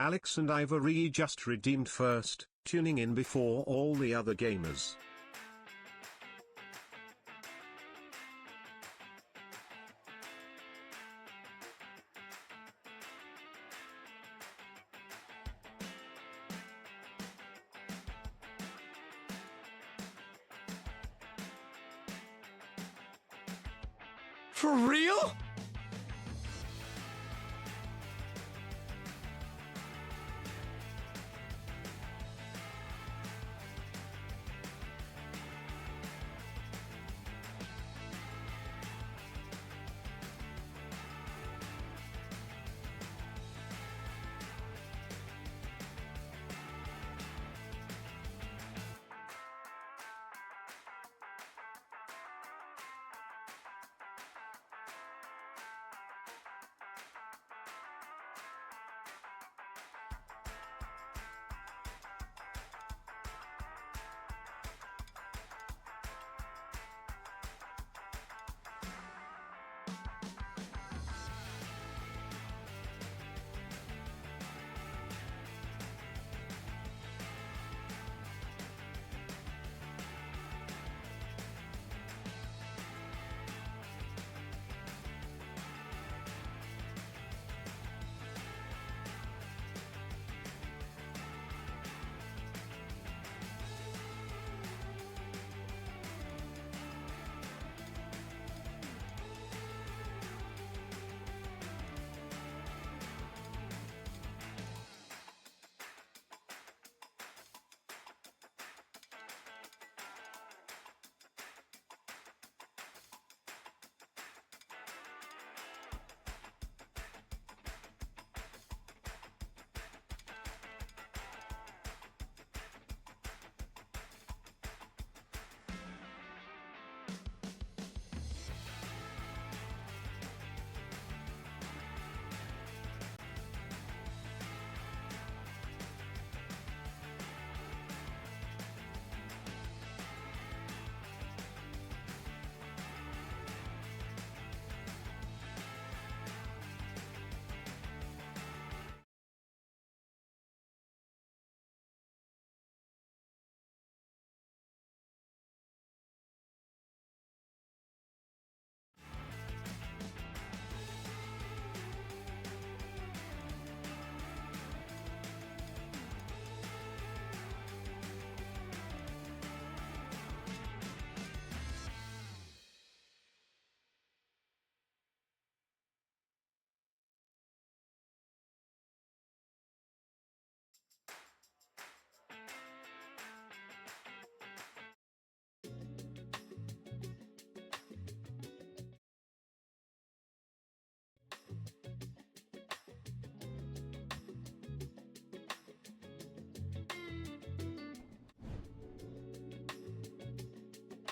Alex and Ivory just redeemed first, tuning in before all the other gamers. For real?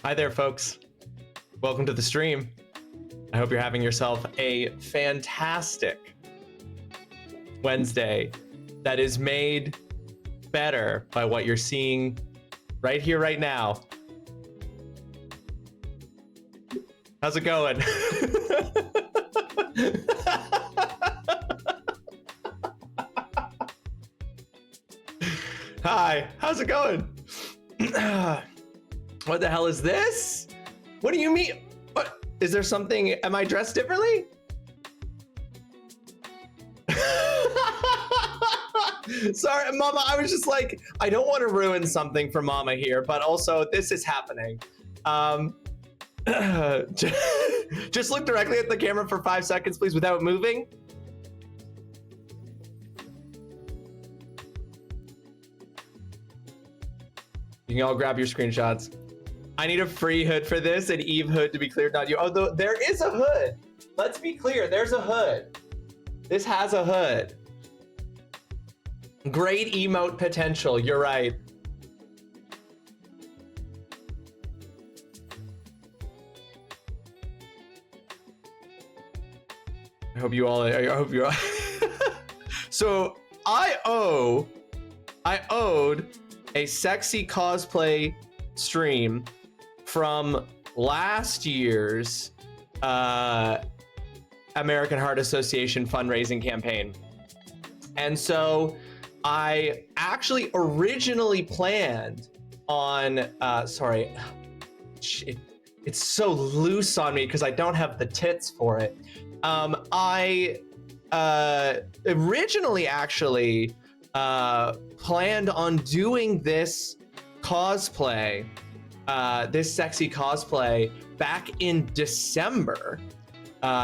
Hi there, folks. Welcome to the stream. I hope you're having yourself a fantastic Wednesday that is made better by what you're seeing right here, right now. How's it going? Hi, how's it going? What the hell is this? What do you mean? What? Is there something? Am I dressed differently? Sorry, Mama, I was just like, I don't want to ruin something for Mama here, but also this is happening. Just look directly at the camera for 5 seconds, please, without moving. You can all grab your screenshots. I need a free hood for this, and Eve hood to be cleared, not you. Although there is a hood. Let's be clear, there's a hood. This has a hood. Great emote potential, you're right. I hope you all, So I owed a sexy cosplay stream from last year's American Heart Association fundraising campaign. And so I actually originally planned on, sorry, it's so loose on me because I don't have the tits for it. I originally actually planned on doing this cosplay, this sexy cosplay back in December,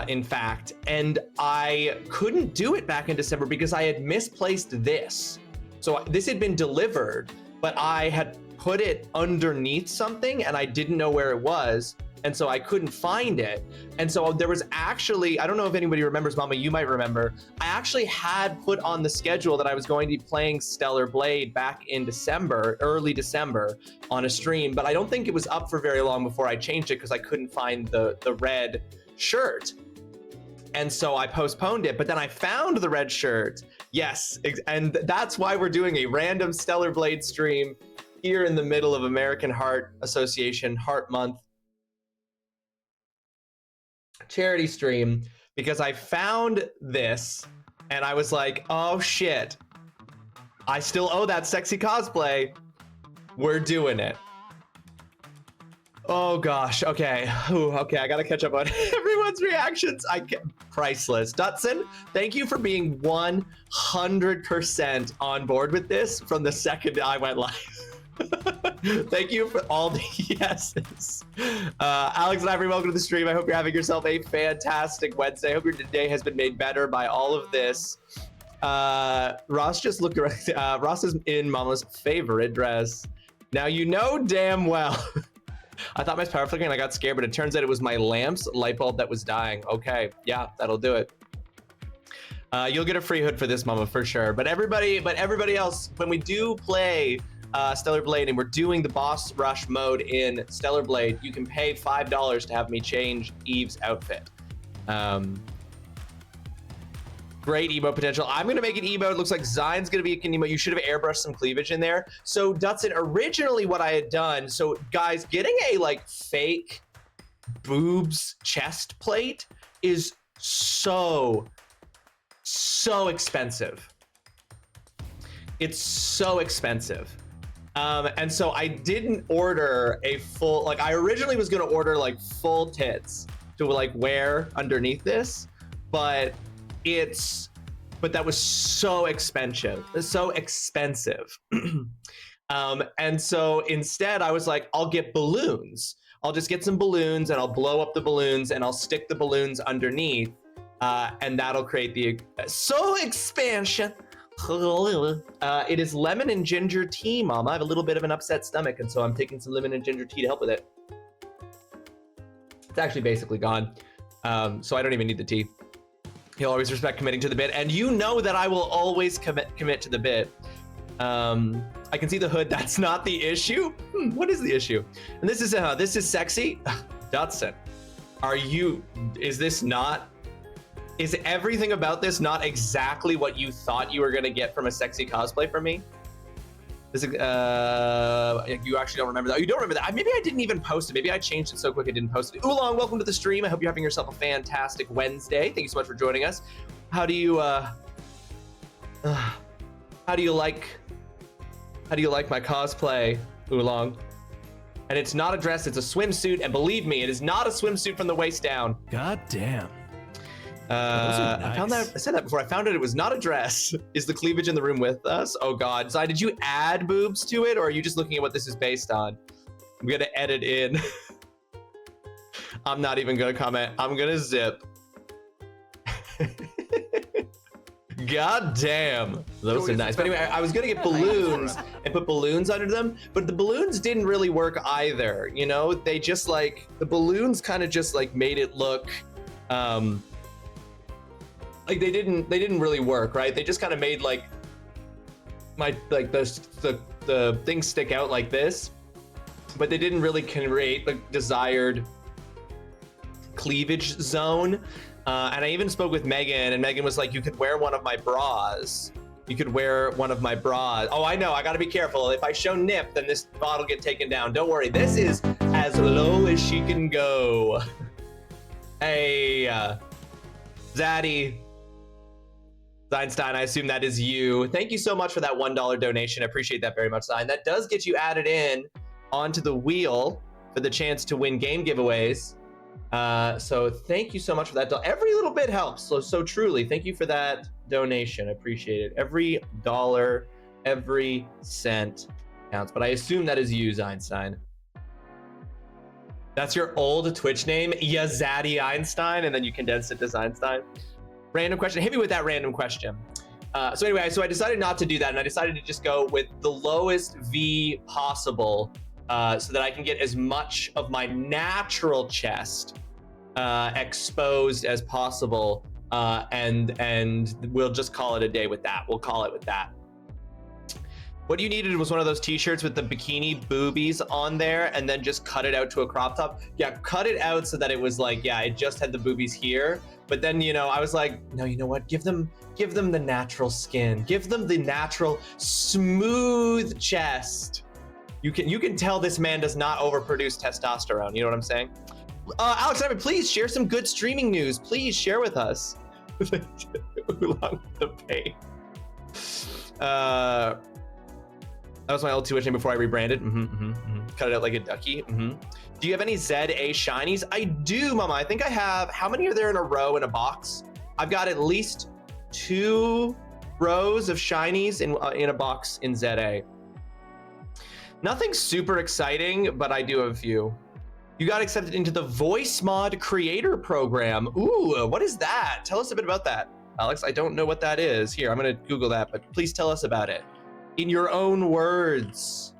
in fact, and I couldn't do it back in December because I had misplaced this. So this had been delivered, but I had put it underneath something and I didn't know where it was. And so I couldn't find it. And so there was actually, I don't know if anybody remembers, Mama, you might remember, I actually had put on the schedule that I was going to be playing Stellar Blade back in December, early December, on a stream, but I don't think it was up for very long before I changed it because I couldn't find the red shirt. And so I postponed it, but then I found the red shirt. Yes, and that's why we're doing a random Stellar Blade stream here in the middle of American Heart Association Heart Month charity stream, because I found this and I was like, oh shit, I still owe that sexy cosplay. We're doing it. Oh gosh, okay. Ooh, okay, I gotta catch up on everyone's reactions. Priceless. Dutson, thank you for being 100% on board with this from the second I went live. Thank you for all the yeses. Alex and Ivory, welcome to the stream. I hope you're having yourself a fantastic Wednesday. I hope your day has been made better by all of this. Ross just looked around. Ross is in Mama's favorite dress. Now you know damn well. I thought my power flickered and I got scared, but it turns out it was my lamp's light bulb that was dying. Okay, yeah, that'll do it. You'll get a free hood for this, Mama, for sure. But everybody else, when we do play Stellar Blade and we're doing the boss rush mode in Stellar Blade, you can pay $5 to have me change Eve's outfit. Great emote potential. I'm gonna make an emote. It looks like Zion's gonna be an emote. You should have airbrushed some cleavage in there. So Dutson, originally what I had done, so guys, getting a like fake boobs chest plate is so expensive. It's so expensive. And so I didn't order a full, like I originally was gonna order like full tits to like wear underneath this, but that was so expensive. It's so expensive. And so instead I was like, I'll get balloons. I'll just get some balloons and I'll blow up the balloons and I'll stick the balloons underneath, and that'll create the expansion. It is lemon and ginger tea, Mama. I have a little bit of an upset stomach, and so I'm taking some lemon and ginger tea to help with it. It's actually basically gone, so I don't even need the tea. He'll always respect committing to the bit, and you know that I will always commit to the bit. I can see the hood. That's not the issue. What is the issue? And this is sexy. Dutson, is everything about this not exactly what you thought you were gonna get from a sexy cosplay from me? This is, you actually don't remember that. Oh, you don't remember that. Maybe I didn't even post it. Maybe I changed it so quick I didn't post it. Oolong, welcome to the stream. I hope you're having yourself a fantastic Wednesday. Thank you so much for joining us. How do you like my cosplay, Oolong? And it's not a dress, it's a swimsuit, and believe me, it is not a swimsuit from the waist down. God damn. Nice. I said that before. I found out it was not a dress. Is the cleavage in the room with us? Oh God. Zai, did you add boobs to it, or are you just looking at what this is based on? I'm gonna edit in. I'm not even gonna comment. I'm gonna zip. God damn. Those are nice. But anyway, I was gonna get balloons and put balloons under them, but the balloons didn't really work either. You know, they just like, the balloons kind of just like made it look, like they didn't really work, right? They just kind of made like the things stick out like this, but they didn't really create the desired cleavage zone. And I even spoke with Megan, and Megan was like, you could wear one of my bras. You could wear one of my bras. Oh, I know, I gotta be careful. If I show nip, then this bottle get taken down. Don't worry, this is as low as she can go. Hey, Zaddy. Einstein, I assume that is you. Thank you so much for that $1 donation. I appreciate that very much, Stein. That does get you added in onto the wheel for the chance to win game giveaways. So thank you so much for that. Every little bit helps. So truly, thank you for that donation. I appreciate it. Every dollar, every cent counts. But I assume that is you, Einstein. That's your old Twitch name, Yazaddy Einstein, and then you condense it to Einstein. Random question. Hit me with that random question. So anyway, I decided not to do that, and I decided to just go with the lowest V possible, so that I can get as much of my natural chest exposed as possible, and we'll just call it a day with that. We'll call it with that. What you needed was one of those t-shirts with the bikini boobies on there, and then just cut it out to a crop top. Yeah, cut it out so that it was like, yeah, it just had the boobies here. But then, you know, I was like, no, you know what? Give them the natural skin. Give them the natural smooth chest. You can tell this man does not overproduce testosterone. You know what I'm saying? Alex, please share some good streaming news. Please share with us. Oolong the pain. That was my old Twitch name before I rebranded. Cut it out like a ducky. Do you have any ZA shinies? I do, Mama. I think I have. How many are there in a row in a box? I've got at least 2 rows of shinies in a box in ZA. Nothing super exciting, but I do have a few. You got accepted into the Voice Mod Creator Program. Ooh, what is that? Tell us a bit about that, Alex. I don't know what that is. Here, I'm gonna Google that, but please tell us about it in your own words.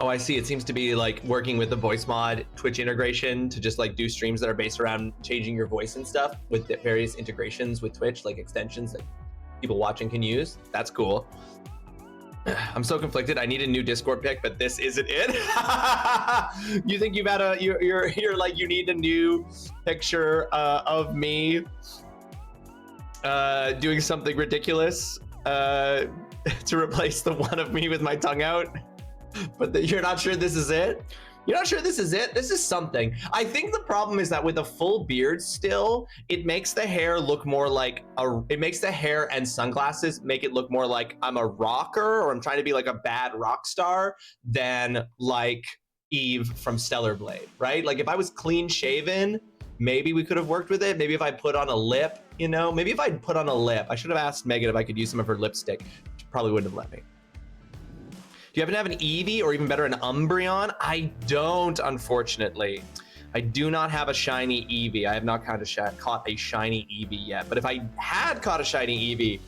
Oh, I see. It seems to be like working with the voice mod Twitch integration to just like do streams that are based around changing your voice and stuff with the various integrations with Twitch, like extensions that people watching can use. That's cool. I'm so conflicted. I need a new Discord pic, but this isn't it. You think you've had you're like, you need a new picture of me doing something ridiculous to replace the one of me with my tongue out? But you're not sure this is it? You're not sure this is it? This is something. I think the problem is that with a full beard still, it makes the hair look more like it makes the hair and sunglasses make it look more like I'm a rocker or I'm trying to be like a bad rock star than like Eve from Stellar Blade, right? Like if I was clean shaven, maybe we could have worked with it. Maybe if I put on a lip, you know, maybe if I'd put on a lip. I should have asked Megan if I could use some of her lipstick. She probably wouldn't have let me. Do you happen to have an Eevee or even better, an Umbreon? I don't, unfortunately. I do not have a shiny Eevee. I have not caught a shiny Eevee yet. But if I had caught a shiny Eevee,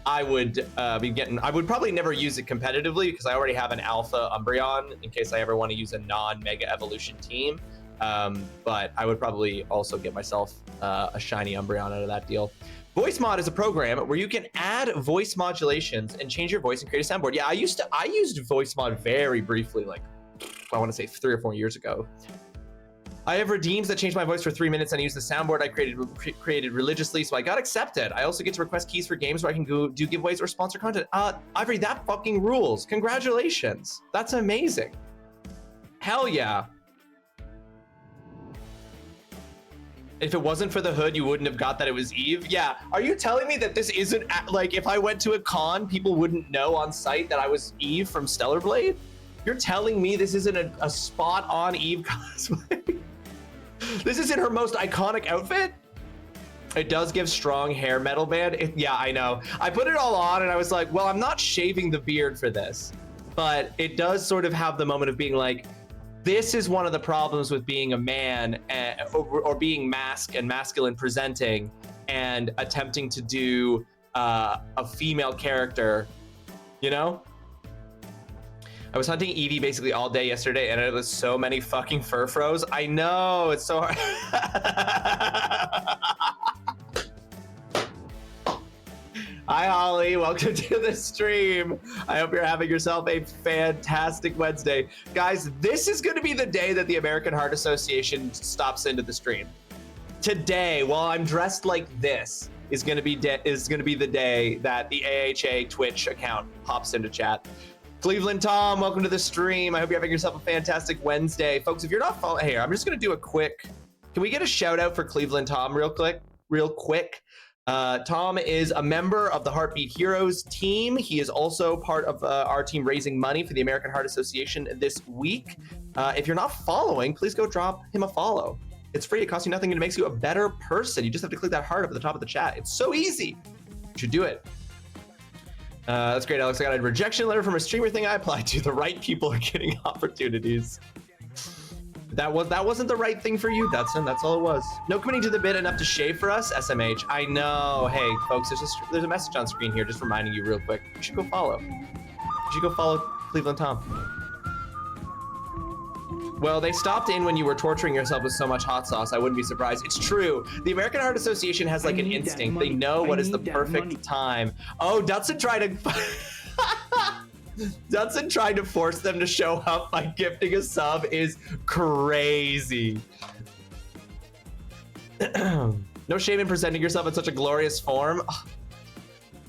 I would I would probably never use it competitively because I already have an Alpha Umbreon in case I ever want to use a non-Mega Evolution team. But I would probably also get myself a shiny Umbreon out of that deal. Voice Mod is a program where you can add voice modulations and change your voice and create a soundboard. Yeah, I used Voice Mod very briefly, like I want to say 3 or 4 years ago. I have redeems that change my voice for 3 minutes and I use the soundboard I created religiously, so I got accepted. I also get to request keys for games where I can do giveaways or sponsor content. Ivory, that fucking rules. Congratulations. That's amazing. Hell yeah. If it wasn't for the hood, you wouldn't have got that it was Eve? Yeah. Are you telling me that this isn't, like, if I went to a con, people wouldn't know on site that I was Eve from Stellar Blade? You're telling me this isn't a spot-on Eve cosplay? This isn't her most iconic outfit? It does give strong hair metal band. Yeah, I know. I put it all on and I was like, well, I'm not shaving the beard for this. But it does sort of have the moment of being like, this is one of the problems with being a man or being masculine presenting and attempting to do a female character, you know? I was hunting Eevee basically all day yesterday and it was so many fucking furfros. I know, it's so hard. Hi, Holly. Welcome to the stream. I hope you're having yourself a fantastic Wednesday. Guys, this is going to be the day that the American Heart Association stops into the stream. Today, while I'm dressed like this, is gonna be the day that the AHA Twitch account pops into chat. Cleveland Tom, welcome to the stream. I hope you're having yourself a fantastic Wednesday. Folks, if you're not following here, I'm just gonna do a quick, can we get a shout out for Cleveland Tom real quick? Tom is a member of the Heartbeat Heroes team. He is also part of our team raising money for the American Heart Association this week. If you're not following, please go drop him a follow. It's free, it costs you nothing, and it makes you a better person. You just have to click that heart up at the top of the chat. It's so easy. You should do it. That's great, Alex. I got a rejection letter from a streamer thing I applied to. The right people are getting opportunities. That wasn't the right thing for you, Dudson. That's all it was. No committing to the bid enough to shave for us, SMH. I know. Hey, folks, there's a message on screen here just reminding you real quick. You should go follow. You should go follow Cleveland Tom. Well, they stopped in when you were torturing yourself with so much hot sauce. I wouldn't be surprised. It's true. The American Heart Association has like an instinct. They know what is the perfect time. Oh, Dudson tried to force them to show up by gifting a sub is crazy. No shame in presenting yourself in such a glorious form. Oh,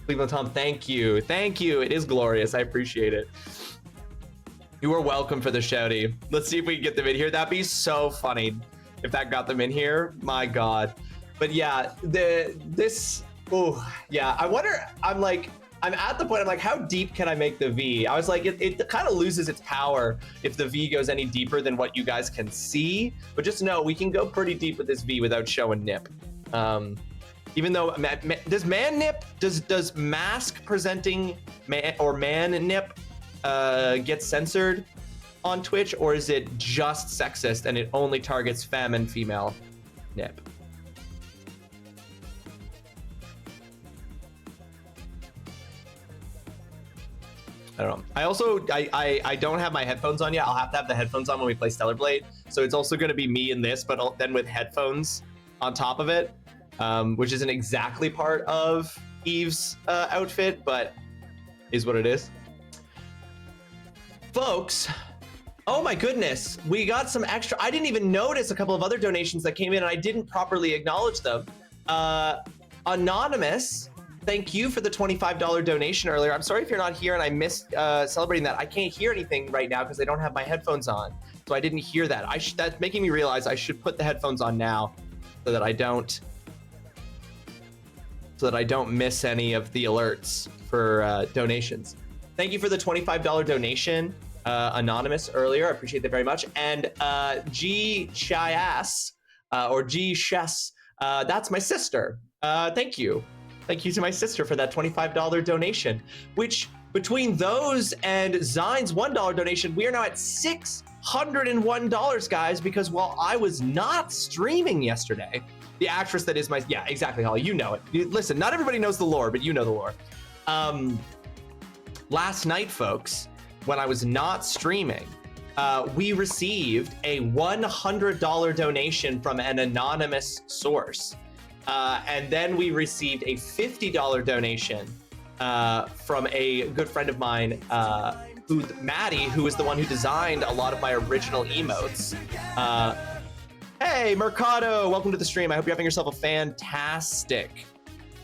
Cleveland Tom, thank you. Thank you. It is glorious. I appreciate it. You are welcome for the shouty. Let's see if we can get them in here. That'd be so funny if that got them in here. My God. But yeah, I wonder, I'm at the point, I'm like, how deep can I make the V? I was like, it kind of loses its power if the V goes any deeper than what you guys can see. But just know, we can go pretty deep with this V without showing nip. Even though, does man nip, does mask presenting man nip get censored on Twitch, or is it just sexist and it only targets femme and female nip? I don't know. I also, I don't have my headphones on yet. I'll have to have the headphones on when we play Stellar Blade. So it's also going to be me in this, but then with headphones on top of it, which isn't exactly part of Eve's outfit, but is what it is. Folks, oh my goodness, we got some extra. I didn't even notice a couple of other donations that came in and I didn't properly acknowledge them. Anonymous, thank you for the $25 donation earlier. I'm sorry if you're not here and I missed celebrating that. I can't hear anything right now because I don't have my headphones on. So I didn't hear that. That's making me realize I should put the headphones on now so that I don't miss any of the alerts for donations. Thank you for the $25 donation, Anonymous, earlier. I appreciate that very much. And G Chias, or G Chess, that's my sister. Thank you. Thank you to my sister for that $25 donation, which between those and Zine's $1 donation, we are now at $601, guys, because while I was not streaming yesterday, the actress that is my, yeah, exactly, Holly, you know it. Listen, not everybody knows the lore, but you know the lore. Last night, folks, when I was not streaming, we received a $100 donation from an anonymous source. And then we received a $50 donation from a good friend of mine, Maddie, who is the one who designed a lot of my original emotes. Hey, Mercado, welcome to the stream. I hope you're having yourself a fantastic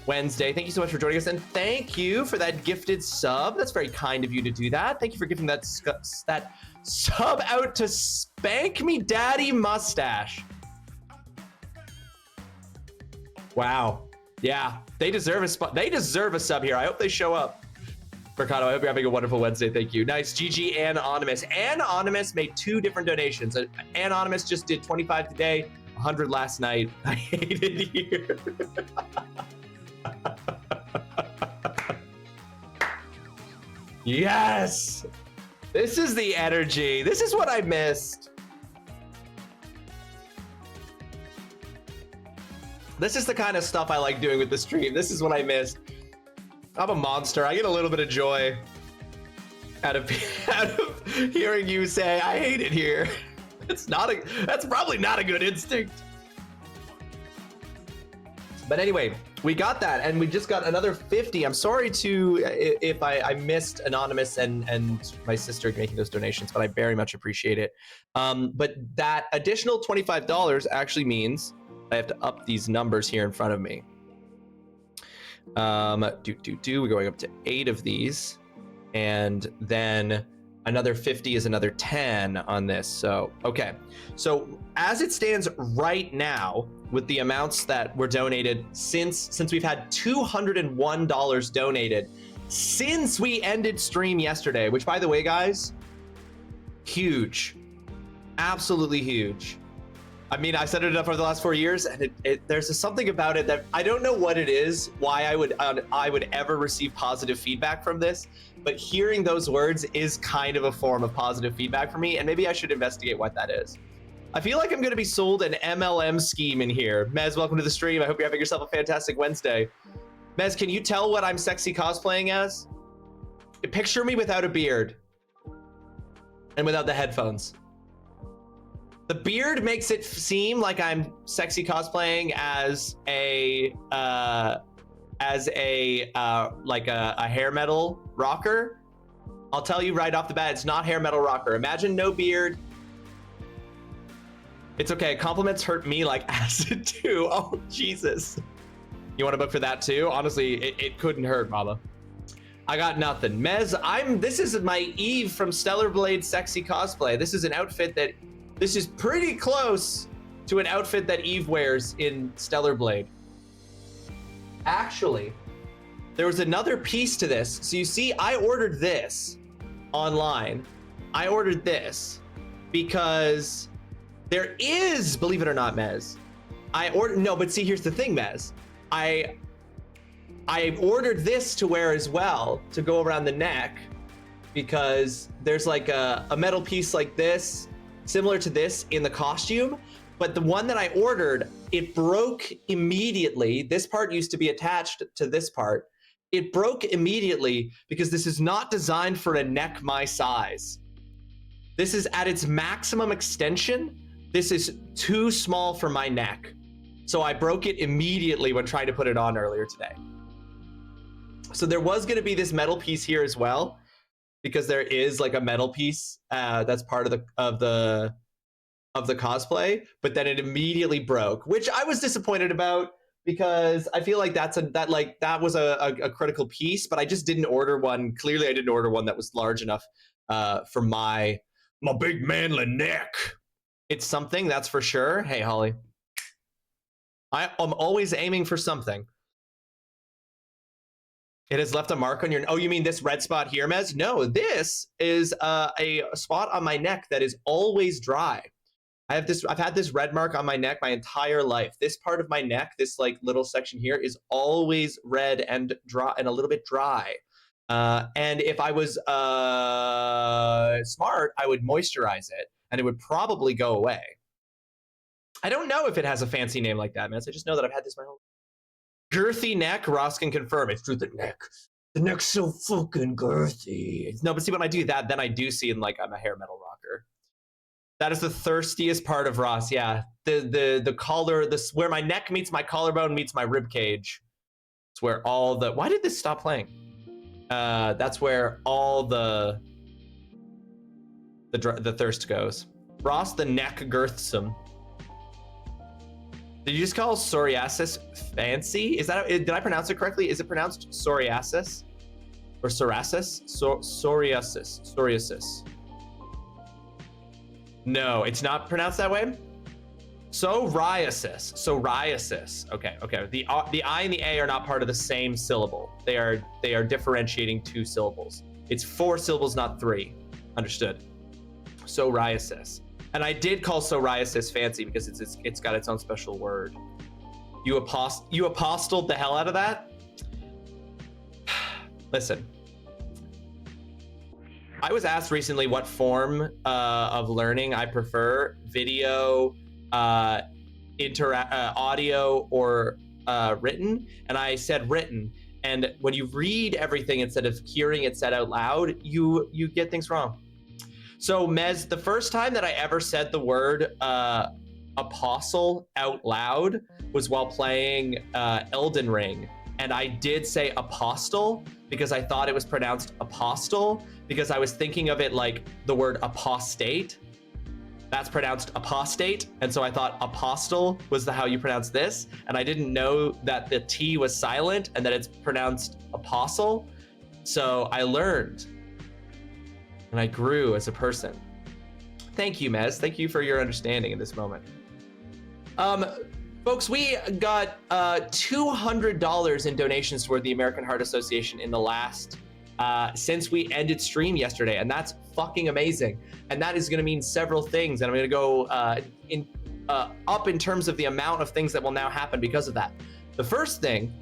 Wednesday. Thank you so much for joining us, and thank you for that gifted sub. That's very kind of you to do that. Thank you for giving that sub out to Spank Me Daddy Mustache. Wow. Yeah, they deserve a spot. They deserve a sub here. I hope they show up. Mercado, I hope you're having a wonderful Wednesday. Thank you. Nice. GG Anonymous. Anonymous made 2 different donations. Anonymous just did 25 today, 100 last night. I hate it here. Yes! This is the energy. This is what I missed. This is the kind of stuff I like doing with the stream. This is what I missed. I'm a monster. I get a little bit of joy out of hearing you say, I hate it here. That's probably not a good instinct. But anyway, we got that, and we just got another 50. I'm sorry if I missed Anonymous and my sister making those donations, but I very much appreciate it. But that additional $25 actually means I have to up these numbers here in front of me. We're going up to 8 of these, and then another 50 is another 10 on this. So okay, so as it stands right now, with the amounts that were donated since we've had $201 donated since we ended stream yesterday, which, by the way, guys, huge, absolutely huge. I mean, I set it up for the last 4 years, and there's something about it that I don't know what it is, why I would ever receive positive feedback from this, but hearing those words is kind of a form of positive feedback for me, and maybe I should investigate what that is. I feel like I'm going to be sold an MLM scheme in here. Mez, welcome to the stream. I hope you're having yourself a fantastic Wednesday. Mez, can you tell what I'm sexy cosplaying as? Picture me without a beard and without the headphones. The beard makes it seem like I'm sexy cosplaying as a hair metal rocker. I'll tell you right off the bat, it's not hair metal rocker. Imagine no beard. It's okay. Compliments hurt me like acid too. Oh, Jesus. You want to book for that too? Honestly, it couldn't hurt, mama. I got nothing. Mez, this is my Eve from Stellar Blade sexy cosplay. This is an outfit that, this is pretty close to an outfit that Eve wears in Stellar Blade. Actually, there was another piece to this. So you see, I ordered this online. I ordered this because there is, believe it or not, Mez, but see, here's the thing, Mez. I ordered this to wear as well, to go around the neck, because there's like a metal piece like this, similar to this in the costume, but the one that I ordered, it broke immediately. This part used to be attached to this part. It broke immediately because this is not designed for a neck my size. This is at its maximum extension. This is too small for my neck. So I broke it immediately when trying to put it on earlier today. So there was going to be this metal piece here as well, because there is like a metal piece that's part of the cosplay, but then it immediately broke, which I was disappointed about, because I feel like that was a critical piece, but I just didn't order one. Clearly I didn't order one that was large enough for my big manly neck. It's something, that's for sure. Hey, Holly. I'm always aiming for something. It has left a mark on your... Oh, you mean this red spot here, Mez? No, this is a spot on my neck that is always dry. I've had this red mark on my neck my entire life. This part of my neck, this like little section here, is always red and dry and a little bit dry. And if I was smart, I would moisturize it, and it would probably go away. I don't know if it has a fancy name like that, man. I just know that I've had this my whole... Girthy neck, Ross can confirm. It's through the neck. The neck's so fucking girthy. No, but see, when I do that, then I do seem like I'm a hair metal rocker. That is the thirstiest part of Ross, yeah. The collar, where my neck meets my collarbone meets my rib cage. It's where all the... Why did this stop playing? That's where all the thirst goes. Ross, the neck girthsome. Did you just call psoriasis fancy? Is that, did I pronounce it correctly? Is it pronounced psoriasis? Or psoriasis? Psoriasis. No, it's not pronounced that way. Psoriasis. Okay. The I and the A are not part of the same syllable. They are differentiating 2 syllables. It's 4 syllables, not 3. Understood. Psoriasis. And I did call psoriasis fancy because it's got its own special word. You apostled the hell out of that? Listen. I was asked recently what form of learning I prefer, video, audio, or written, and I said written. And when you read everything instead of hearing it said out loud, you get things wrong. So Mez, the first time that I ever said the word apostle out loud was while playing Elden Ring. And I did say apostle because I thought it was pronounced apostle, because I was thinking of it like the word apostate. that's pronounced apostate, and so I thought apostle was how you pronounce this, and I didn't know that the T was silent and that it's pronounced apostle. So I learned, and I grew as a person. Thank you, Mez. Thank you for your understanding in this moment. Folks, we got $200 in donations toward the American Heart Association in the last since we ended stream yesterday, and that's fucking amazing. And that is going to mean several things, and I'm going to go up in terms of the amount of things that will now happen because of that. The first thing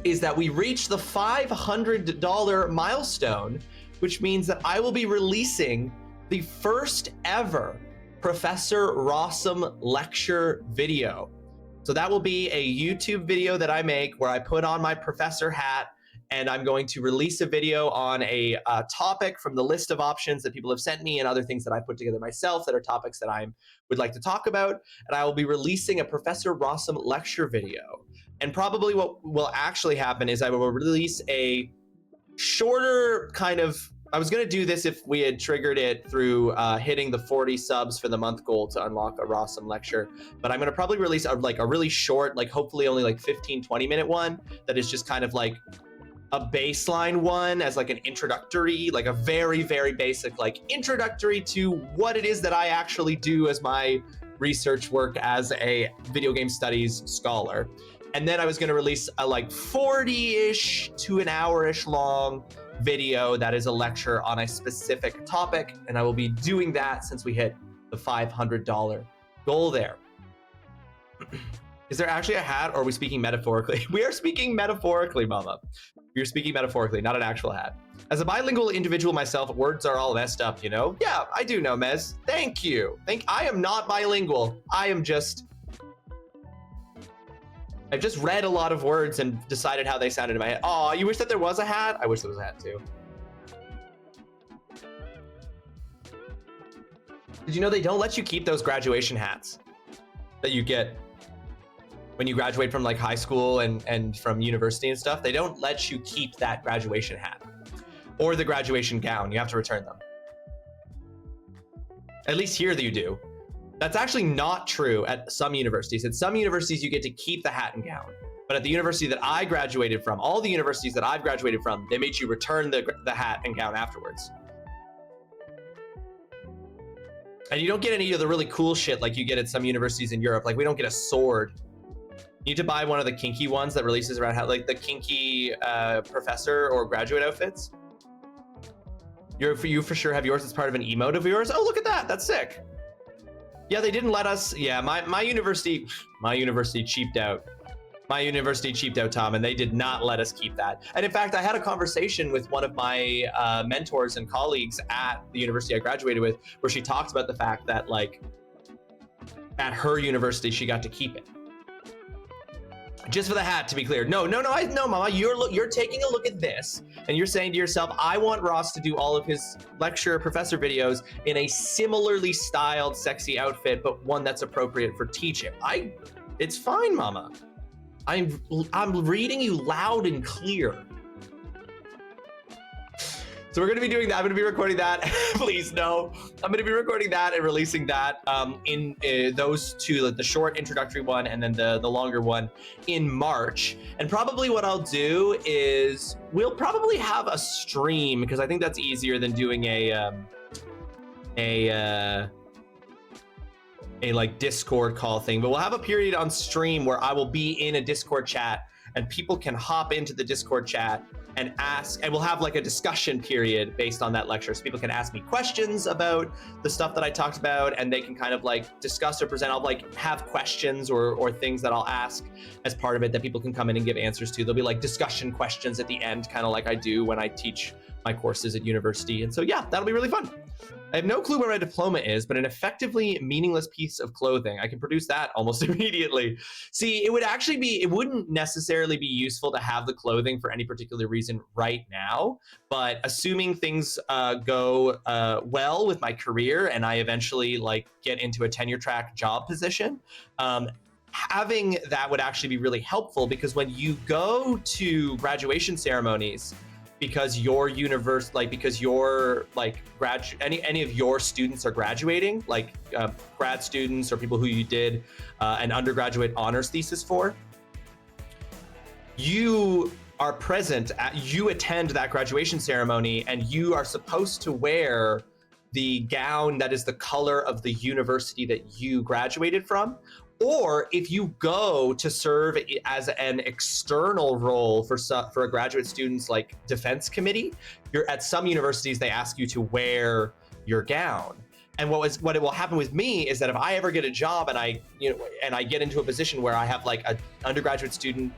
is that we reached the $500 milestone, which means that I will be releasing the first ever Professor Rawesome lecture video. So that will be a YouTube video that I make where I put on my professor hat, and I'm going to release a video on a topic from the list of options that people have sent me and other things that I put together myself that are topics that I would like to talk about. And I will be releasing a Professor Rawesome lecture video. And probably what will actually happen is I will release a shorter kind of, I was going to do this if we had triggered it through hitting the 40 subs for the month goal to unlock a Rawesome lecture, but I'm going to probably release a really short, like hopefully only like 15-20 minute one that is just kind of like a baseline one as like an introductory, like a very, very basic, like introductory to what it is that I actually do as my research work as a video game studies scholar. And then I was going to release a like 40-ish to an hour-ish long video that is a lecture on a specific topic, and I will be doing that since we hit the $500 goal there. Is there actually a hat, or are we speaking metaphorically? We are speaking metaphorically, mama. You're speaking metaphorically, not an actual hat. As a bilingual individual myself, words are all messed up, you know? Yeah, I do know, Mez. Thank you. I am not bilingual. I've just read a lot of words and decided how they sounded in my head. Oh, you wish that there was a hat? I wish there was a hat too. Did you know they don't let you keep those graduation hats that you get when you graduate from like high school and from university and stuff? They don't let you keep that graduation hat or the graduation gown. You have to return them. At least here that you do. That's actually not true at some universities. At some universities, you get to keep the hat and gown. But at the university that I graduated from, all the universities that I've graduated from, they made you return the hat and gown afterwards. And you don't get any of the really cool shit like you get at some universities in Europe. Like we don't get a sword. You need to buy one of the kinky ones that releases around, like the kinky professor or graduate outfits. You for sure have yours as part of an emote of yours. Oh, look at that. That's sick. Yeah, they didn't let us. Yeah, my university cheaped out. My university cheaped out, Tom, and they did not let us keep that. And in fact, I had a conversation with one of my mentors and colleagues at the university I graduated with, where she talks about the fact that like at her university, she got to keep it. Just for the hat, to be clear. No, Mama, you're taking a look at this and you're saying to yourself, I want Ross to do all of his lecture professor videos in a similarly styled, sexy outfit, but one that's appropriate for teaching. It's fine, Mama. I'm reading you loud and clear. So we're gonna be doing that. I'm gonna be recording that. Please no. I'm gonna be recording that and releasing that in those two, the short introductory one and then the longer one in March. And probably what I'll do is we'll probably have a stream because I think that's easier than doing a like Discord call thing. But we'll have a period on stream where I will be in a Discord chat and people can hop into the Discord chat and ask, and we'll have like a discussion period based on that lecture. So people can ask me questions about the stuff that I talked about, and they can kind of like discuss or present. I'll like have questions or things that I'll ask as part of it that people can come in and give answers to. There'll be like discussion questions at the end, kind of like I do when I teach my courses at university. And so yeah, that'll be really fun. I have no clue where my diploma is, but an effectively meaningless piece of clothing. I can produce that almost immediately. See, it wouldn't necessarily be useful to have the clothing for any particular reason right now, but assuming things go well with my career and I eventually like get into a tenure track job position, having that would actually be really helpful, because when you go to graduation ceremonies, because your universe, like because your like any of your students are graduating, like grad students or people who you did an undergraduate honors thesis for, you are present you attend that graduation ceremony, and you are supposed to wear the gown that is the color of the university that you graduated from. Or if you go to serve as an external role for a graduate student's like defense committee, you're at some universities, they ask you to wear your gown. And what it will happen with me is that if I ever get a job and I get into a position where I have like an undergraduate student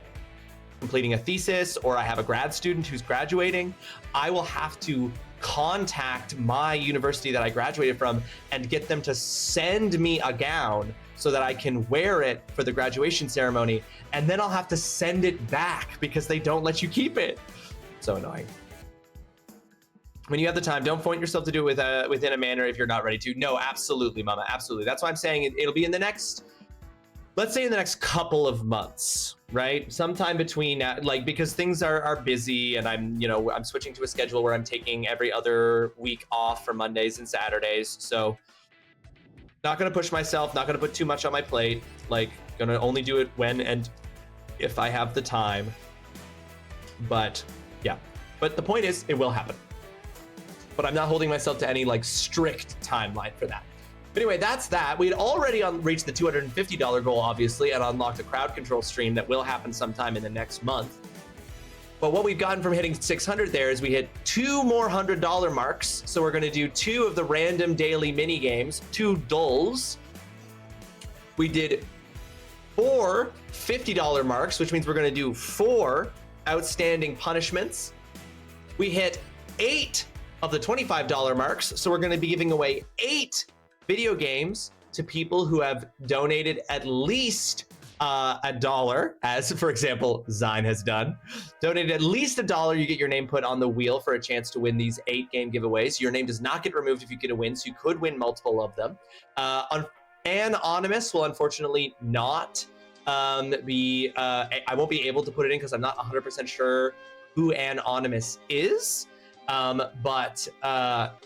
completing a thesis, or I have a grad student who's graduating, I will have to contact my university that I graduated from and get them to send me a gown so that I can wear it for the graduation ceremony, and then I'll have to send it back because they don't let you keep it. So annoying. When you have the time, don't point yourself to do it within a manner if you're not ready to. No, absolutely, Mama, absolutely. That's why I'm saying it'll be in the next, let's say in the next couple of months, right? Sometime between, like, because things are busy, and I'm switching to a schedule where I'm taking every other week off for Mondays and Saturdays. So not going to push myself, not going to put too much on my plate, like going to only do it when and if I have the time. But yeah, but the point is it will happen. But I'm not holding myself to any like strict timeline for that. But anyway, that's that. We had already reached the $250 goal, obviously, and unlocked a crowd control stream that will happen sometime in the next month. But what we've gotten from hitting 600 there is we hit 2 more $100 marks. So we're going to do 2 of the random daily mini games, 2 dulls. We did 4 $50 marks, which means we're going to do 4 outstanding punishments. We hit 8 of the $25 marks. So we're going to be giving away 8 video games to people who have donated at least $1, as for example Zine has done. Donated at least $1, you get your name put on the wheel for a chance to win these 8 game giveaways. Your name does not get removed if you get a win, so you could win multiple of them. Anonymous will unfortunately not be, I won't be able to put it in because I'm not 100% sure who Anonymous is, but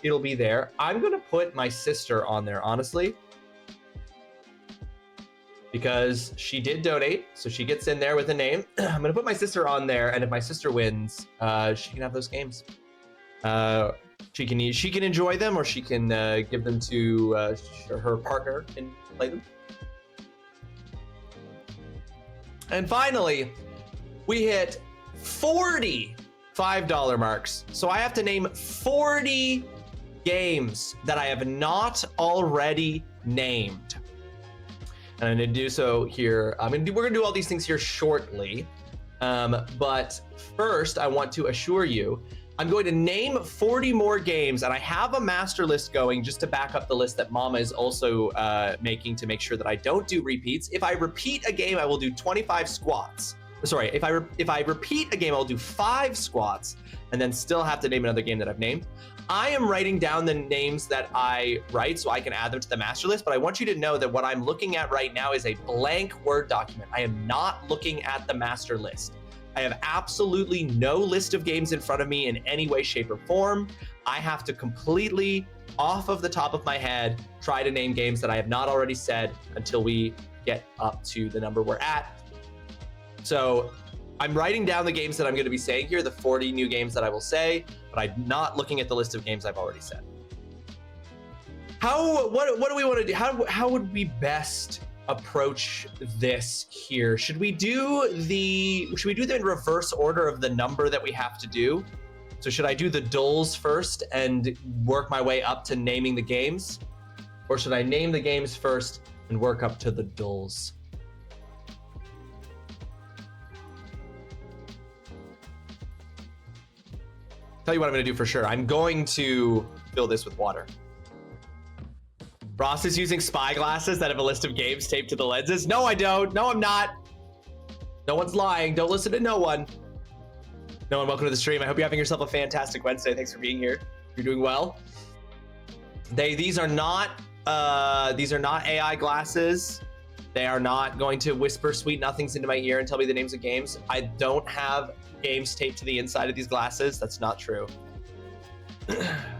it'll be there. I'm gonna put my sister on there, honestly, because she did donate, so she gets in there with a name. I'm gonna put my sister on there, and if my sister wins, she can have those games. She can enjoy them, or she can give them to her partner and play them. And finally, we hit 40 $5 marks. So I have to name 40 games that I have not already named. And I'm gonna do so here. We're gonna do all these things here shortly. But first, I want to assure you, I'm going to name 40 more games, and I have a master list going just to back up the list that Mama is also making to make sure that I don't do repeats. If I repeat a game, I will do 25 squats. Sorry, if I repeat a game, I'll do 5 squats, and then still have to name another game that I've named. I am writing down the names that I write so I can add them to the master list, but I want you to know that what I'm looking at right now is a blank Word document. I am not looking at the master list. I have absolutely no list of games in front of me in any way, shape, or form. I have to completely, off of the top of my head, try to name games that I have not already said until we get up to the number we're at. So I'm writing down the games that I'm going to be saying here, the 40 new games that I will say, but I'm not looking at the list of games I've already said. What do we want to do? How would we best approach this here? Should we do them in reverse order of the number that we have to do? So should I do the dulls first and work my way up to naming the games? Or should I name the games first and work up to the dulls? Tell you what I'm going to do for sure. I'm going to fill this with water. Ross is using spy glasses that have a list of games taped to the lenses. No, I don't. No, I'm not. No one's lying. Don't listen to no one. No one, welcome to the stream. I hope you're having yourself a fantastic Wednesday. Thanks for being here. You're doing well. These are not AI glasses. They are not going to whisper sweet nothings into my ear and tell me the names of games. I don't have games taped to the inside of these glasses. That's not true.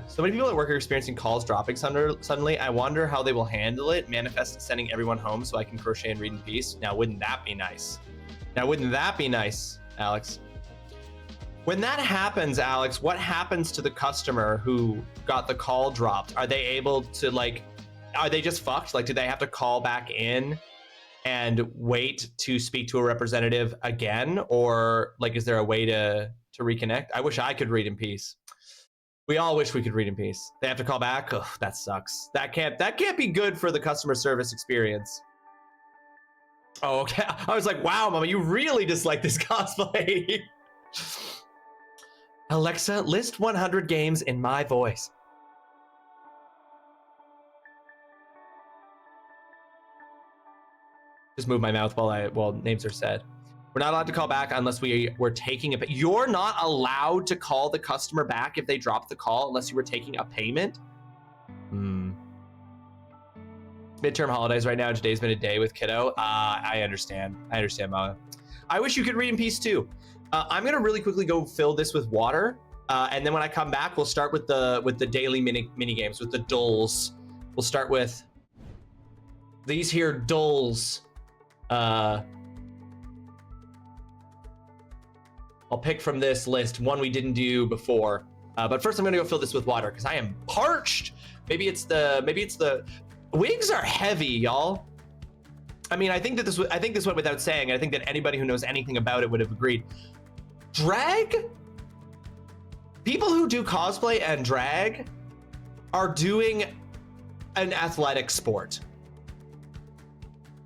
So many people at work are experiencing calls dropping suddenly. I wonder how they will handle it. Manifest sending everyone home so I can crochet and read in peace. Now, wouldn't that be nice? Now, wouldn't that be nice, Alex? When that happens, Alex, what happens to the customer who got the call dropped? Are they able to, like, are they just fucked? Like, do they have to call back in and wait to speak to a representative again? Or, like, is there a way to reconnect? I wish I could read in peace. We all wish we could read in peace. They have to call back. Ugh, that sucks. That can't be good for the customer service experience. Oh, okay. I was like, wow, Mama, you really dislike this cosplay. Alexa, list 100 games in my voice. Just move my mouth while names are said. We're not allowed to call back unless we're taking a. You're not allowed to call the customer back if they drop the call unless you were taking a payment. Midterm holidays right now. Today's been a day with kiddo. I understand. Mama. I wish you could read in peace too. I'm gonna really quickly go fill this with water, and then when I come back, we'll start with the daily mini games with the dulls. We'll start with these here dulls. I'll pick from this list one we didn't do before. But first I'm gonna go fill this with water because I am parched. Maybe it's the wigs are heavy, y'all. I mean, I think this went without saying. I think that anybody who knows anything about it would have agreed. Drag? People who do cosplay and drag are doing an athletic sport.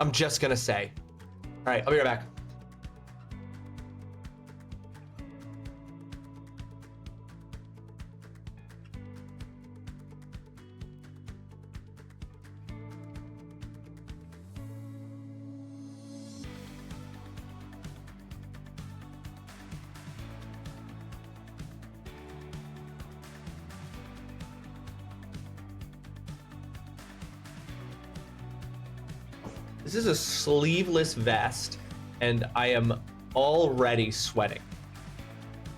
I'm just gonna say. All right, I'll be right back. This is a sleeveless vest, and I am already sweating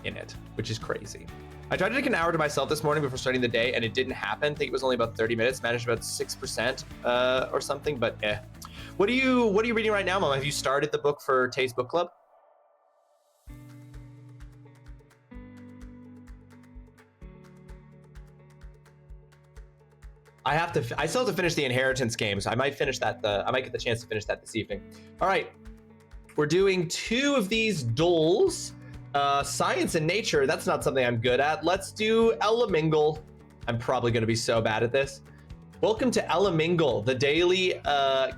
in it, which is crazy. I tried to take an hour to myself this morning before starting the day, and it didn't happen. I think it was only about 30 minutes, managed about 6% or something, but eh. What are you reading right now, Mom? Have you started the book for Taste Book Club? I still have to finish the Inheritance game, so I might finish that. I might get the chance to finish that this evening. All right, we're doing 2 of these dulls. Science and nature, that's not something I'm good at. Let's do Elemingle. I'm probably gonna be so bad at this. Welcome to Elemingle, the daily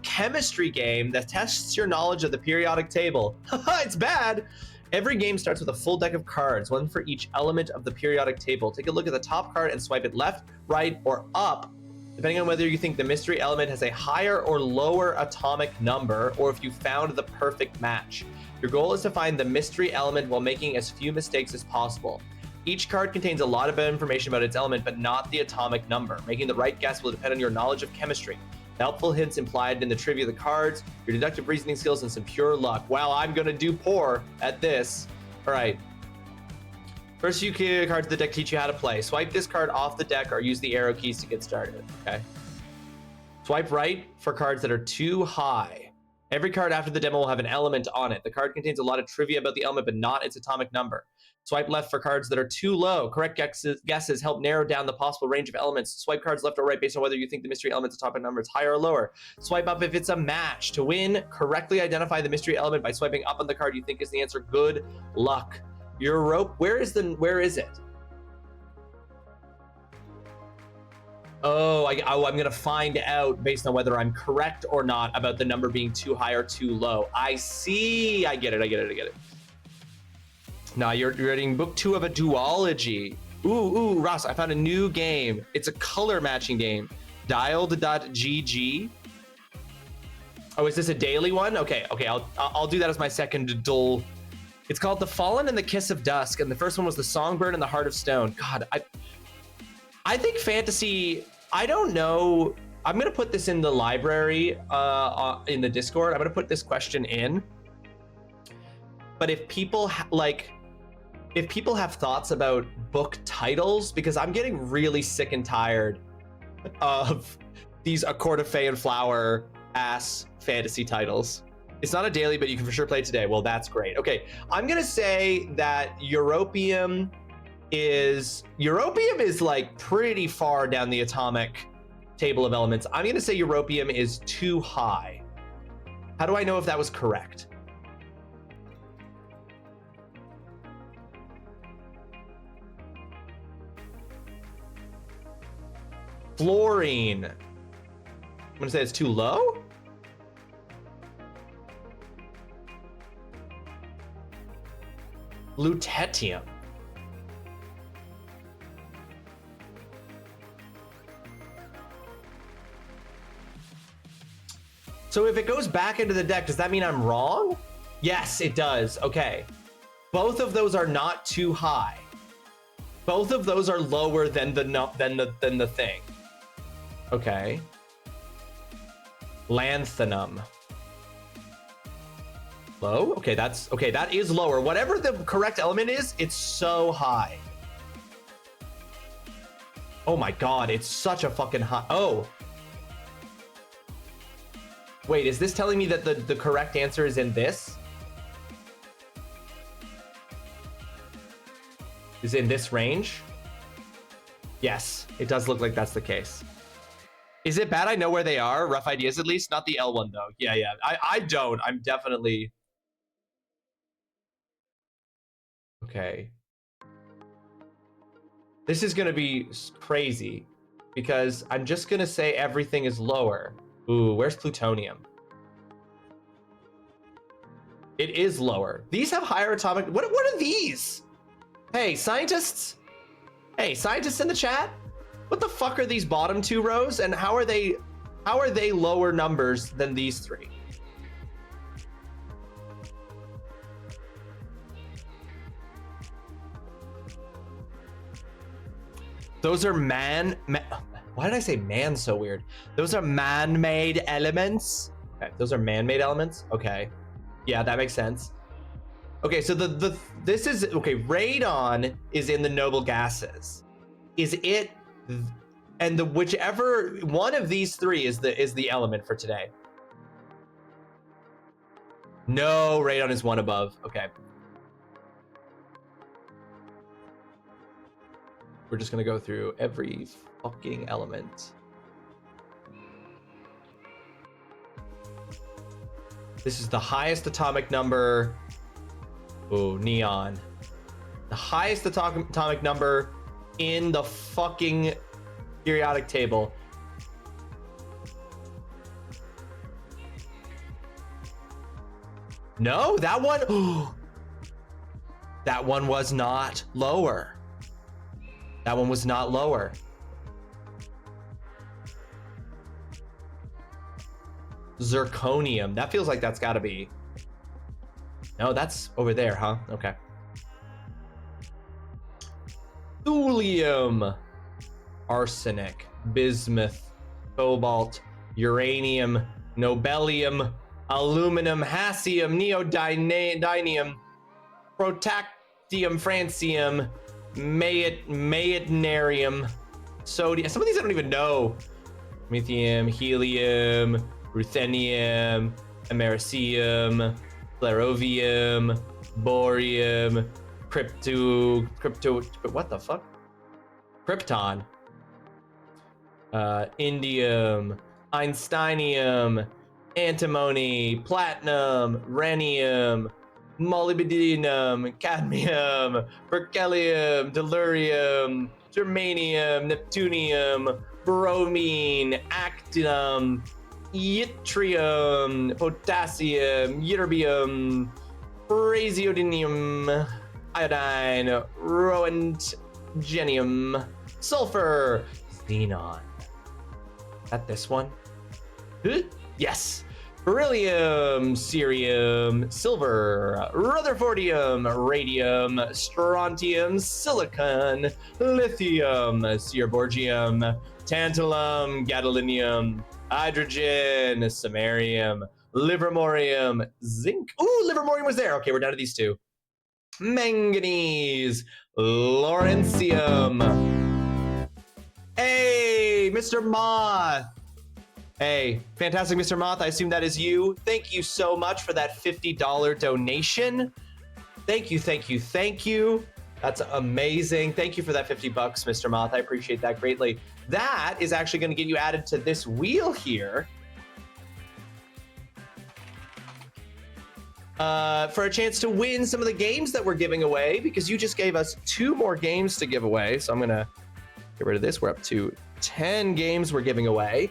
chemistry game that tests your knowledge of the periodic table. It's bad. Every game starts with a full deck of cards, one for each element of the periodic table. Take a look at the top card and swipe it left, right, or up, depending on whether you think the mystery element has a higher or lower atomic number, or if you found the perfect match. Your goal is to find the mystery element while making as few mistakes as possible. Each card contains a lot of information about its element, but not the atomic number. Making the right guess will depend on your knowledge of chemistry, the helpful hints implied in the trivia of the cards, your deductive reasoning skills, and some pure luck. Well, I'm gonna do poor at this. All right. First few cards of the deck teach you how to play. Swipe this card off the deck or use the arrow keys to get started, okay? Swipe right for cards that are too high. Every card after the demo will have an element on it. The card contains a lot of trivia about the element, but not its atomic number. Swipe left for cards that are too low. Correct guesses help narrow down the possible range of elements. Swipe cards left or right based on whether you think the mystery element's atomic number is higher or lower. Swipe up if it's a match. To win, correctly identify the mystery element by swiping up on the card you think is the answer. Good luck. Your rope, where is it? Oh, I'm gonna find out based on whether I'm correct or not about the number being too high or too low. I see, I get it. Now you're reading book 2 of a duology. Ooh, Ross, I found a new game. It's a color matching game. Dialed.gg. Oh, is this a daily one? Okay, I'll do that as my second dull. It's called The Fallen and the Kiss of Dusk, and the first one was The Songbird and the Heart of Stone. God, I think fantasy, I don't know I'm gonna put this in the library in the Discord. I'm gonna put this question in. But if people if people have thoughts about book titles, because I'm getting really sick and tired of these A Court of Fey and Flower ass fantasy titles. It's not a daily, but you can for sure play it today. Well, that's great. Okay, I'm gonna say that Europium is like pretty far down the atomic table of elements. I'm gonna say Europium is too high. How do I know if that was correct? Fluorine. I'm gonna say it's too low. Lutetium. So if it goes back into the deck, does that mean I'm wrong? Yes, it does. Okay. Both of those are not too high. Both of those are lower than the thing. Okay. Lanthanum. Low? Okay, that is lower. Whatever the correct element is, it's so high. Oh my god, it's such a fucking high. Oh. Wait, is this telling me that the correct answer is in this? Is in this range? Yes, it does look like that's the case. Is it bad I know where they are? Rough ideas at least? Not the L one though. Yeah. I don't. I'm definitely... Okay. This is gonna be crazy because I'm just gonna say everything is lower. Ooh, where's plutonium? It is lower. These have higher atomic... What are these? Hey, scientists? Hey, scientists in the chat? What the fuck are these bottom two rows? And how are they lower numbers than these three? Those are why did I say man so weird? Those are man-made elements. Okay, those are man-made elements. Okay. Yeah, that makes sense. Okay, so this is okay, radon is in the noble gases. Is it and whichever one of these three is the element for today? No, radon is one above. Okay. We're just gonna go through every fucking element. This is the highest atomic number. Oh, neon. The highest atomic number in the fucking periodic table. No, that one. That one was not lower. That one was not lower. Zirconium. That feels like that's got to be. No, that's over there, huh? Okay. Thulium. Arsenic. Bismuth. Cobalt. Uranium. Nobelium. Aluminum. Hassium. Neodymium. Protactium. Francium. Mayitnarium. Sodium. Some of these I don't even know. Lithium. Helium. Ruthenium. Americium. Sclerovium, borium, what the fuck? Krypton. Indium, Einsteinium, antimony, platinum, rhenium, molybdenum, cadmium, berkelium, tellurium, germanium, neptunium, bromine, actinum, yttrium, potassium, ytterbium, praseodymium, iodine, roentgenium, sulfur, xenon. Is that this one? Yes. Beryllium, cerium, silver, rutherfordium, radium, strontium, silicon, lithium, cereborgium, tantalum, gadolinium, hydrogen, samarium, livermorium, zinc. Ooh, livermorium was there. Okay, we're down to these two. Manganese, lawrencium. Hey, Mr. Moth. Hey, fantastic, Mr. Moth. I assume that is you. Thank you so much for that $50 donation. Thank you, thank you, thank you. That's amazing. Thank you for that 50 bucks, Mr. Moth. I appreciate that greatly. That is actually going to get you added to this wheel here. For a chance to win some of the games that we're giving away, because you just gave us 2 more games to give away. So I'm going to get rid of this. We're up to 10 games we're giving away.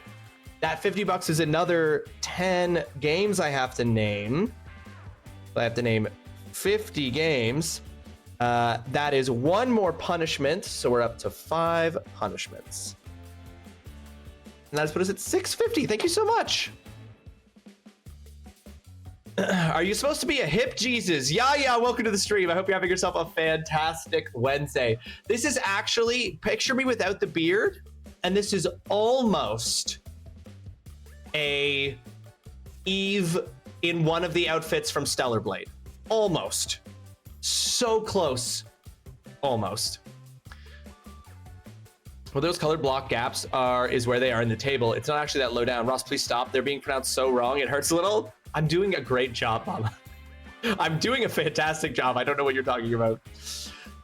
That 50 bucks is another 10 games I have to name. I have to name 50 games. That is 1 more punishment. So we're up to 5 punishments. And that's put us at 650. Thank you so much. Are you supposed to be a hip Jesus? Yeah, welcome to the stream. I hope you're having yourself a fantastic Wednesday. This is actually, picture me without the beard, and this is almost a Eve in one of the outfits from Stellar Blade. Almost. So close. Almost. Well, those colored block gaps is where they are in the table. It's not actually that low down. Ross, please stop. They're being pronounced so wrong. It hurts a little. I'm doing a great job, Mama. I'm doing a fantastic job. I don't know what you're talking about.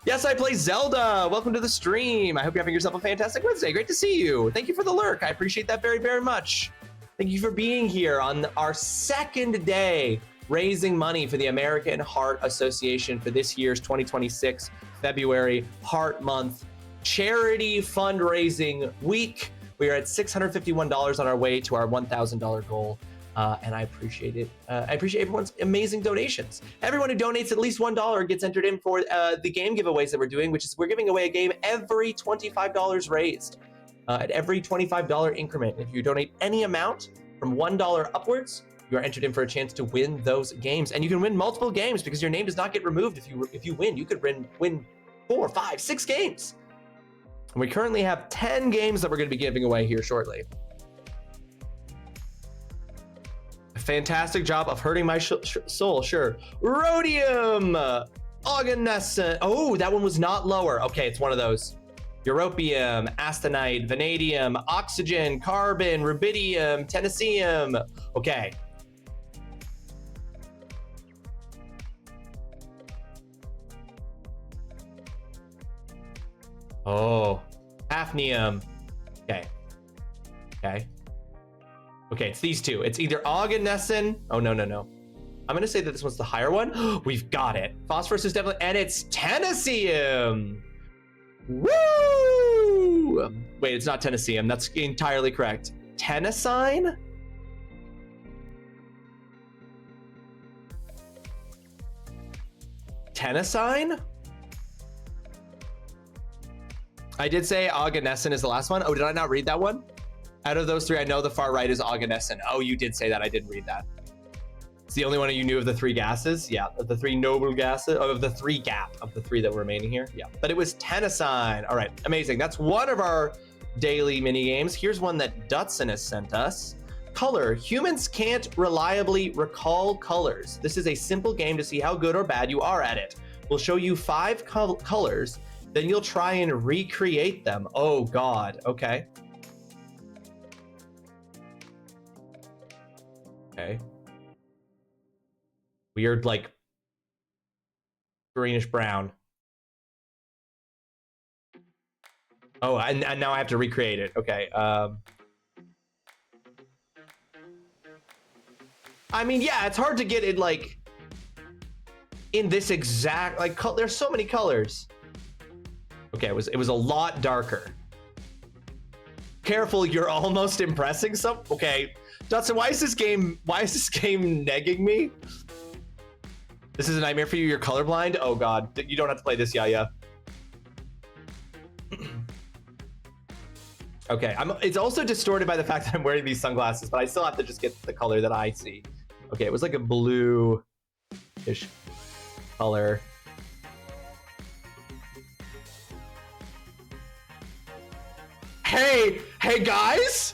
Yes, I play Zelda. Welcome to the stream. I hope you're having yourself a fantastic Wednesday. Great to see you. Thank you for the lurk. I appreciate that very, very much. Thank you for being here on our 2nd day raising money for the American Heart Association for this year's 2026 February Heart Month charity fundraising week. We are at $651 on our way to our $1,000 goal. And I appreciate it. I appreciate everyone's amazing donations. Everyone who donates at least $1 gets entered in for the game giveaways that we're doing, which is we're giving away a game every $25 raised. At every $25 increment. If you donate any amount from $1 upwards, you are entered in for a chance to win those games. And you can win multiple games because your name does not get removed if you win. You could win 4, 5, 6 games. And we currently have 10 games that we're going to be giving away here shortly. Fantastic job of hurting my soul, sure. Rhodium, Oganescent. Oh, that one was not lower. Okay, it's one of those. Europium, Astenite, Vanadium, Oxygen, Carbon, Rubidium, Tennessinium. Okay. Oh, Hafnium. Okay. Okay. Okay, it's these two. It's either Oganescent. Oh, no. I'm going to say that this one's the higher one. We've got it. Phosphorus is definitely, and it's Tennessinium. Woo! Wait, it's not Tennessinium. That's entirely correct. Tennessine? Tennessine? I did say Oganescent is the last one. Oh, did I not read that one? Out of those 3, I know the far right is Oganescent. Oh, you did say that. I didn't read that. It's the only one you knew of the 3 gases. Yeah, of the 3 noble gases, of the 3 gap of the 3 that were remaining here. Yeah, but it was Tennessine. All right, amazing. That's one of our daily mini games. Here's one that Dutson has sent us. Color. Humans can't reliably recall colors. This is a simple game to see how good or bad you are at it. We'll show you 5 colors, then you'll try and recreate them. Oh, God. Okay. Okay. Weird, like, greenish brown. Oh, and now I have to recreate it. Okay. I mean, yeah, it's hard to get it, like, in this exact, like, there's so many colors. Okay, it was a lot darker. Careful, you're almost impressing some. Okay, Dutson, why is this game negging me? This is a nightmare for you. You're colorblind. Oh God, you don't have to play this. Yeah. Okay, it's also distorted by the fact that I'm wearing these sunglasses, but I still have to just get the color that I see. Okay, it was like a blue-ish color. Hey guys.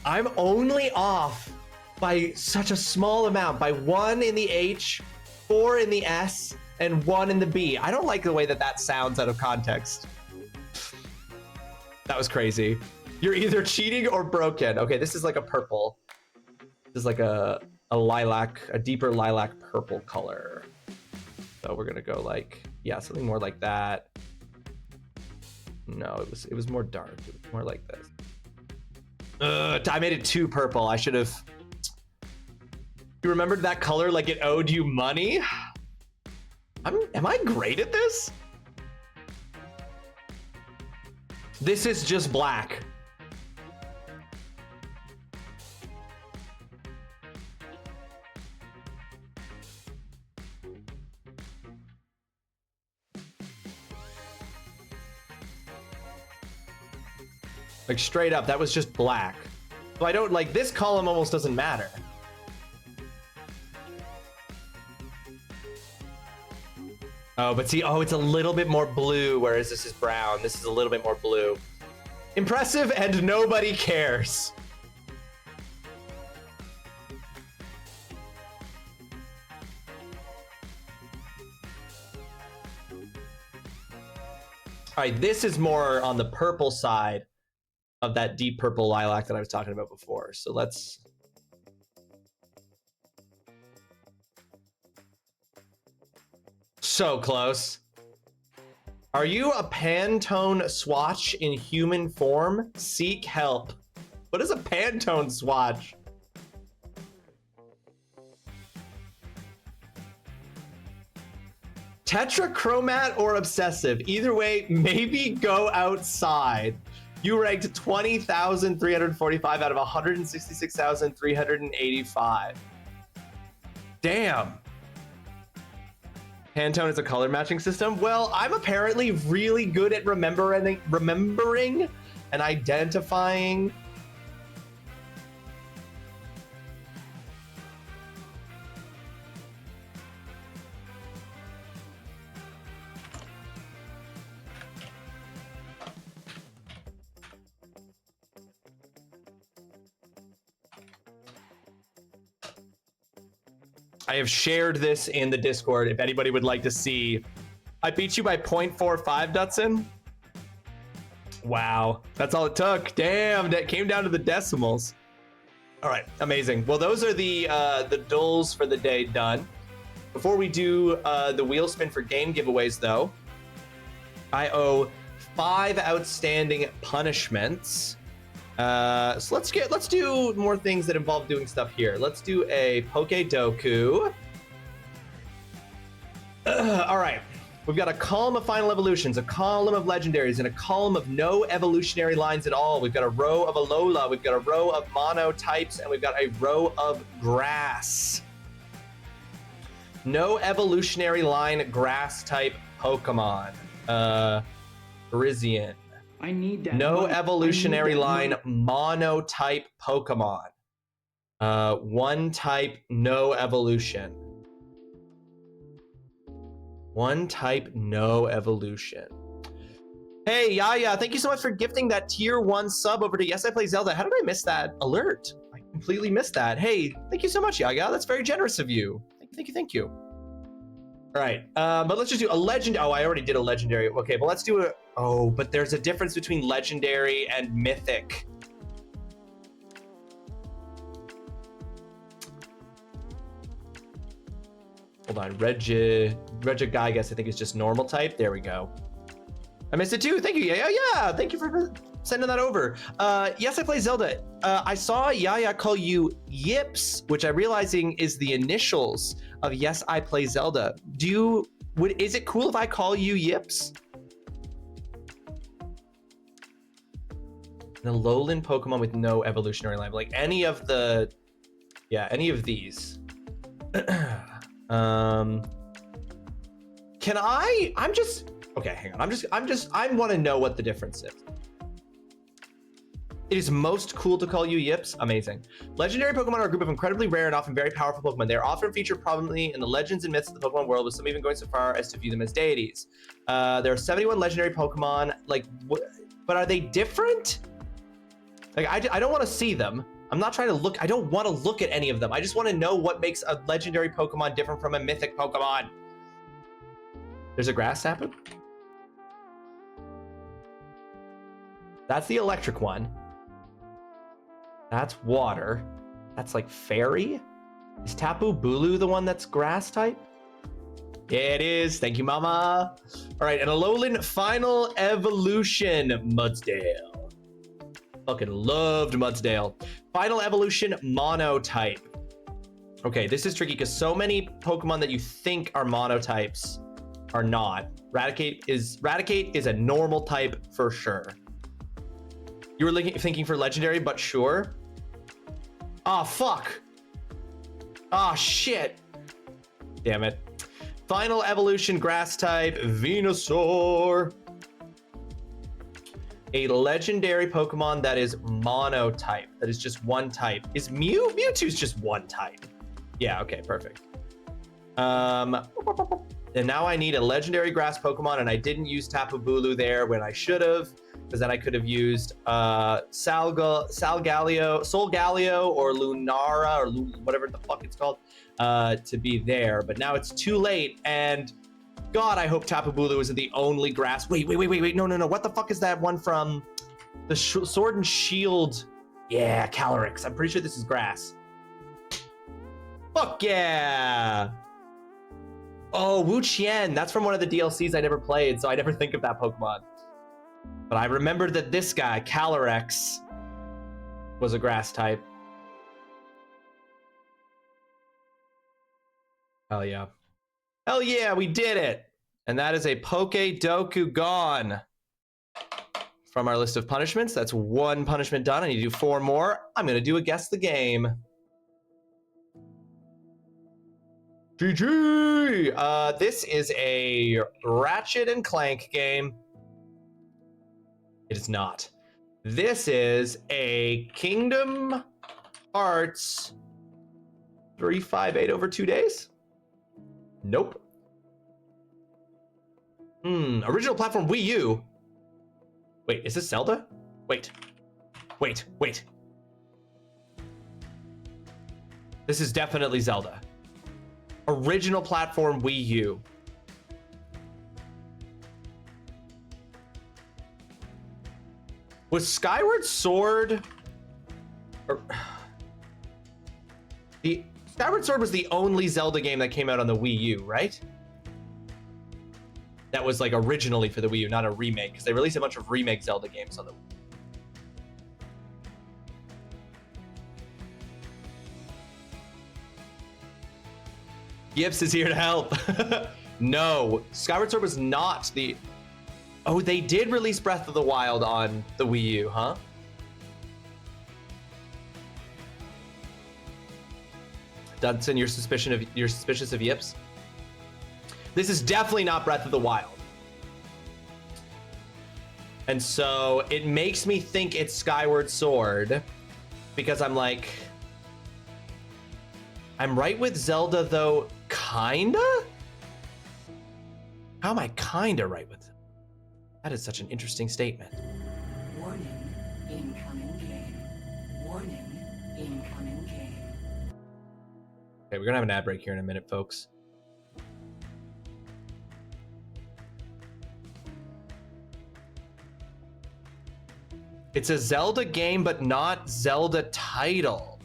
I'm only off by such a small amount, by 1 in the H, 4 in the S, and 1 in the B. I don't like the way that that sounds out of context. That was crazy. You're either cheating or broken. Okay, this is like a purple. This is like a lilac, a deeper lilac purple color. So we're gonna go like, yeah, something more like that. No, it was more dark. It was more like this. I made it too purple. I should have. You remembered that color like it owed you money? Am I great at this? This is just black. Like straight up, that was just black. So I don't like this column almost doesn't matter. Oh, but see, oh, it's a little bit more blue, whereas this is brown. This is a little bit more blue. Impressive, and nobody cares. All right, this is more on the purple side of that deep purple lilac that I was talking about before. So let's... So close. Are you a Pantone swatch in human form? Seek help. What is a Pantone swatch? Tetrachromat or obsessive? Either way, maybe go outside. You ranked 20,345 out of 166,385. Damn. Pantone is a color matching system? Well, I'm apparently really good at remembering and identifying. I have shared this in the Discord if anybody would like to see. I beat you by 0.45, Dutson. Wow, that's all it took. Damn, that came down to the decimals. All right, amazing. Well, those are the dulls for the day done. Before we do the wheel spin for game giveaways, though, I owe 5 outstanding punishments. So let's do more things that involve doing stuff here. Let's do a Pokedoku. All right, we've got a column of final evolutions, a column of legendaries, and a column of no evolutionary lines at all. We've got a row of Alola, we've got a row of mono types, and we've got a row of grass. No evolutionary line grass type Pokemon. Virizion. I need that. No evolutionary line money. monotype Pokemon. One type, no evolution. One type, no evolution. Hey, Yaya, thank you so much for gifting that tier 1 sub over to Yes I Play Zelda. How did I miss that alert? I completely missed that. Hey, thank you so much, Yaya. That's very generous of you. Thank you. All right, but let's just do a legend. Oh, I already did a legendary. Okay, but let's do a. Oh, but there's a difference between legendary and mythic. Hold on, Regigigas, I think is just normal type. There we go. I missed it too. Thank you, yeah. Thank you for sending that over. Yes, I Play Zelda. I saw Yaya call you Yips, which I'm realizing is the initials of Yes, I Play Zelda. Is it cool if I call you Yips? An Alolan Pokemon with no evolutionary line, like any of these. Can I? Okay, hang on. I want to know what the difference is. It is most cool to call you Yips. Amazing. Legendary Pokemon are a group of incredibly rare and often very powerful Pokemon. They are often featured prominently in the legends and myths of the Pokemon world, with some even going so far as to view them as deities. There are 71 legendary Pokemon. Like, but are they different? Like, I don't want to see them. I'm not trying to look. I don't want to look at any of them. I just want to know what makes a legendary Pokemon different from a mythic Pokemon. There's a grass Tapu. That's the electric one. That's water. That's like fairy. Is Tapu Bulu the one that's grass type? Yeah, it is. Thank you, mama. All right, and Alolan final evolution, Mudsdale. Fucking loved Mudsdale. Final evolution monotype. Okay, this is tricky because so many Pokemon that you think are monotypes are not. Raticate is a normal type for sure. You were thinking for legendary, but sure. Oh, fuck. Oh, shit. Damn it. Final evolution grass type, Venusaur. A legendary Pokemon that is monotype, that is just one type. Is Mewtwo's just one type? Yeah, okay, perfect. And now I need a legendary grass Pokemon, and I didn't use Tapu Bulu there when I should have, because then I could have used Solgaleo or Lunara or whatever the fuck it's called to be there. But now it's too late, and God, I hope Tapu Bulu isn't the only grass. Wait, no. What the fuck is that one from the Sword and Shield? Yeah, Calyrex. I'm pretty sure this is grass. Fuck yeah! Oh, Wu Qian. That's from one of the DLCs I never played, so I never think of that Pokemon. But I remembered that this guy, Calyrex, was a grass type. Hell yeah. Hell yeah, we did it! And that is a Pokedoku gone. From our list of punishments, that's one punishment done. I need to do 4 more. I'm gonna do a Guess the Game. GG! This is a Ratchet and Clank game. It is not. This is a Kingdom Hearts 358 over 2 days? Nope. Original platform Wii U. Wait, is this Zelda? Wait. This is definitely Zelda. Original platform Wii U. Was Skyward Sword... The Skyward Sword was the only Zelda game that came out on the Wii U, right? That was like originally for the Wii U, not a remake, because they released a bunch of remake Zelda games on the Wii. Yips is here to help. No, Skyward Sword was not the... Oh, they did release Breath of the Wild on the Wii U, huh? Dudson, you're suspicious of Yips? This is definitely not Breath of the Wild. And so it makes me think it's Skyward Sword because I'm like, I'm right with Zelda though, kinda? How am I kinda right with it? That is such an interesting statement. Warning, incoming game. Warning, incoming game. Okay, we're gonna have an ad break here in a minute, folks. It's a Zelda game, but not Zelda title.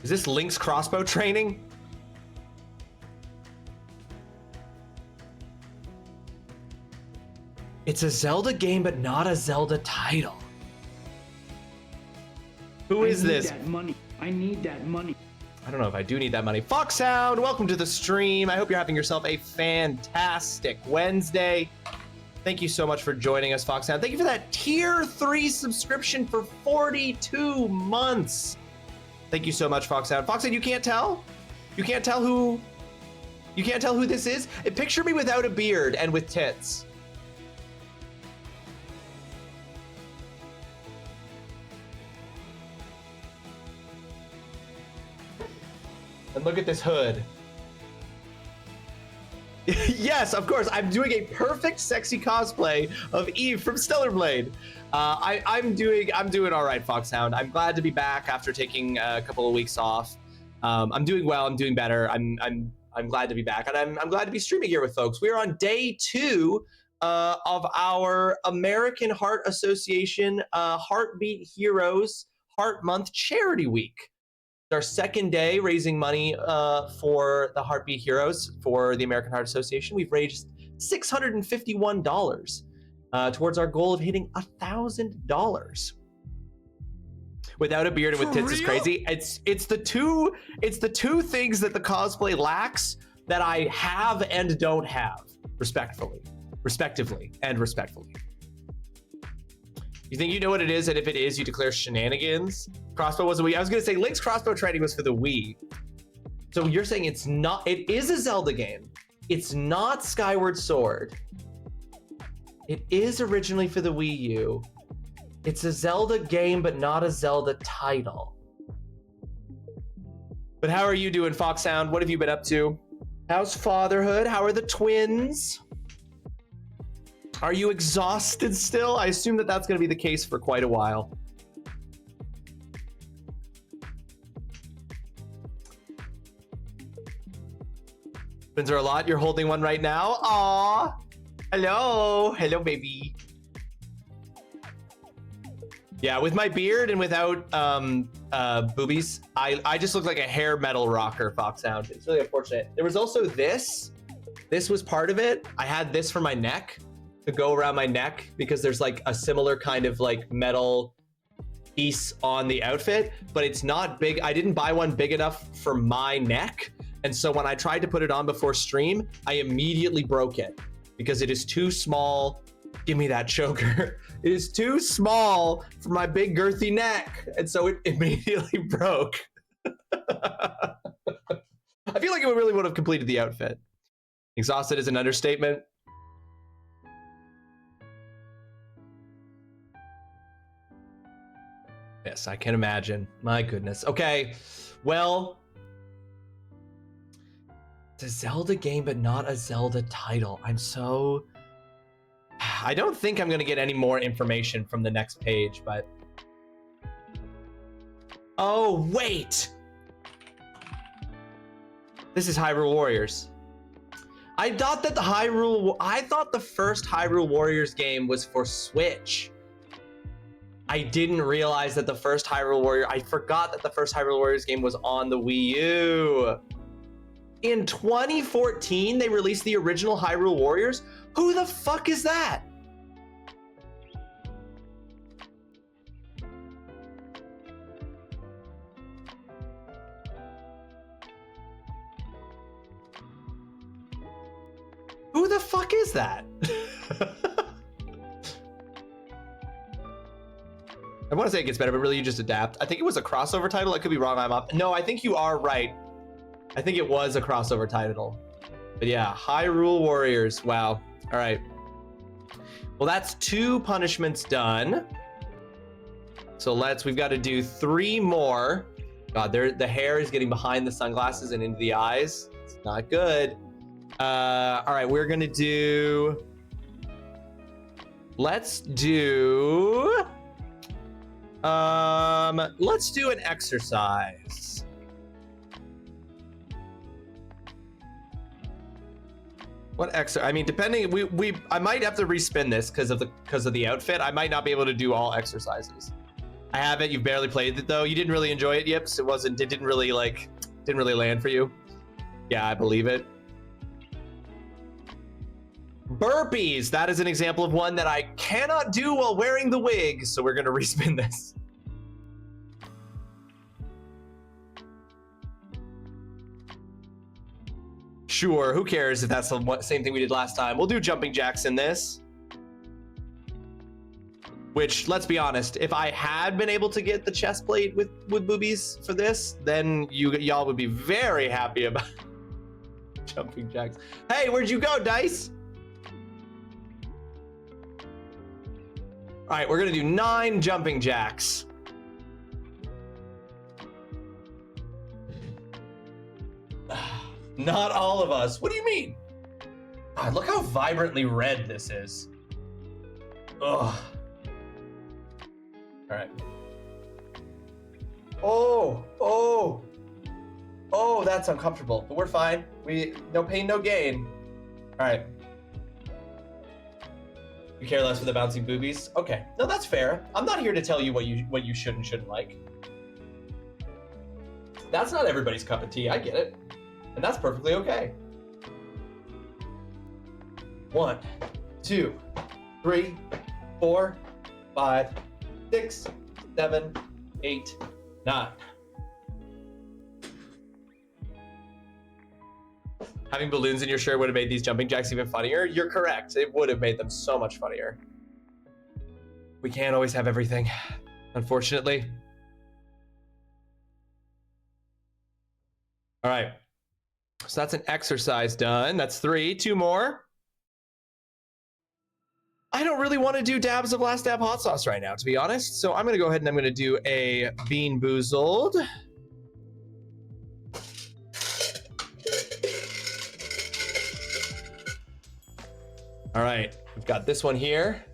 Is this Link's crossbow training? It's a Zelda game, but not a Zelda title. Who is this? I need that money. I need that money. I don't know if I do need that money. Foxhound, welcome to the stream. I hope you're having yourself a fantastic Wednesday. Thank you so much for joining us, Foxhound. Thank you for that tier 3 subscription for 42 months. Thank you so much, Foxhound. Foxhound, you can't tell? You can't tell who You can't tell who this is? Picture me without a beard and with tits. And look at this hood. Yes, of course. I'm doing a perfect sexy cosplay of Eve from Stellar Blade. I'm doing all right, Foxhound. I'm glad to be back after taking a couple of weeks off. I'm doing well. I'm doing better. I'm glad to be back, and I'm glad to be streaming here with folks. We are on day 2 of our American Heart Association Heartbeat Heroes Heart Month Charity Week. Our second day raising money for the Heartbeat Heroes for the American Heart Association. We've raised $651 towards our goal of hitting $1,000. Without a beard and with tits is crazy. It's the two things that the cosplay lacks that I have and don't have, respectively. You think you know what it is, and if it is, you declare shenanigans? Crossbow was a Wii. I was gonna say Link's crossbow training was for the Wii. So you're saying it's not, it is a Zelda game. It's not Skyward Sword. It is originally for the Wii U. It's a Zelda game, but not a Zelda title. But how are you doing, Foxhound? What have you been up to? How's fatherhood? How are the twins? Are you exhausted still? I assume that that's going to be the case for quite a while. Twins are a lot. You're holding one right now. Aw. Hello. Hello, baby. Yeah, with my beard and without boobies, I just look like a hair metal rocker, Foxhound. It's really unfortunate. There was also this. This was part of it. I had this for my neck, to go around my neck, because there's like a similar kind of like metal piece on the outfit, but it's not big. I didn't buy one big enough for my neck. And so when I tried to put it on before stream, I immediately broke it because it is too small. Give me that choker. It is too small for my big girthy neck. And so it immediately broke. I feel like it really would have completed the outfit. Exhausted is an understatement. Yes, I can imagine. My goodness. Okay, well, it's a Zelda game, but not a Zelda title. I don't think I'm gonna get any more information from the next page, but... Oh, wait! This is Hyrule Warriors. I thought the first Hyrule Warriors game was for Switch. I didn't realize that the first Hyrule Warrior, I forgot that the first Hyrule Warriors game was on the Wii U. In 2014, they released the original Hyrule Warriors. Who the fuck is that? Who the fuck is that? I want to say it gets better, but really you just adapt. I think it was a crossover title. I could be wrong. I'm up. No, I think you are right. I think it was a crossover title. But yeah, Hyrule Warriors. Wow. All right. Well, that's 2 punishments done. So we've got to do 3 more. God, the hair is getting behind the sunglasses and into the eyes. It's not good. All right, we're gonna do. Let's do an exercise. What exercise? I mean, depending, I might have to respin this because of the outfit. I might not be able to do all exercises. I have it. You've barely played it though. You didn't really enjoy it, Yips. It didn't really land for you. Yeah, I believe it. Burpees. That is an example of one that I cannot do while wearing the wig. So we're gonna respin this. Sure, who cares if that's the same thing we did last time. We'll do jumping jacks in this. Which, let's be honest, if I had been able to get the chest plate with boobies for this, then y'all would be very happy about it. jumping jacks. Hey, where'd you go, Dice? All right, we're gonna do 9 jumping jacks. Not all of us. What do you mean? God, look how vibrantly red this is. Ugh. All right. Oh, that's uncomfortable, but we're fine. No pain, no gain. All right. You care less for the bouncing boobies? Okay, no, that's fair. I'm not here to tell you what you should and shouldn't like. That's not everybody's cup of tea, I get it. And that's perfectly okay. 1, 2, 3, 4, 5, 6, 7, 8, 9. Having balloons in your shirt would have made these jumping jacks even funnier. You're correct. It would have made them so much funnier. We can't always have everything, unfortunately. All right. So that's an exercise done. That's 3. 2 more. I don't really want to do dabs of Last Dab hot sauce right now, to be honest. So I'm going to go ahead and I'm going to do a Bean Boozled. All right, we've got this one here.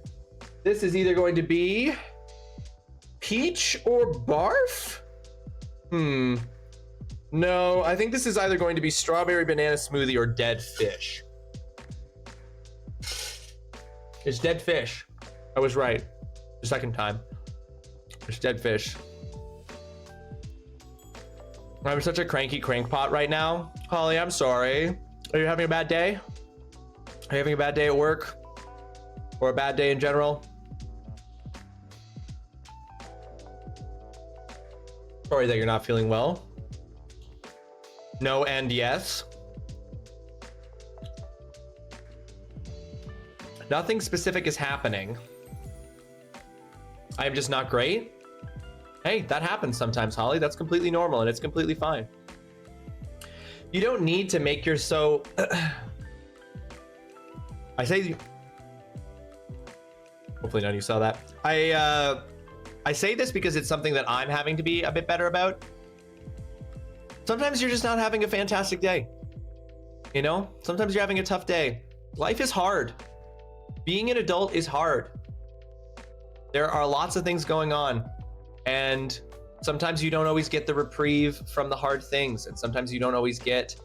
This is either going to be peach or barf? No, I think this is either going to be strawberry banana smoothie or dead fish. It's dead fish. I was right. The second time. It's dead fish. I'm such a cranky crankpot right now. Holly, I'm sorry. Are you having a bad day? Are you having a bad day at work? Or a bad day in general? Sorry that you're not feeling well. No and yes. Nothing specific is happening. I am just not great. Hey, that happens sometimes, Holly. That's completely normal and it's completely fine. You don't need to make your so... I say... Hopefully none of you saw that. I say this because it's something that I'm having to be a bit better about. Sometimes you're just not having a fantastic day. You know? Sometimes you're having a tough day. Life is hard. Being an adult is hard. There are lots of things going on. And sometimes you don't always get the reprieve from the hard things. And sometimes you don't always get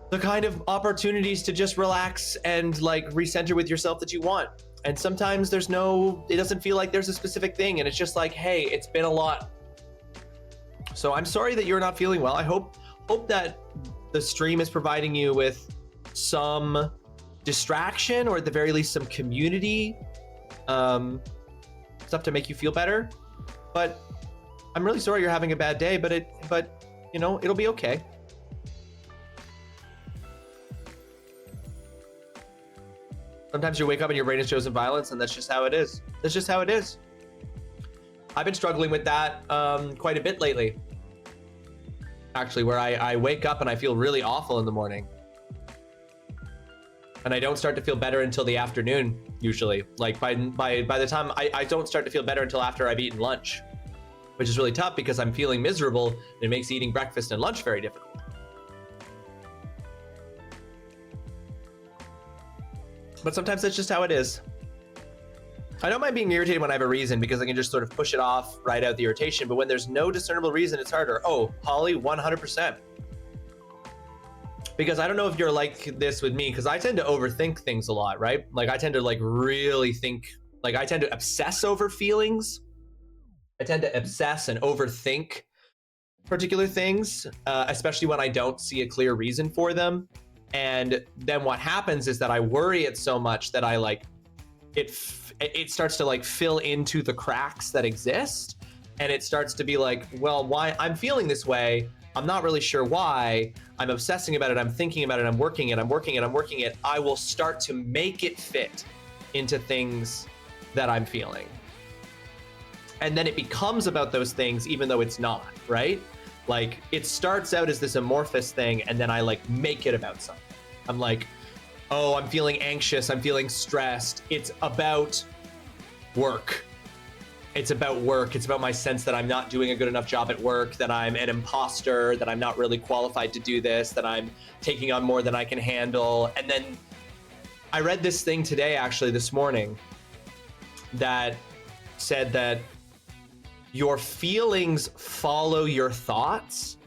the kind of opportunities to just relax and like recenter with yourself that you want. And sometimes it doesn't feel like there's a specific thing. And it's just like, hey, it's been a lot. So I'm sorry that you're not feeling well. I hope that the stream is providing you with some distraction, or at the very least some community stuff to make you feel better. But I'm really sorry you're having a bad day, but you know, it'll be okay. Sometimes you wake up and your brain has chosen violence, and that's just how it is. That's just how it is. I've been struggling with that quite a bit lately. Actually, where I wake up and I feel really awful in the morning. And I don't start to feel better until the afternoon, usually. Like by the time I don't start to feel better until after I've eaten lunch, which is really tough because I'm feeling miserable, and it makes eating breakfast and lunch very difficult. But sometimes that's just how it is. I don't mind being irritated when I have a reason, because I can just sort of push it off, ride out the irritation. But when there's no discernible reason, it's harder. Oh, Holly, 100%. Because I don't know if you're like this with me, because I tend to overthink things a lot, right? Like I tend to like really think, like I tend to obsess over feelings. I tend to obsess and overthink particular things, especially when I don't see a clear reason for them. And then what happens is that I worry it so much that I like, it starts to like fill into the cracks that exist. And it starts to be like, well, why I'm feeling this way, I'm not really sure why. I'm obsessing about it, I'm thinking about it, I'm working it. I will start to make it fit into things that I'm feeling. And then it becomes about those things, even though it's not, right? Like, it starts out as this amorphous thing, and then I like make it about something. I'm like, oh, I'm feeling anxious, I'm feeling stressed. It's about work. It's about work. It's about my sense that I'm not doing a good enough job at work, that I'm an imposter, that I'm not really qualified to do this, that I'm taking on more than I can handle. And then I read this thing today, actually, this morning, that said that your feelings follow your thoughts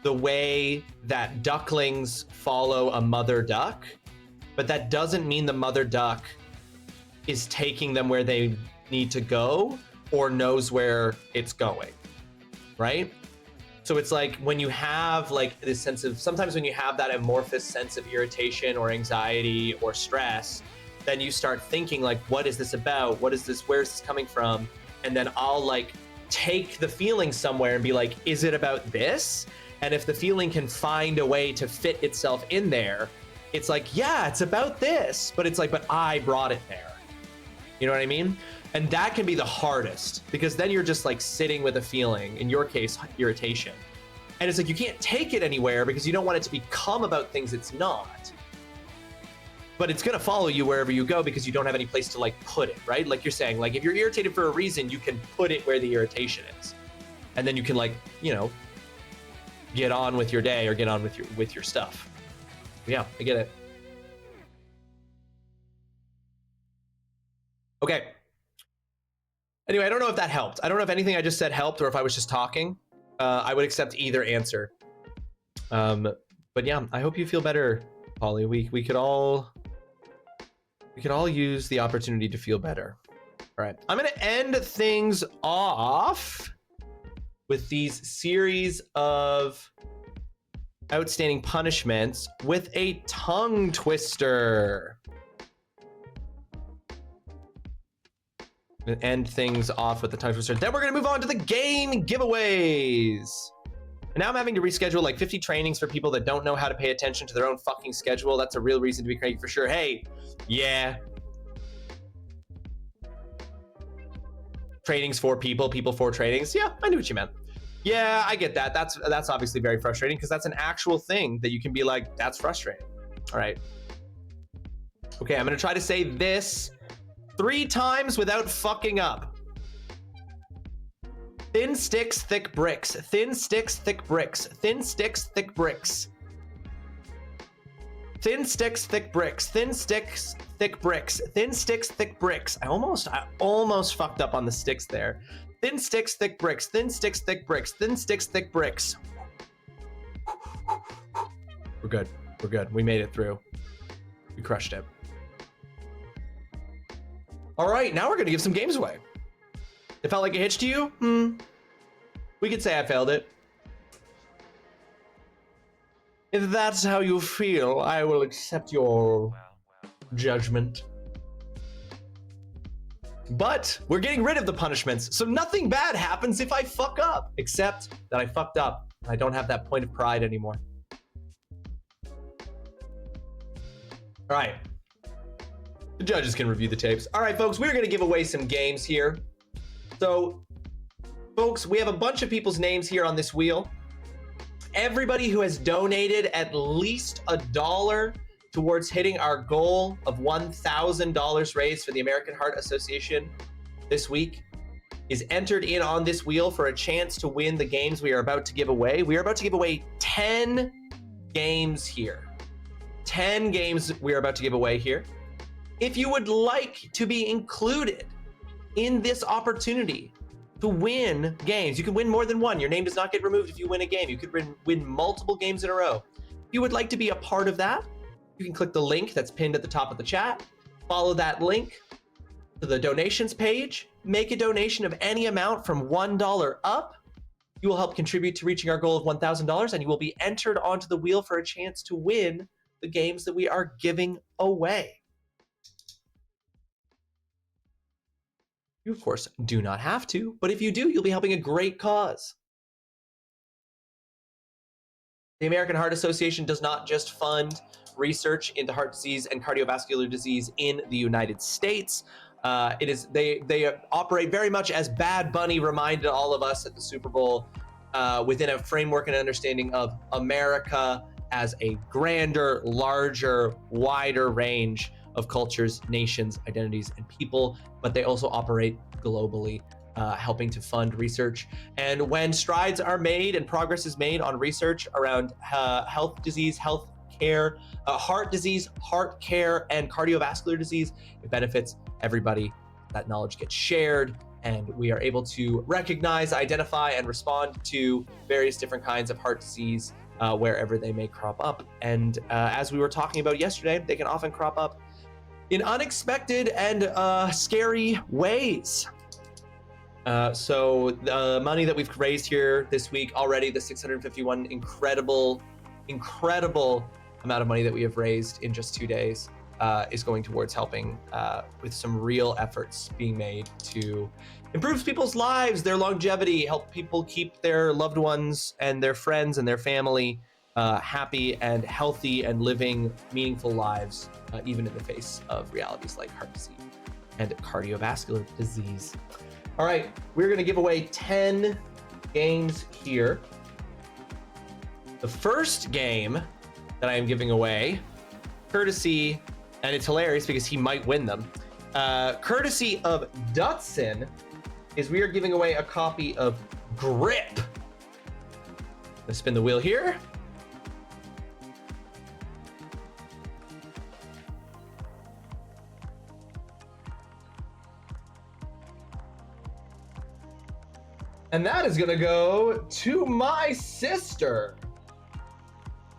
the way that ducklings follow a mother duck, but that doesn't mean the mother duck is taking them where they need to go or knows where it's going, right? So it's like when you have like this sense of, sometimes when you have that amorphous sense of irritation or anxiety or stress, then you start thinking like, what is this about? What is this? Where is this coming from? And then I'll like take the feeling somewhere and be like, is it about this? And if the feeling can find a way to fit itself in there, it's like, yeah, it's about this, but it's like, but I brought it there. You know what I mean? And that can be the hardest, because then you're just like sitting with a feeling, in your case, irritation. And it's like, you can't take it anywhere because you don't want it to become about things it's not. But it's gonna follow you wherever you go because you don't have any place to like put it, right? Like you're saying, like if you're irritated for a reason, you can put it where the irritation is. And then you can like, you know, get on with your day or get on with your stuff. Yeah, I get it. Okay. Anyway, I don't know if that helped. I don't know if anything I just said helped or if I was just talking. I would accept either answer. But yeah, I hope you feel better, Polly. We could all use the opportunity to feel better. All right, I'm gonna end things off with these series of outstanding punishments with a tongue twister. End things off with the tongue twister. Then we're gonna move on to the game giveaways. And now I'm having to reschedule like 50 trainings for people that don't know how to pay attention to their own fucking schedule. That's a real reason to be cranky for sure. Hey, yeah. Trainings for people, people for trainings. Yeah, I knew what you meant. Yeah, I get that. That's obviously very frustrating because that's an actual thing that you can be like, that's frustrating. All right. Okay, I'm gonna try to say this 3 times without fucking up. Thin sticks, thick bricks. Thin sticks, thick bricks. Thin sticks, thick bricks. Thin sticks, thick bricks. Thin sticks, thick bricks. Thin sticks, thick bricks. I almost fucked up on the sticks there. Thin sticks, thick bricks. Thin sticks, thick bricks. Thin sticks, thick bricks. We're good. We're good. We made it through. We crushed it. All right, now we're gonna give some games away. It felt like a hitch to you? We could say I failed it. If that's how you feel, I will accept your judgment. But we're getting rid of the punishments, so nothing bad happens if I fuck up, except that I fucked up. I don't have that point of pride anymore. All right. The judges can review the tapes. All right, folks, we're gonna give away some games here. So, folks, we have a bunch of people's names here on this wheel. Everybody who has donated at least $1 towards hitting our goal of $1,000 raised for the American Heart Association this week is entered in on this wheel for a chance to win the games we are about to give away. We are about to give away 10 games here. 10 games we are about to give away here. If you would like to be included in this opportunity to win games, you can win more than one. Your name does not get removed if you win a game. You could win multiple games in a row. If you would like to be a part of that, you can click the link that's pinned at the top of the chat, follow that link to the donations page, make a donation of any amount from $1 up. You will help contribute to reaching our goal of $1,000, and you will be entered onto the wheel for a chance to win the games that we are giving away. You, of course, do not have to, but if you do, you'll be helping a great cause. The American Heart Association does not just fund research into heart disease and cardiovascular disease in the United States. They operate very much as Bad Bunny reminded all of us at the Super Bowl. within a framework and understanding of America as a grander, larger, wider range of cultures, nations, identities, and people, but they also operate globally, helping to fund research. And when strides are made and progress is made on research around health disease, health care, heart disease, heart care, and cardiovascular disease, it benefits everybody. That knowledge gets shared, and we are able to recognize, identify, and respond to various different kinds of heart disease wherever they may crop up. And as we were talking about yesterday, they can often crop up in unexpected and scary ways. So the money that we've raised here this week already, the 651 incredible amount of money that we have raised in just 2 days, is going towards helping with some real efforts being made to improve people's lives, their longevity, help people keep their loved ones and their friends and their family happy and healthy and living meaningful lives, even in the face of realities like heart disease and cardiovascular disease. All right, we're gonna give away 10 games here. The first game that I am giving away, courtesy, and it's hilarious because he might win them, courtesy of Dutson, is we are giving away a copy of Grip. Let's spin the wheel here. And that is gonna go to my sister.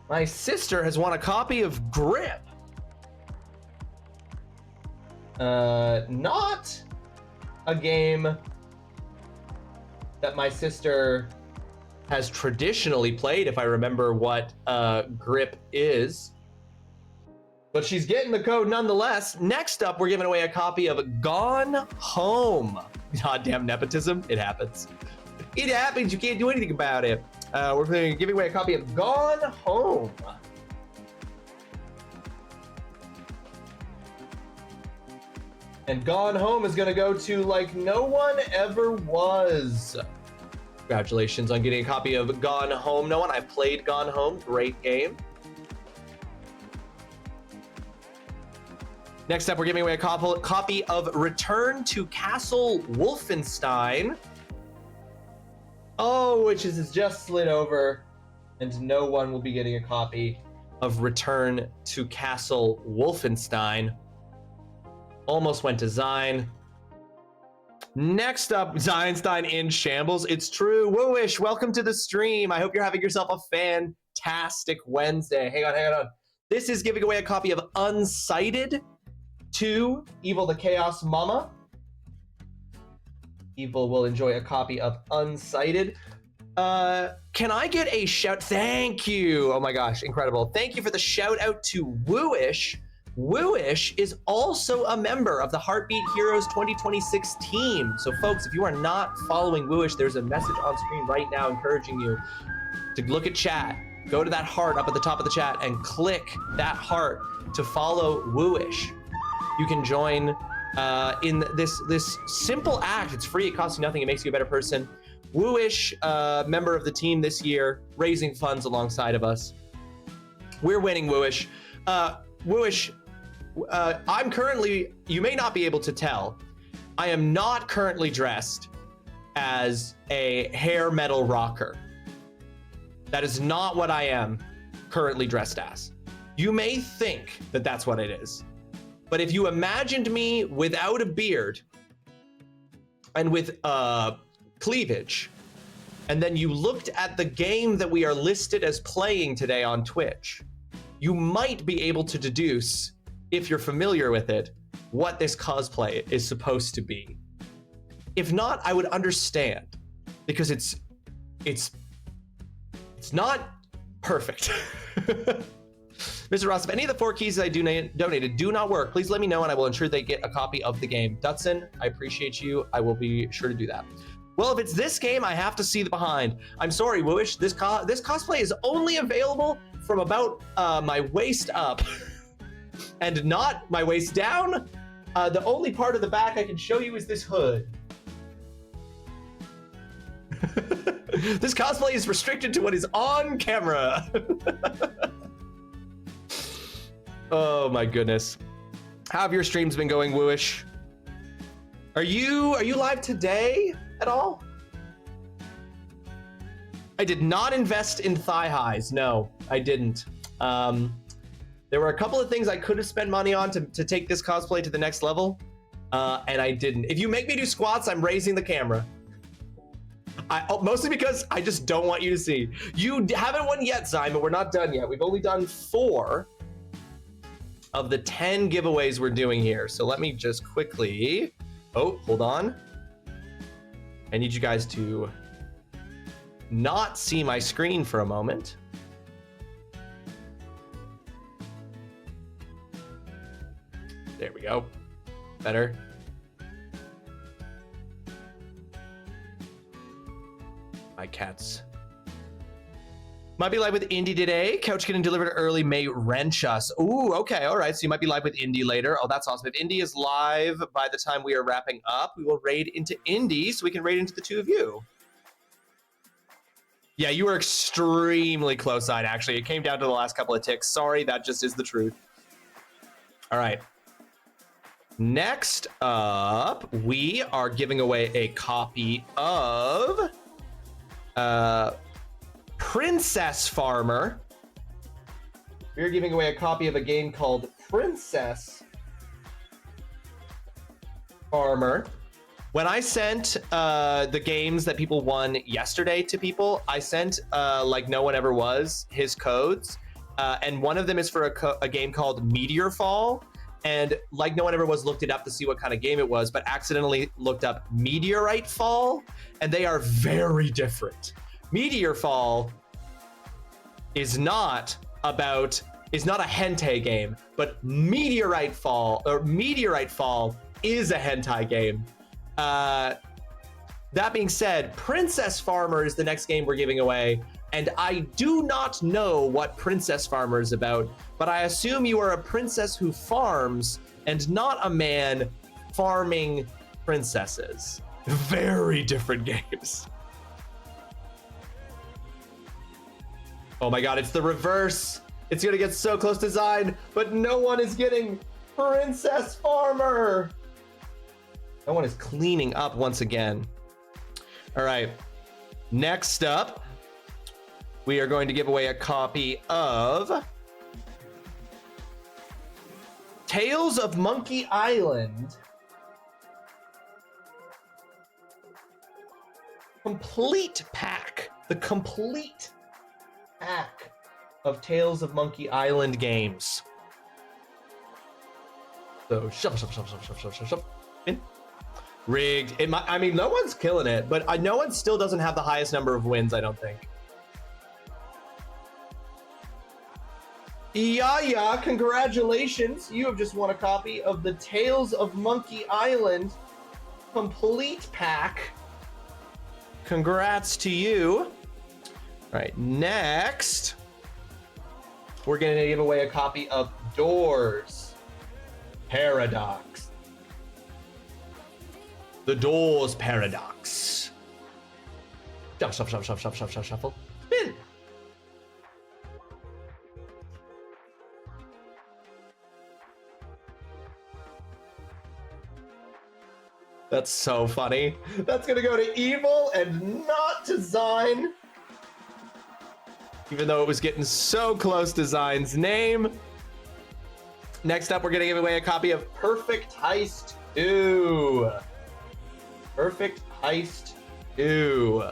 My sister has won a copy of Grip. Not a game that my sister has traditionally played, if I remember what Grip is. But she's getting the code nonetheless. Next up, we're giving away a copy of Gone Home. Goddamn nepotism, it happens. It happens, you can't do anything about it. We're giving away a copy of Gone Home. And Gone Home is gonna go to Like No One Ever Was. Congratulations on getting a copy of Gone Home. No one, I've played Gone Home, great game. Next up, we're giving away a copy of Return to Castle Wolfenstein. Oh, which is just slid over, and no one will be getting a copy of Return to Castle Wolfenstein. Almost went to Zine. Next up, Zeinstein in shambles. It's true. Wooish, welcome to the stream. I hope you're having yourself a fantastic Wednesday. Hang on. This is giving away a copy of Unsighted to Evil the Chaos Mama. Evil will enjoy a copy of Unsighted. Can I get a shout? Thank you. Oh my gosh, incredible. Thank you for the shout out to Wooish. Wooish is also a member of the Heartbeat Heroes 2026 team. So folks, if you are not following Wooish, there's a message on screen right now encouraging you to look at chat, go to that heart up at the top of the chat and click that heart to follow Wooish. You can join in this simple act. It's free, it costs you nothing, it makes you a better person. Wooish, member of the team this year, raising funds alongside of us. We're winning, Wooish. Wooish, I'm currently, you may not be able to tell, I am not currently dressed as a hair metal rocker. That is not what I am currently dressed as. You may think that that's what it is. But if you imagined me without a beard and with cleavage, and then you looked at the game that we are listed as playing today on Twitch, you might be able to deduce, if you're familiar with it, what this cosplay is supposed to be. If not, I would understand, because it's not perfect. Mr. Ross, if any of the 4 keys that I donated do not work, please let me know and I will ensure they get a copy of the game. Dutson, I appreciate you. I will be sure to do that. Well, if it's this game, I have to see the behind. I'm sorry, Wooish, this cosplay is only available from about my waist up and not my waist down. The only part of the back I can show you is this hood. This cosplay is restricted to what is on camera. Oh my goodness. How have your streams been going, Wooish? Are you live today at all? I did not invest in thigh highs. No, I didn't. There were a couple of things I could have spent money on to take this cosplay to the next level, and I didn't. If you make me do squats, I'm raising the camera. Mostly because I just don't want you to see. You haven't won yet, Simon. We're not done yet. We've only done 4 of the 10 giveaways we're doing here. So let me just quickly... Oh, hold on. I need you guys to not see my screen for a moment. There we go. Better. My cats. Might be live with Indy today. Couch getting delivered early may wrench us. Ooh, okay, all right. So you might be live with Indy later. Oh, that's awesome. If Indy is live by the time we are wrapping up, we will raid into Indy so we can raid into the 2 of you. Yeah, you were extremely close-eyed, actually. It came down to the last couple of ticks. Sorry, that just is the truth. All right. Next up, we are giving away a copy of Princess Farmer. We're giving away a copy of a game called Princess Farmer. When I sent the games that people won yesterday to people, I sent, like no one ever was, his codes. And one of them is for a game called Meteor Fall. And like no one ever was, looked it up to see what kind of game it was, but accidentally looked up Meteorite Fall, and they are very different. Meteor Fall is not a hentai game, but Meteorite Fall is a hentai game. That being said, Princess Farmer is the next game we're giving away, and I do not know what Princess Farmer is about, but I assume you are a princess who farms and not a man farming princesses. Very different games. Oh my god, it's the reverse. It's gonna get so close to Zine, but no one is getting Princess Farmer. No one is cleaning up once again. All right, next up, we are going to give away a copy of Tales of Monkey Island. Complete pack. The complete pack of Tales of Monkey Island games. So shuffle. In. Rigged. I mean, no one's killing it, but no one still doesn't have the highest number of wins, I don't think. Yeah, congratulations. You have just won a copy of the Tales of Monkey Island complete pack. Congrats to you. All right, next, we're gonna give away a copy of Doors Paradox. The Doors Paradox. Shuffle. Spin. That's so funny. That's gonna go to Evil and not to Zine. Even though it was getting so close to Zine's name. Next up, we're gonna give away a copy of Perfect Heist 2. Perfect Heist 2.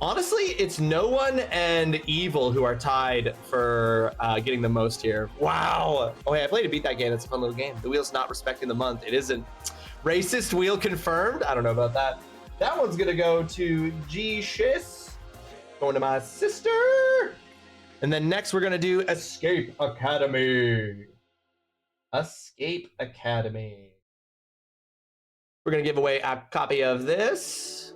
Honestly, it's No One and Evil who are tied for getting the most here. Wow. Oh, hey, I played to beat that game. It's a fun little game. The wheel's not respecting the month. It isn't. Racist wheel confirmed. I don't know about that. That one's going to go to G-Shiz. Going to my sister. And then next, we're going to do Escape Academy. Escape Academy. We're going to give away a copy of this.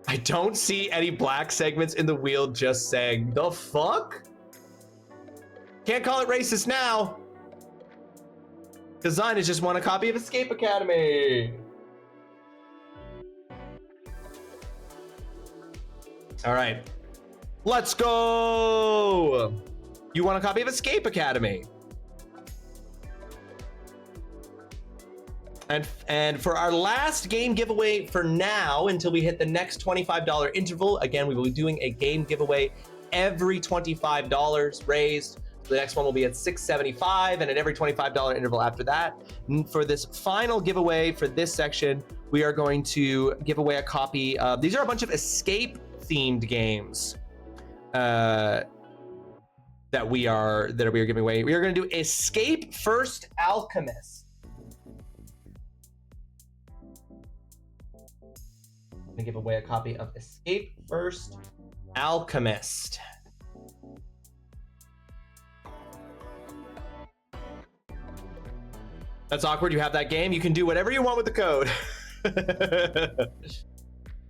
I don't see any black segments in the wheel, just saying, the fuck? Can't call it racist now. Because Zine has just won a copy of Escape Academy. All right. Let's go. You want a copy of Escape Academy? And for our last game giveaway for now, until we hit the next $25 interval, again, we will be doing a game giveaway every $25 raised. The next one will be at $6.75, and at every $25 interval after that. And for this final giveaway for this section, we are going to give away a copy of, these are a bunch of Escape themed games that we are giving away. We are going to do Escape First Alchemist. I'm going to give away a copy of Escape First Alchemist. That's awkward. You have that game. You can do whatever you want with the code.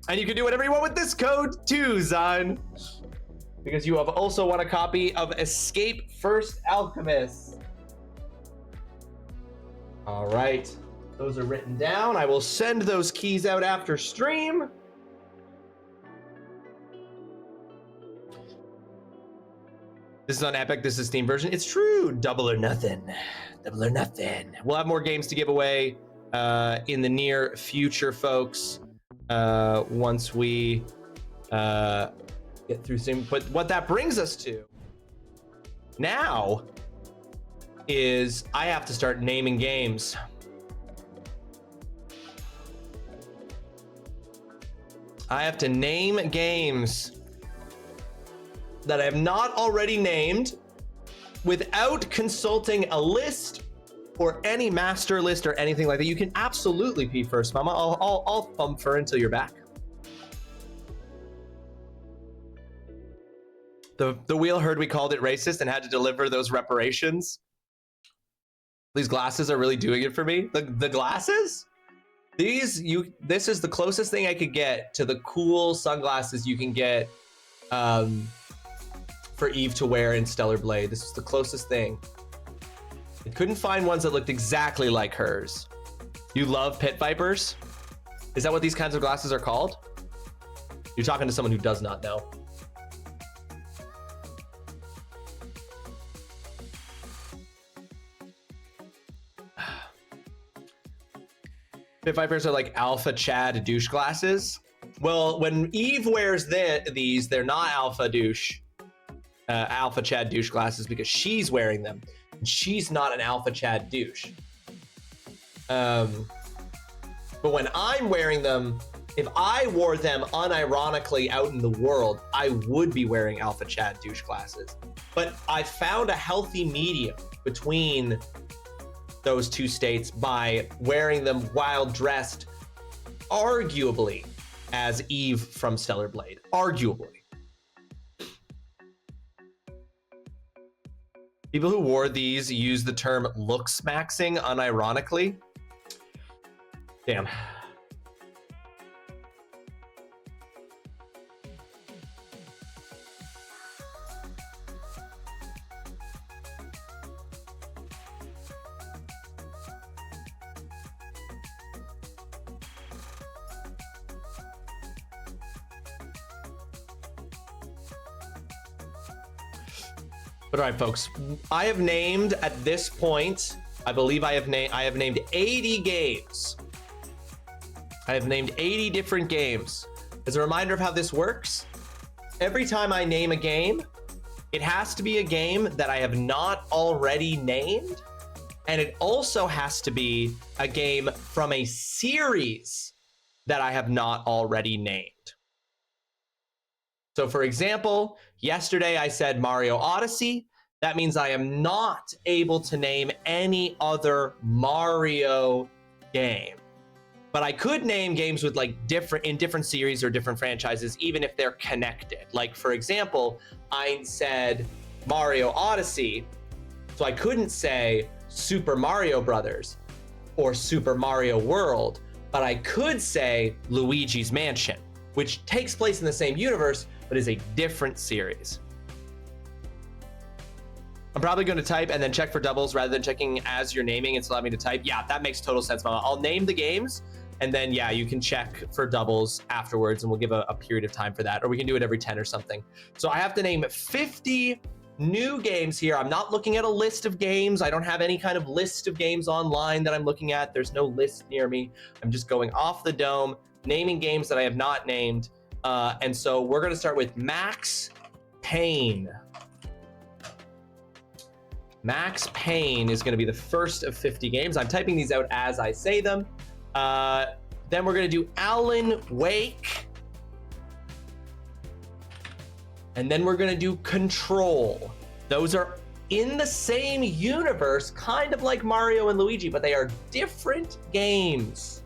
And you can do whatever you want with this code too, Zan. Because you have also won a copy of Escape First Alchemist. All right. Those are written down. I will send those keys out after stream. This is on Epic. This is Steam version. It's true. Double or nothing. Double or nothing. We'll have more games to give away in the near future, folks. Once we get through Steam. But what that brings us to now is I have to start naming games. I have to name games that I have not already named without consulting a list or any master list or anything like that. You can absolutely pee first, Mama. I'll thump her until you're back. The wheel heard we called it racist and had to deliver those reparations. These glasses are really doing it for me. The glasses? This is the closest thing I could get to the cool sunglasses you can get for Eve to wear in Stellar Blade. This is the closest thing. I couldn't find ones that looked exactly like hers. You love pit vipers? Is that what these kinds of glasses are called? You're talking to someone who does not know. Pit vipers are like alpha Chad douche glasses. Well, when Eve wears these, they're not alpha Chad douche glasses because she's wearing them. And she's not an alpha Chad douche. But when I'm wearing them, if I wore them unironically out in the world, I would be wearing alpha Chad douche glasses. But I found a healthy medium between those two states by wearing them while dressed arguably as Eve from Stellar Blade. Arguably. People who wore these use the term looks maxing unironically. Damn. But all right, folks, I have named at this point, I believe I have named 80 games. I have named 80 different games. As a reminder of how this works, every time I name a game, it has to be a game that I have not already named, and it also has to be a game from a series that I have not already named. So for example, yesterday I said Mario Odyssey. That means I am not able to name any other Mario game. But I could name games with like different series or different franchises, even if they're connected. Like for example, I said Mario Odyssey, so I couldn't say Super Mario Brothers or Super Mario World, but I could say Luigi's Mansion, which takes place in the same universe, but is a different series. I'm probably going to type and then check for doubles rather than checking as you're naming. It's allowing me to type. Yeah, that makes total sense, Mama. I'll name the games, And then, yeah, you can check for doubles afterwards, and we'll give a period of time for that. Or we can do it every 10 or something. So I have to name 50 new games here. I'm not looking at a list of games. I don't have any kind of list of games online that I'm looking at. There's no list near me. I'm just going off the dome, naming games that I have not named. And so we're going to start with Max Payne. Max Payne is going to be the first of 50 games. I'm typing these out as I say them. Then we're going to do Alan Wake. And then we're going to do Control. Those are in the same universe, kind of like Mario and Luigi, but they are different games.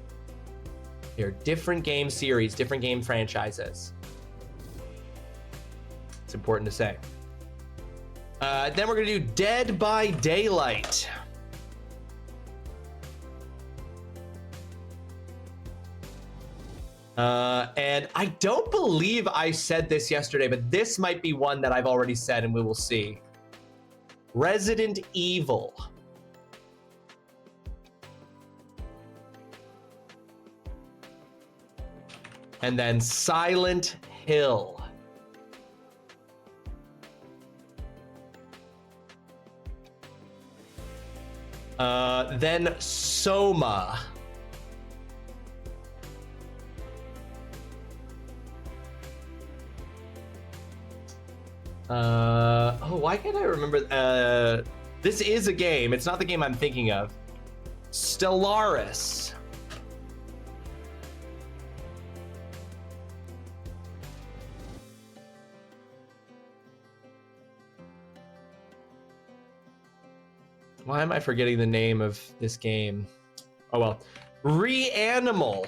They're different game series, different game franchises. It's important to say. Then we're going to do Dead by Daylight. And I don't believe I said this yesterday, but this might be one that I've already said, and we will see. Resident Evil. And then Silent Hill. Then Soma. Why can't I remember? This is a game. It's not the game I'm thinking of. Stellaris. Why am I forgetting the name of this game? Oh well. Reanimal.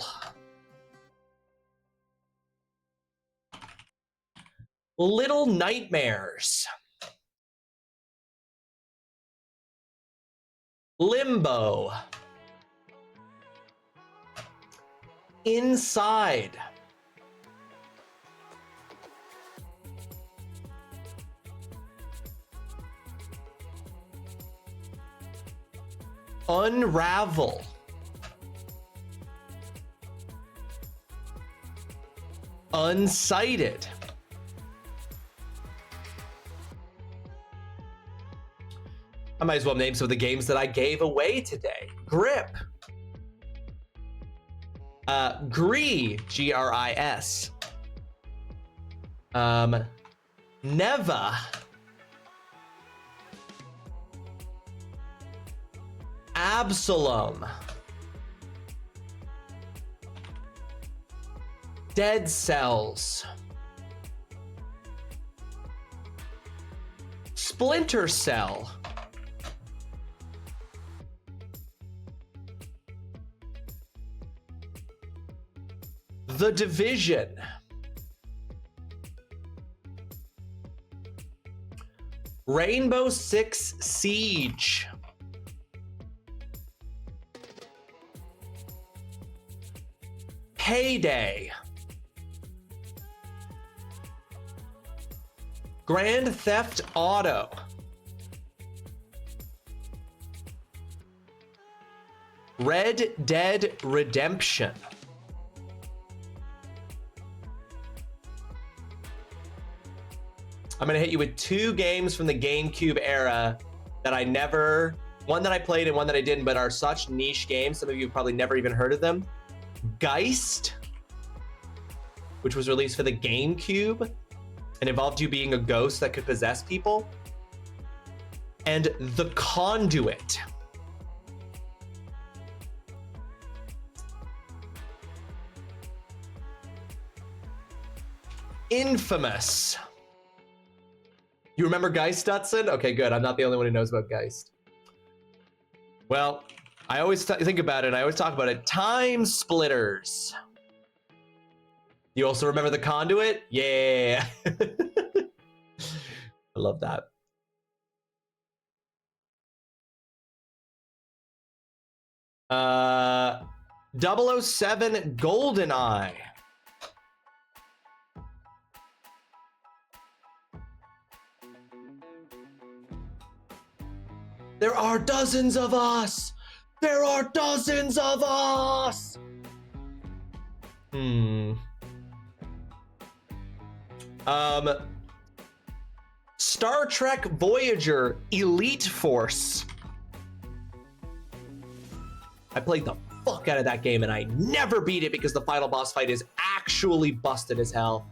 Little Nightmares. Limbo. Inside. Unravel. Unsighted. I might as well name some of the games that I gave away today. Grip. Gris. Neva. Absalom. Dead Cells. Splinter Cell. The Division. Rainbow Six Siege. Payday. Grand Theft Auto. Red Dead Redemption. I'm gonna hit you with two games from the GameCube era that I never, one that I played and one that I didn't, but are such niche games. Some of you have probably never even heard of them. Geist, which was released for the GameCube and involved you being a ghost that could possess people. And The Conduit. Infamous. You remember Geist, Dutson? Okay, good. I'm not the only one who knows about Geist. Well, I always think about it. I always talk about it. Time Splitters. You also remember The Conduit? Yeah. I love that. Uh, 007 GoldenEye. There are dozens of us. There are dozens of us. Star Trek Voyager Elite Force. I played the fuck out of that game and I never beat it because the final boss fight is actually busted as hell.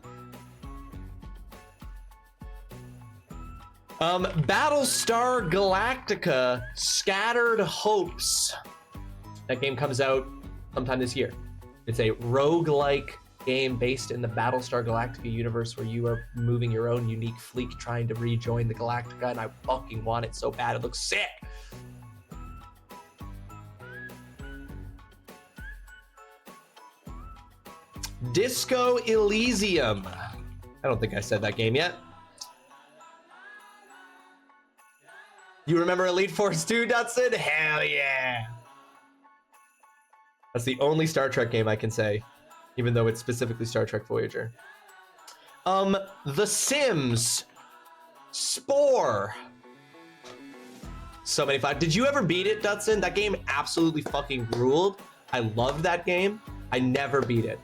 Battlestar Galactica Scattered Hopes. That game comes out sometime this year. It's a roguelike game based in the Battlestar Galactica universe where you are moving your own unique fleet trying to rejoin the Galactica, and I fucking want it so bad. It looks sick. Disco Elysium. I don't think I said that game yet. You remember Elite Force 2, Dutson? Hell yeah. That's the only Star Trek game I can say, even though it's specifically Star Trek Voyager. The Sims. Spore. So many fun. Did you ever beat it, Dutson? That game absolutely fucking ruled. I loved that game. I never beat it.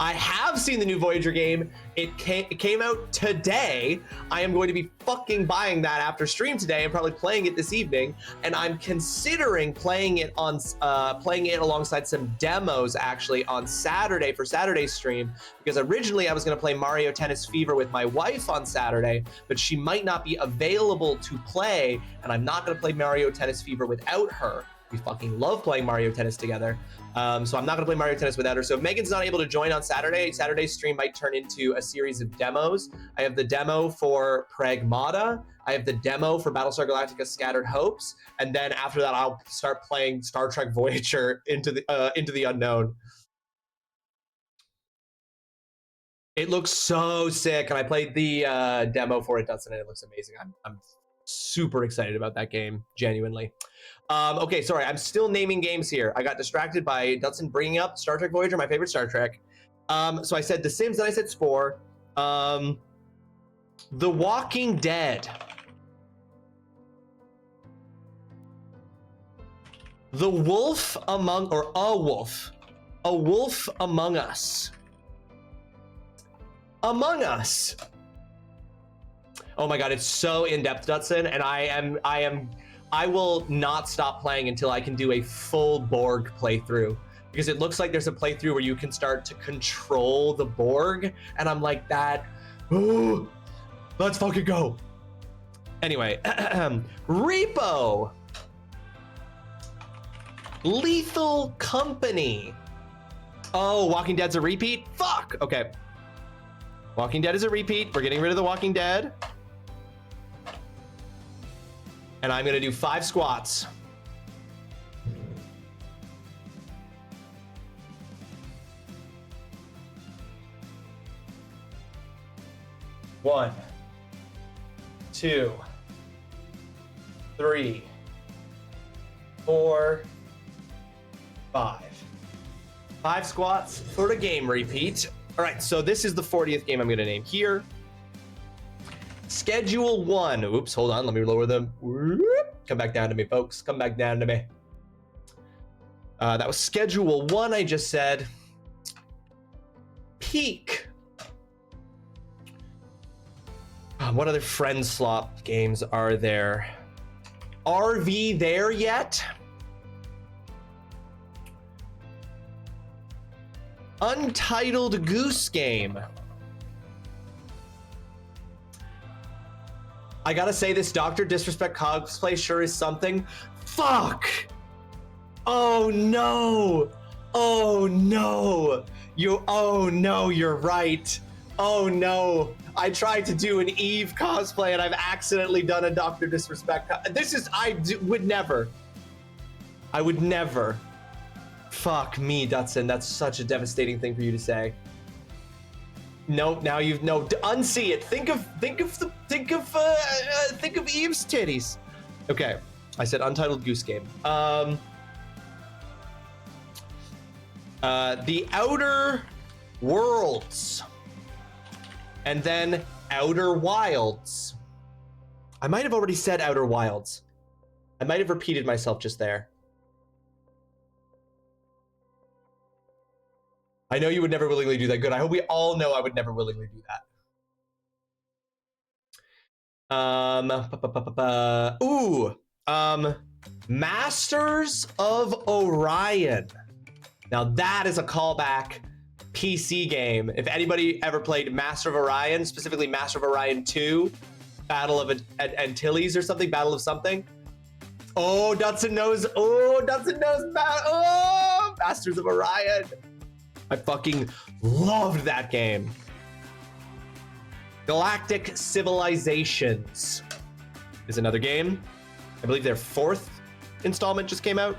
I have seen the new Voyager game. It came out today. I am going to be fucking buying that after stream today and probably playing it this evening. And I'm considering playing it alongside some demos actually on Saturday for Saturday's stream, because originally I was going to play Mario Tennis Fever with my wife on Saturday, but she might not be available to play, and I'm not going to play Mario Tennis Fever without her. We fucking love playing Mario Tennis together. So I'm not gonna play Mario Tennis without her. So if Megan's not able to join on Saturday, Saturday's stream might turn into a series of demos. I have the demo for Pragmata. I have the demo for Battlestar Galactica Scattered Hopes. And then after that, I'll start playing Star Trek Voyager into the unknown. It looks so sick. And I played the demo for it, Dustin, and it looks amazing. I'm super excited about that game, genuinely. Okay, sorry, I'm still naming games here. I got distracted by Dutson bringing up Star Trek Voyager, my favorite Star Trek. So I said The Sims, then I said Spore. The Walking Dead. The Wolf Among, or A Wolf. A Wolf Among Us. Among Us. Oh my God, it's so in-depth, Dutson, and I will not stop playing until I can do a full Borg playthrough, because it looks like there's a playthrough where you can start to control the Borg, and I'm like that. Ooh, let's fucking go. Anyway, Repo. Lethal Company. Oh, Walking Dead's a repeat? Fuck. Okay. Walking Dead is a repeat. We're getting rid of The Walking Dead. And I'm gonna do 5 squats. One, 2, 3, 4, 5. 5 squats for the game repeat. All right, so this is the 40th game I'm gonna name here. Schedule 1. Oops, hold on. Let me lower them. Come back down to me, folks. Come back down to me. That was Schedule 1, I just said. Peak. What other friend slot games are there? RV There Yet? Untitled Goose Game. I gotta say, this Dr. Disrespect cosplay sure is something. Fuck! Oh no! Oh no! Oh no, you're right. Oh no. I tried to do an Eve cosplay and I've accidentally done a Dr. Disrespect. Would never. I would never. Fuck me, Dutson. That's such a devastating thing for you to say. No, now you've unsee it. Think of Eve's titties. Okay, I said Untitled Goose Game. The Outer Worlds, and then Outer Wilds. I might have already said Outer Wilds. I might have repeated myself just there. I know you would never willingly do that. Good. I hope we all know I would never willingly do that. Masters of Orion. Now that is a callback PC game. If anybody ever played Master of Orion, specifically Master of Orion 2, Battle of Antilles or something, Battle of something. Oh, Dutson knows. Oh, Dutson knows. Oh, Masters of Orion. I fucking loved that game. Galactic Civilizations is another game. I believe their 4th installment just came out.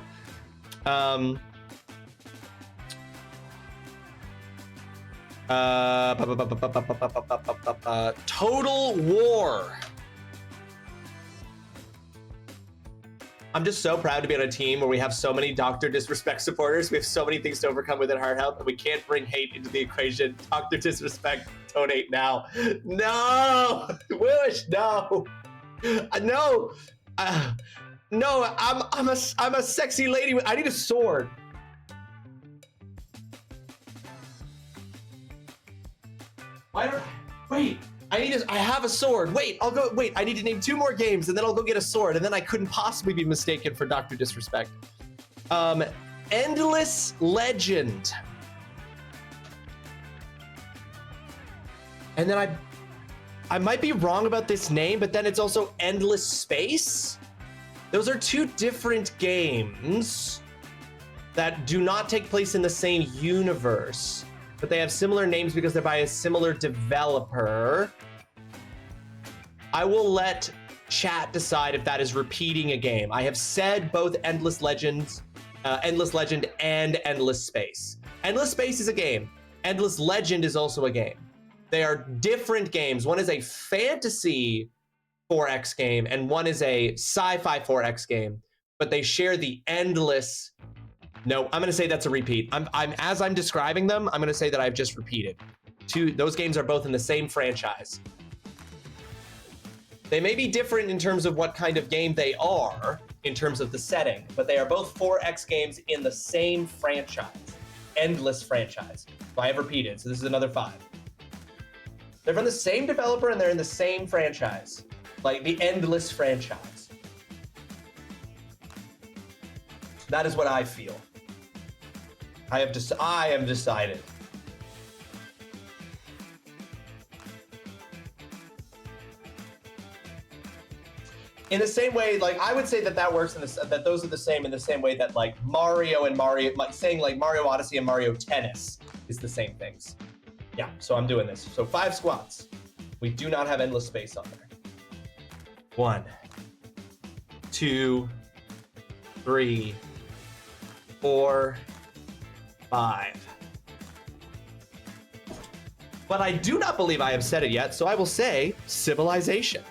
Total War. I'm just so proud to be on a team where we have so many Dr. Disrespect supporters. We have so many things to overcome within Heart Health, and we can't bring hate into the equation. Dr. Disrespect, donate now. No, Wish, no, no, no. I'm a sexy lady. I need a sword. Why don't wait? I have a sword. Wait, I'll go. Wait, I need to name 2 more games, and then I'll go get a sword, and then I couldn't possibly be mistaken for Dr. Disrespect. Endless Legend. And then I might be wrong about this name, but then it's also Endless Space. Those are 2 different games that do not take place in the same universe, but they have similar names because they're by a similar developer. I will let chat decide if that is repeating a game. I have said both Endless Legend and Endless Space. Endless Space is a game. Endless Legend is also a game. They are different games. One is a fantasy 4X game and one is a sci-fi 4X game, but they share the endless. No, I'm gonna say that's a repeat. As I'm describing them, I'm gonna say that I've just repeated. Those games are both in the same franchise. They may be different in terms of what kind of game they are, in terms of the setting, but they are both 4X games in the same franchise. Endless franchise. So I have repeated, so this is another 5. They're from the same developer and they're in the same franchise. Like the Endless franchise. That is what I feel. I have decided. In the same way, like I would say that works in that those are the same in the same way that like Mario and Mario, like saying like Mario Odyssey and Mario Tennis is the same things. Yeah, so I'm doing this. So 5 squats. We do not have Endless Space on there. 1, 2, 3, 4, 5. But I do not believe I have said it yet, so I will say Civilization.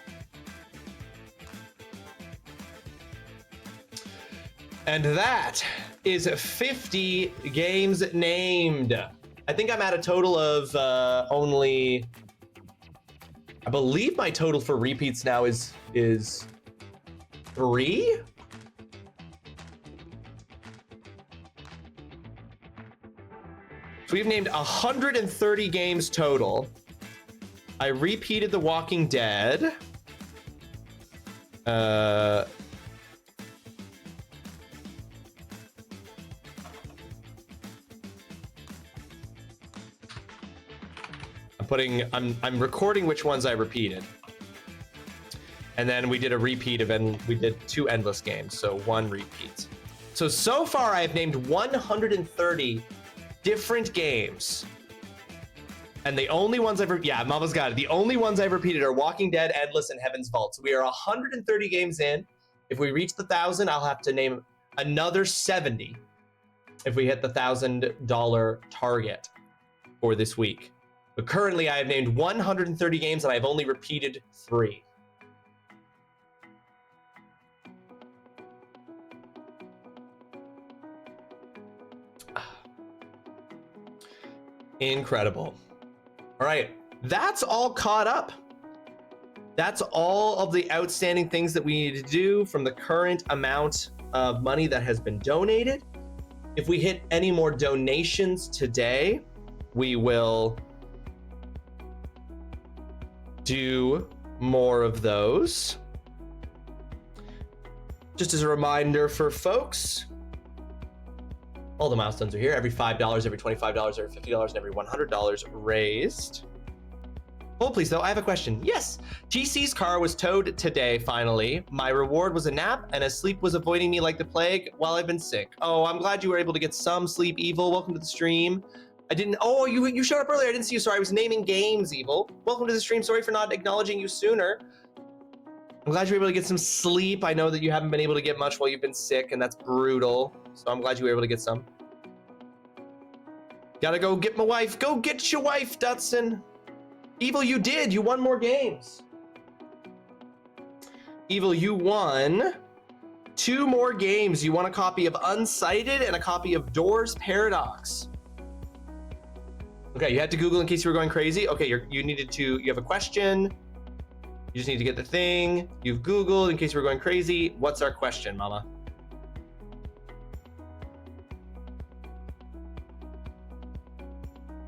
And that is 50 games named. I think I'm at a total of only, I believe my total for repeats now is 3? So we've named 130 games total. I repeated The Walking Dead. I'm recording which ones I repeated. And then we did a repeat of, and we did 2 endless games, so 1 repeat. So far I have named 130 different games. And the only ones Mama's got it. The only ones I've repeated are Walking Dead, Endless, and Heaven's Vault. So we are 130 games in. If we reach the 1,000, I'll have to name another 70 if we hit the $1,000 target for this week. But currently, I have named 130 games and I've only repeated 3. Incredible. All right, that's all caught up. That's all of the outstanding things that we need to do from the current amount of money that has been donated. If we hit any more donations today, we will do more of those. Just as a reminder for folks, all the milestones are here. Every $5, every $25, every $50, and every $100 raised. Hold please though, I have a question. Yes, GC's car was towed today, finally. My reward was a nap, and as sleep was avoiding me like the plague while I've been sick. Oh, I'm glad you were able to get some sleep, Evil. Welcome to the stream. I didn't, oh, you showed up earlier. I didn't see you, sorry. I was naming games, Evil. Welcome to the stream. Sorry for not acknowledging you sooner. I'm glad you were able to get some sleep. I know that you haven't been able to get much while you've been sick, and that's brutal. So I'm glad you were able to get some. Gotta go get my wife. Go get your wife, Dutson. Evil, you did. You won more games. Evil, you won 2 more games. You won a copy of Unsighted and a copy of Doors Paradox. Okay, you had to Google in case you were going crazy. Okay, you have a question. You just need to get the thing. You've Googled in case you were going crazy. What's our question, Mama?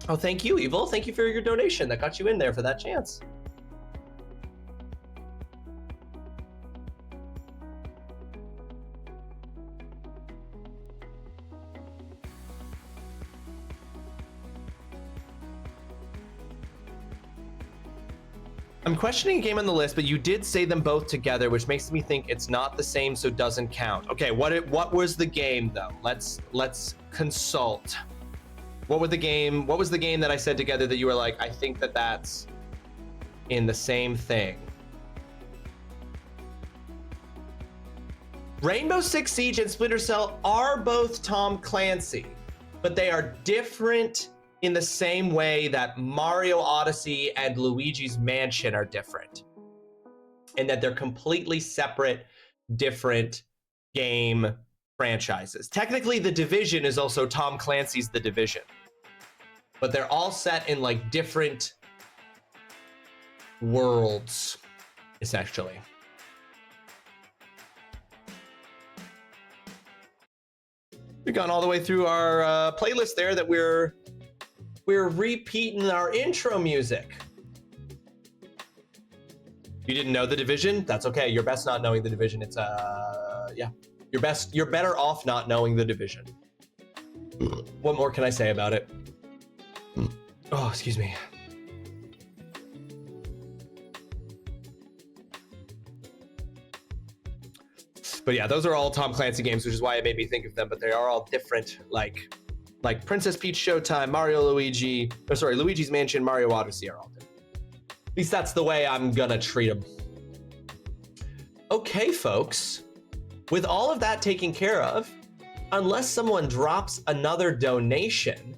Oh, thank you, Evil. Thank you for your donation. That got you in there for that chance. I'm questioning a game on the list, but you did say them both together, which makes me think it's not the same, so doesn't count. Okay, what was the game though? Let's consult. What was the game that I said together that you were like, I think that that's in the same thing? Rainbow Six Siege and Splinter Cell are both Tom Clancy, but they are different in the same way that Mario Odyssey and Luigi's Mansion are different, and that they're completely separate, different game franchises. Technically, The Division is also Tom Clancy's The Division, but they're all set in like different worlds, essentially. We've gone all the way through our playlist there that we're repeating our intro music. You didn't know The Division? That's okay. You're best not knowing The Division. It's yeah. You're better off not knowing The Division. What more can I say about it? Oh, excuse me. But yeah, those are all Tom Clancy games, which is why it made me think of them, but they are all different, like Princess Peach Showtime, Luigi's Mansion, Mario Odyssey are all different. At least that's the way I'm gonna treat them. Okay, folks. With all of that taken care of, unless someone drops another donation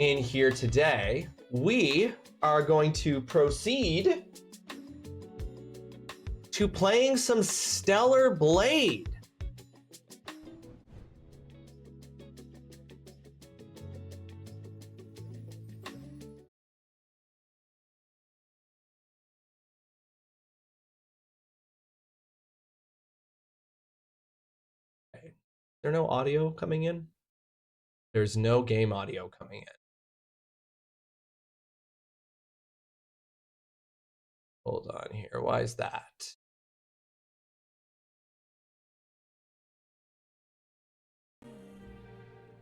in here today, we are going to proceed to playing some Stellar Blade. Is there no audio coming in? There's no game audio coming in. Hold on here. Why is that?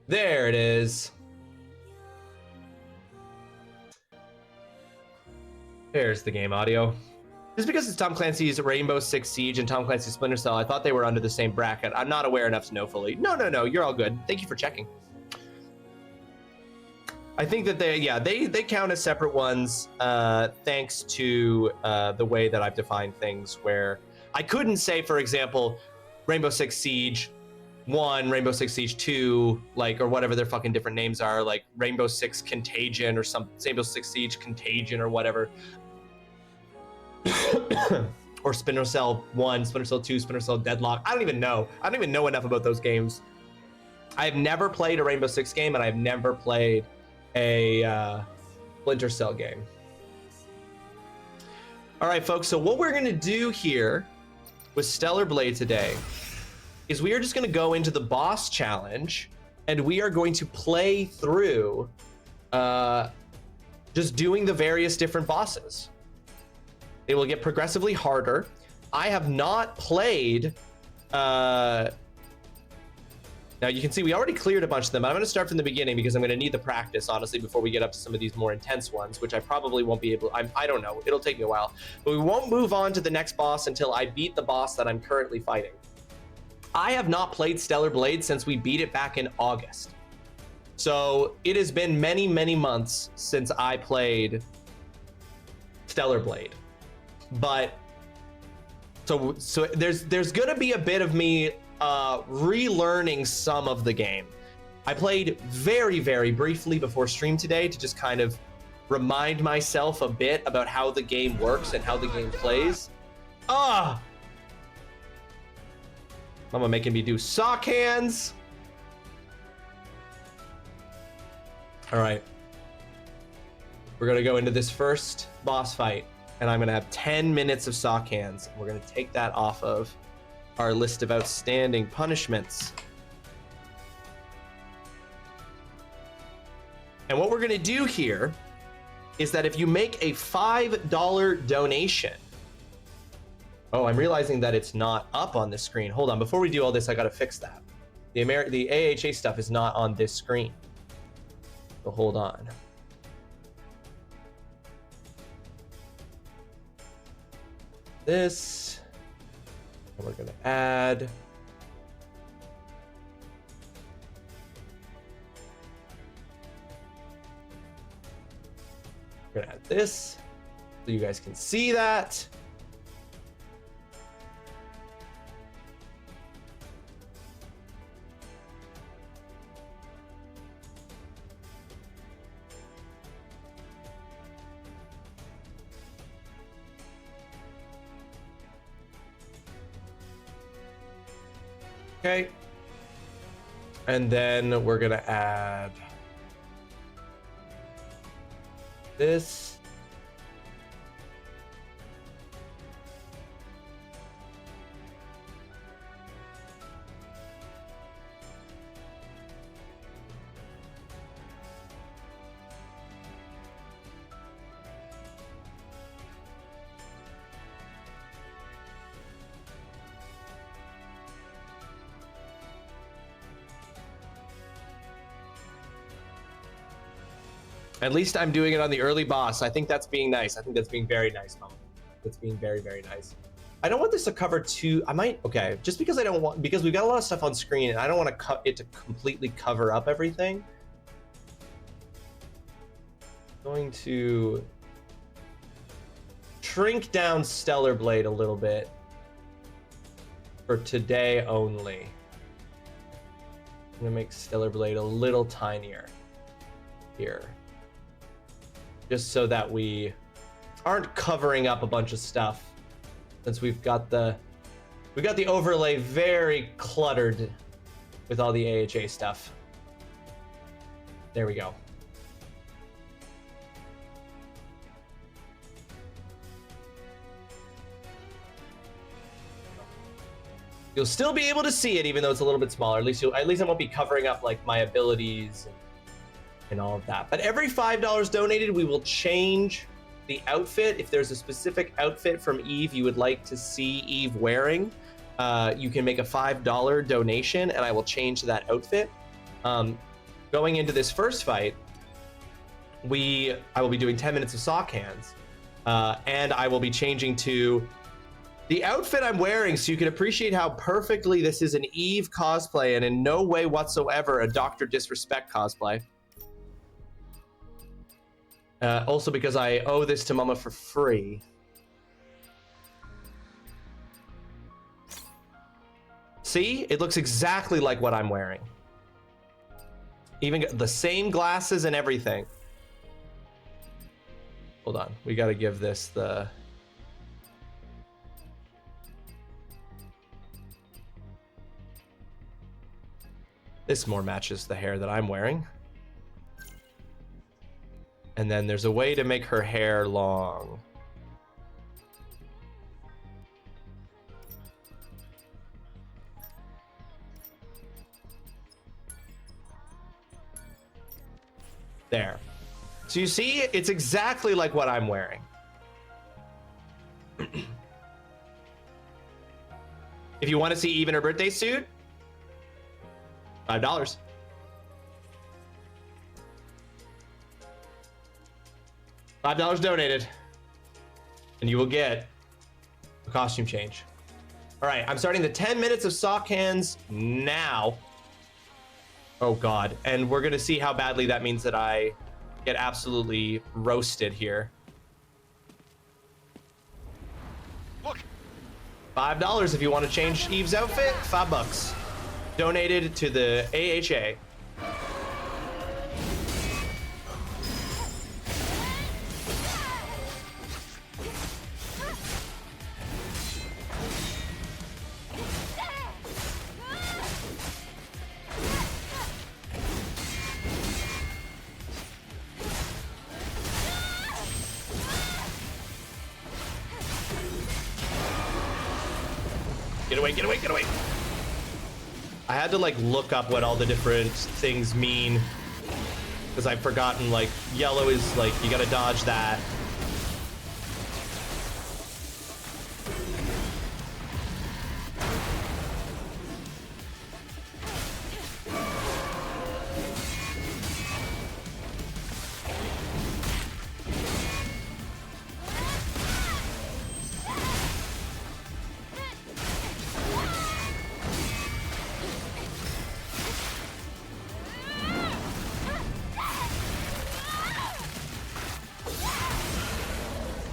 There it is. There's the game audio. Just because it's Tom Clancy's Rainbow Six Siege and Tom Clancy's Splinter Cell, I thought they were under the same bracket. I'm not aware enough to know fully. No, you're all good. Thank you for checking. I think that they count as separate ones, thanks to the way that I've defined things, where I couldn't say, for example, Rainbow Six Siege 1, Rainbow Six Siege 2, like, or whatever their fucking different names are, like Rainbow Six Contagion or some Rainbow Six Siege Contagion or whatever. Or Splinter Cell 1, Splinter Cell 2, Splinter Cell Deadlock. I don't even know enough about those games. I've never played a Rainbow Six game, and I've never played a Splinter Cell game. All right, folks, so what we're gonna do here with Stellar Blade today is we are just gonna go into the boss challenge, and we are going to play through just doing the various different bosses. They will get progressively harder. I have not played, now you can see we already cleared a bunch of them. I'm going to start from the beginning because I'm going to need the practice, honestly, before we get up to some of these more intense ones, which I probably won't be able, I don't know, it'll take me a while. But we won't move on to the next boss until I beat the boss that I'm currently fighting. I have not played Stellar Blade since we beat it back in August. So it has been many, many months since I played Stellar Blade. But so there's gonna be a bit of me relearning some of the game. I played very, very briefly before stream today to just kind of remind myself a bit about how the game works and how the game plays. Mama making me do sock hands. All right. We're gonna go into this first boss fight, and I'm gonna have 10 minutes of sock hands. We're gonna take that off of our list of outstanding punishments. And what we're gonna do here is that if you make a $5 donation, oh, I'm realizing that it's not up on this screen. Hold on, before we do all this, I gotta fix that. The AHA stuff is not on this screen. So hold on. This, and we're gonna add. We're gonna add this so you guys can see that. Okay. And then we're gonna add this. At least I'm doing it on the early boss. I think that's being nice. I think that's being very nice, Mom. That's being very, very nice. I don't want this to cover too, I might, okay, just because I don't want, because we've got a lot of stuff on screen and I don't want to cut it to completely cover up everything. I'm going to shrink down Stellar Blade a little bit for today only. I'm gonna make Stellar Blade a little tinier here, just so that we aren't covering up a bunch of stuff, since we've got the overlay very cluttered with all the AHA stuff. There we go. You'll still be able to see it even though it's a little bit smaller. At least I won't be covering up like my abilities and all of that. But every $5 donated, we will change the outfit. If there's a specific outfit from Eve you would like to see Eve wearing, you can make a $5 donation and I will change that outfit. Going into this first fight, I will be doing 10 minutes of sock hands, and I will be changing to the outfit I'm wearing so you can appreciate how perfectly this is an Eve cosplay and in no way whatsoever a Dr. Disrespect cosplay. Also because I owe this to Mama for free. See? It looks exactly like what I'm wearing. Even the same glasses and everything. Hold on. We got to give this the... This more matches the hair that I'm wearing. And then there's a way to make her hair long. There. So you see, it's exactly like what I'm wearing. If you want to see even her birthday suit, $5. $5 donated, and you will get a costume change. All right, I'm starting the 10 minutes of sock hands now. Oh God, and we're gonna see how badly that means that I get absolutely roasted here. Look. $5 if you want to change Eve's outfit. $5 donated to the AHA. Get away, get away, get away. I had to like look up what all the different things mean because I've forgotten, like yellow is like you gotta dodge that.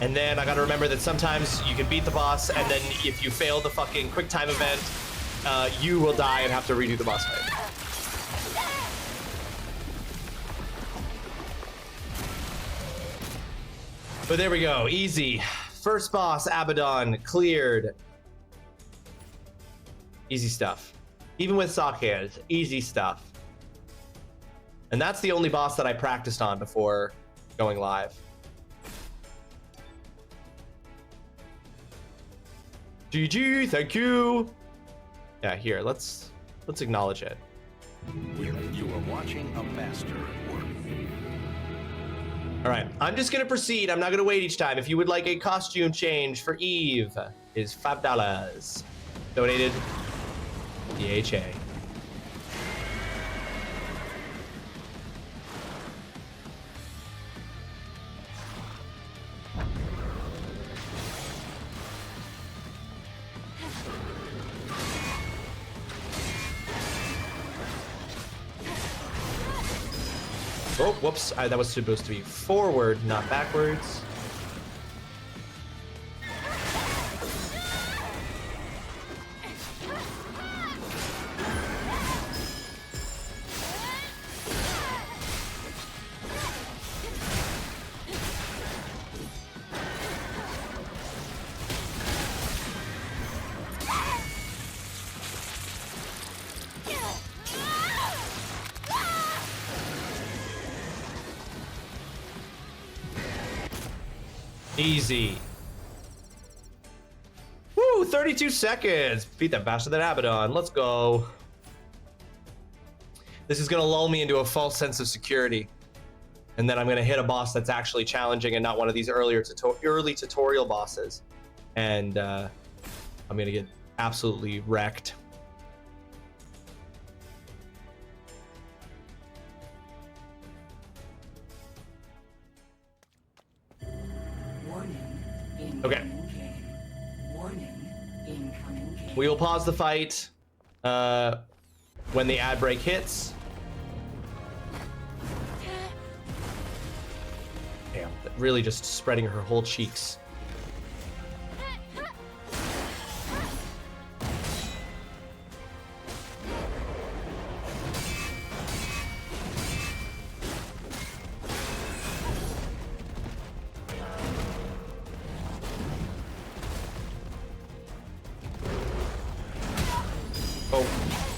And then I gotta remember that sometimes you can beat the boss, and then if you fail the fucking quick time event, you will die and have to redo the boss fight. But there we go, easy. First boss, Abaddon, cleared. Easy stuff. Even with sock hands, easy stuff. And that's the only boss that I practiced on before going live. GG, thank you. Yeah, here, let's acknowledge it. You are watching a master at work. All right, I'm just gonna proceed. I'm not gonna wait each time. If you would like a costume change for Eve, is $5 donated. DHA. Oh, whoops. That was supposed to be forward, not backwards. Easy. Woo, 32 seconds. Beat that faster than Abaddon. Let's go. This is gonna lull me into a false sense of security. And then I'm gonna hit a boss that's actually challenging and not one of these early tutorial bosses. And I'm gonna get absolutely wrecked. Okay. We will pause the fight when the ad break hits. Damn, really just spreading her whole cheeks.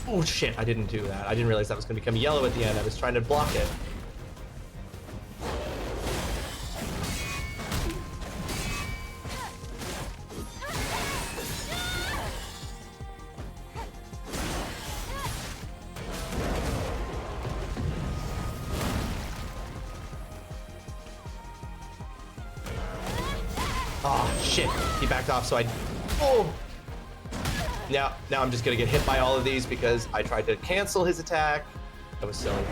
Oh shit, I didn't do that. I didn't realize that was going to become yellow at the end. I was trying to block it. Oh, shit. He backed off, so I... Oh! Now I'm just gonna get hit by all of these because I tried to cancel his attack. That was silly.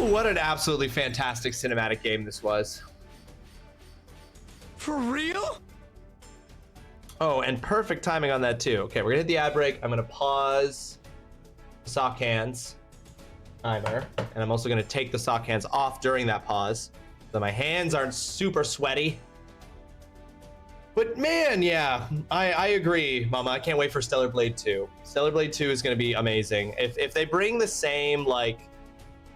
What an absolutely fantastic cinematic game this was. For real? Oh, and perfect timing on that too. Okay, we're gonna hit the ad break. I'm gonna pause sock hands timer, and I'm also gonna take the sock hands off during that pause so my hands aren't super sweaty. But man, yeah, I agree, Mama. I can't wait for Stellar Blade 2. Stellar Blade 2 is gonna be amazing. If they bring the same, like,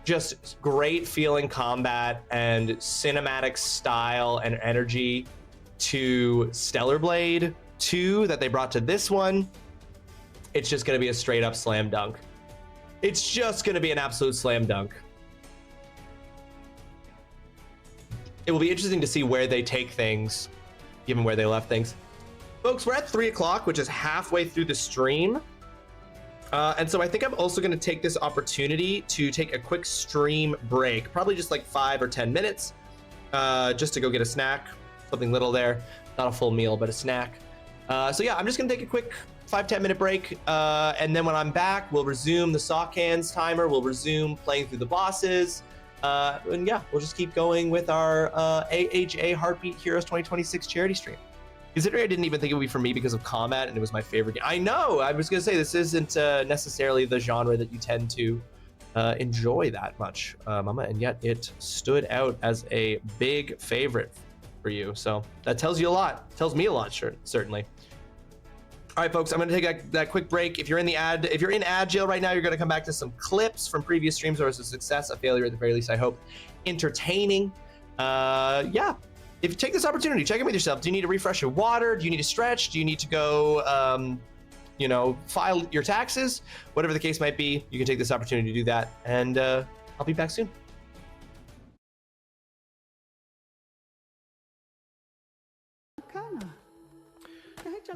just great feeling combat and cinematic style and energy to Stellar Blade 2 that they brought to this one, it's just going to be a straight up slam dunk. It's just going to be an absolute slam dunk. It will be interesting to see where they take things, given where they left things. Folks, we're at 3 o'clock, which is halfway through the stream. And so I think I'm also going to take this opportunity to take a quick stream break, probably just like 5 or 10 minutes, just to go get a snack, something little there, not a full meal, but a snack. So yeah, I'm just going to take a quick 5-10 minute break. And then when I'm back, we'll resume the sock hands timer. We'll resume playing through the bosses. And yeah, we'll just keep going with our AHA Heartbeat Heroes 2026 charity stream. Considering I didn't even think it would be for me because of combat and it was my favorite game. I know, I was gonna say this isn't necessarily the genre that you tend to enjoy that much, Mama, and yet it stood out as a big favorite for you. So that tells you a lot, tells me a lot, certainly. All right, folks, I'm gonna take that quick break. If you're in ad jail right now, you're gonna come back to some clips from previous streams where it was a success, a failure at the very least, I hope. Entertaining, yeah. If you take this opportunity, check in with yourself. Do you need to refresh your water? Do you need to stretch? Do you need to go, you know, file your taxes? Whatever the case might be, you can take this opportunity to do that. And I'll be back soon.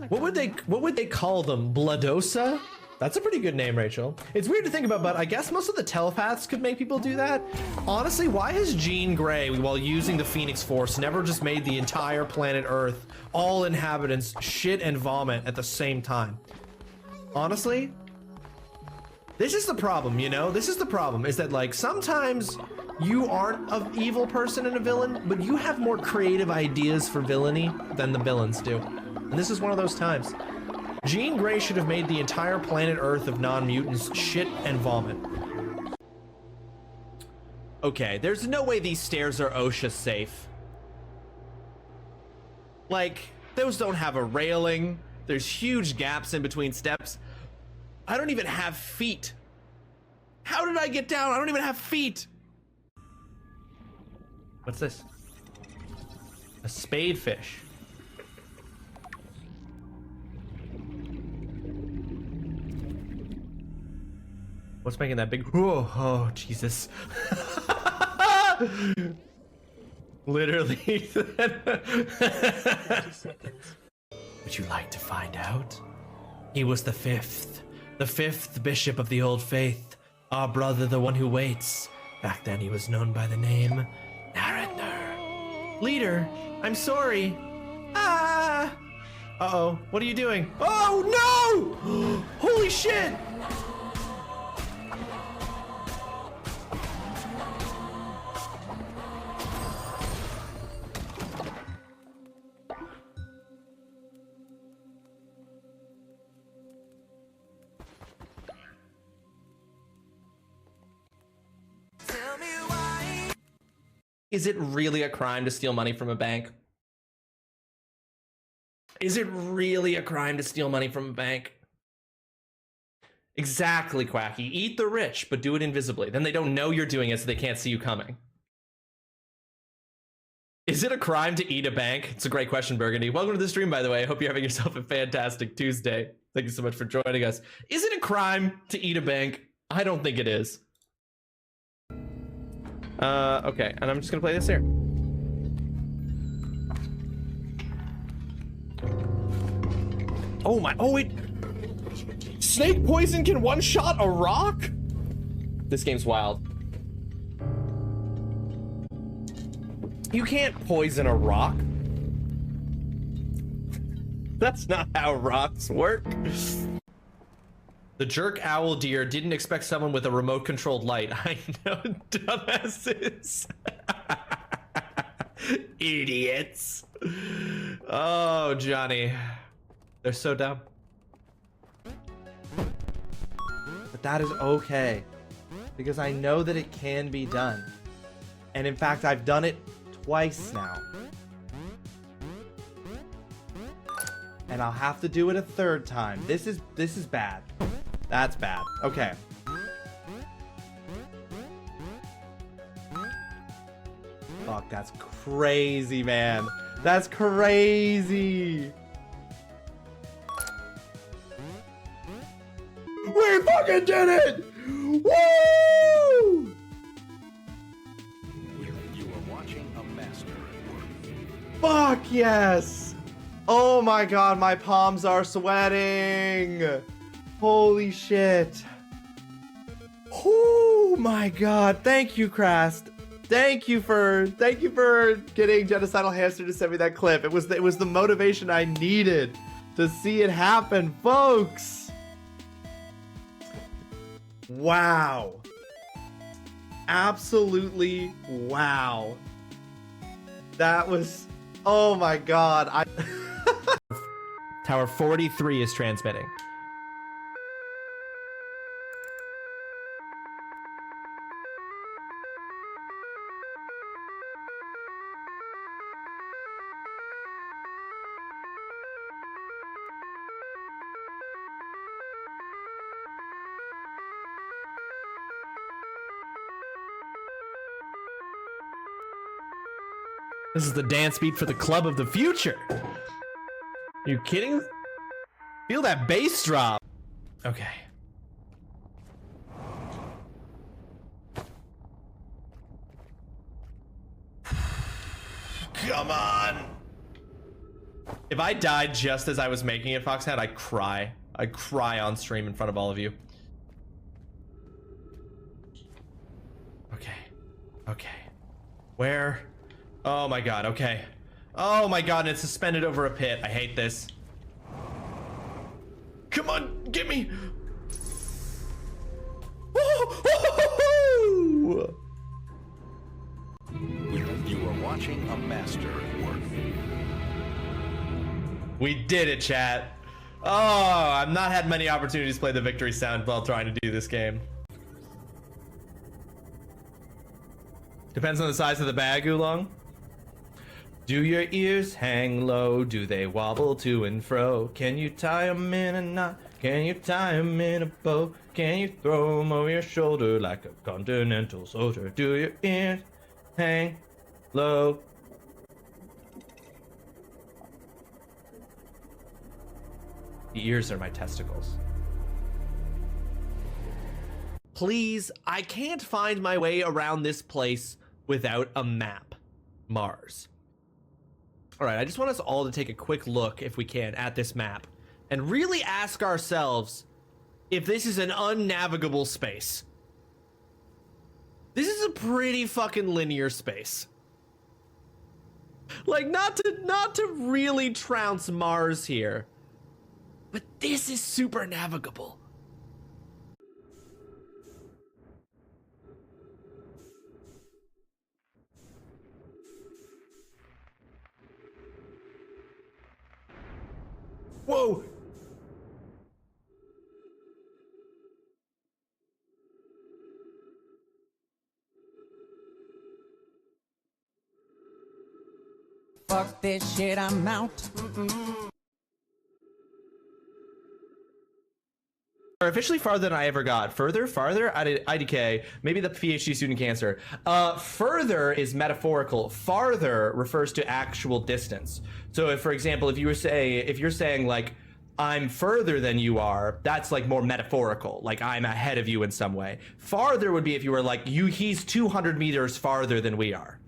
What would they call them? Bloodosa? That's a pretty good name, Rachel. It's weird to think about, but I guess most of the telepaths could make people do that. Honestly, why has Jean Grey, while using the Phoenix Force, never just made the entire planet Earth, all inhabitants, shit and vomit at the same time? Honestly, this is the problem, you know? This is the problem, is that, like, sometimes you aren't an evil person and a villain, but you have more creative ideas for villainy than the villains do. And this is one of those times. Jean Grey should have made the entire planet Earth of non-mutants shit and vomit. Okay, there's no way these stairs are OSHA safe. Like, those don't have a railing. There's huge gaps in between steps. I don't even have feet. How did I get down? I don't even have feet. What's this? A spadefish. What's making that big? Oh, Jesus. Literally. Would you like to find out? He was the fifth bishop of the old faith. Our brother, the one who waits. Back then he was known by the name Narrator. Leader, I'm sorry. Ah! Uh-oh, what are you doing? Oh, no! Holy shit! Is it really a crime to steal money from a bank? Is it really a crime to steal money from a bank? Exactly, Quacky. Eat the rich, but do it invisibly. Then they don't know you're doing it, so they can't see you coming. Is it a crime to eat a bank? It's a great question, Burgundy. Welcome to the stream, by the way. I hope you're having yourself a fantastic Tuesday. Thank you so much for joining us. Is it a crime to eat a bank? I don't think it is. Okay, and I'm just gonna play this here. Oh my, oh wait. Snake poison can one-shot a rock? This game's wild. You can't poison a rock. That's not how rocks work. The jerk owl deer didn't expect someone with a remote-controlled light. I know, dumbasses. Idiots. Oh, Johnny. They're so dumb. But that is okay. Because I know that it can be done. And in fact, I've done it twice now. And I'll have to do it a third time. This is bad. That's bad. Okay. Fuck, that's crazy, man. That's crazy. We fucking did it! Woo! You are watching a master at work. Fuck yes! Oh my god, my palms are sweating! Holy shit. Oh my god, thank you, Krast. Thank you for getting Genocidal Hamster to send me that clip. It was the motivation I needed to see it happen, folks. Wow. Absolutely wow. That was, oh my god. Tower 43 is transmitting. This is the dance beat for the club of the future. Are you kidding? Feel that bass drop. Okay. Come on. If I died just as I was making it, Foxhead, I'd cry. I'd cry on stream in front of all of you. Okay. Okay. Where? Oh my god, okay. Oh my god, and it's suspended over a pit. I hate this. Come on, get me! You are watching a master at work. We did it, chat. Oh, I've not had many opportunities to play the victory sound while trying to do this game. Depends on the size of the bag, Oolong. Do your ears hang low? Do they wobble to and fro? Can you tie 'em in a knot? Can you tie 'em in a bow? Can you throw 'em over your shoulder like a continental soldier? Do your ears hang low? The ears are my testicles. Please, I can't find my way around this place without a map. Mars. All right, I just want us all to take a quick look, if we can, at this map and really ask ourselves if this is an unnavigable space. This is a pretty fucking linear space. Like, not to really trounce Mars here, but this is super navigable. Whoa! Fuck this shit, I'm out. Officially farther than I ever got. Farther, IDK, maybe the PhD student cancer. Further is metaphorical. Farther refers to actual distance. So if, for example, if you're saying like, I'm further than you are, that's like more metaphorical, like I'm ahead of you in some way. Farther would be if you were like, he's 200 meters farther than we are.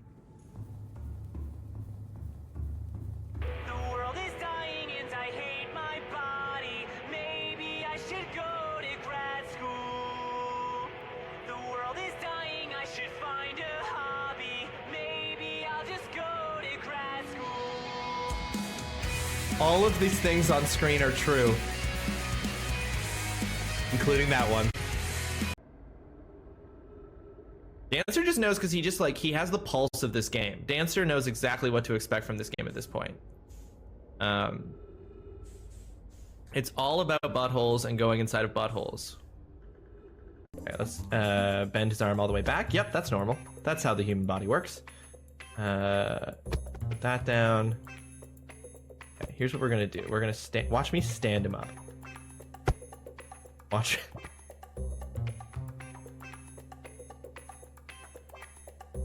All of these things on screen are true, including that one. Dancer just knows because he has the pulse of this game. Dancer knows exactly what to expect from this game at this point. It's all about buttholes and going inside of buttholes. Okay, let's bend his arm all the way back. Yep, that's normal. That's how the human body works. Put that down. Okay, here's what we're gonna do. We're gonna watch me stand him up. Watch.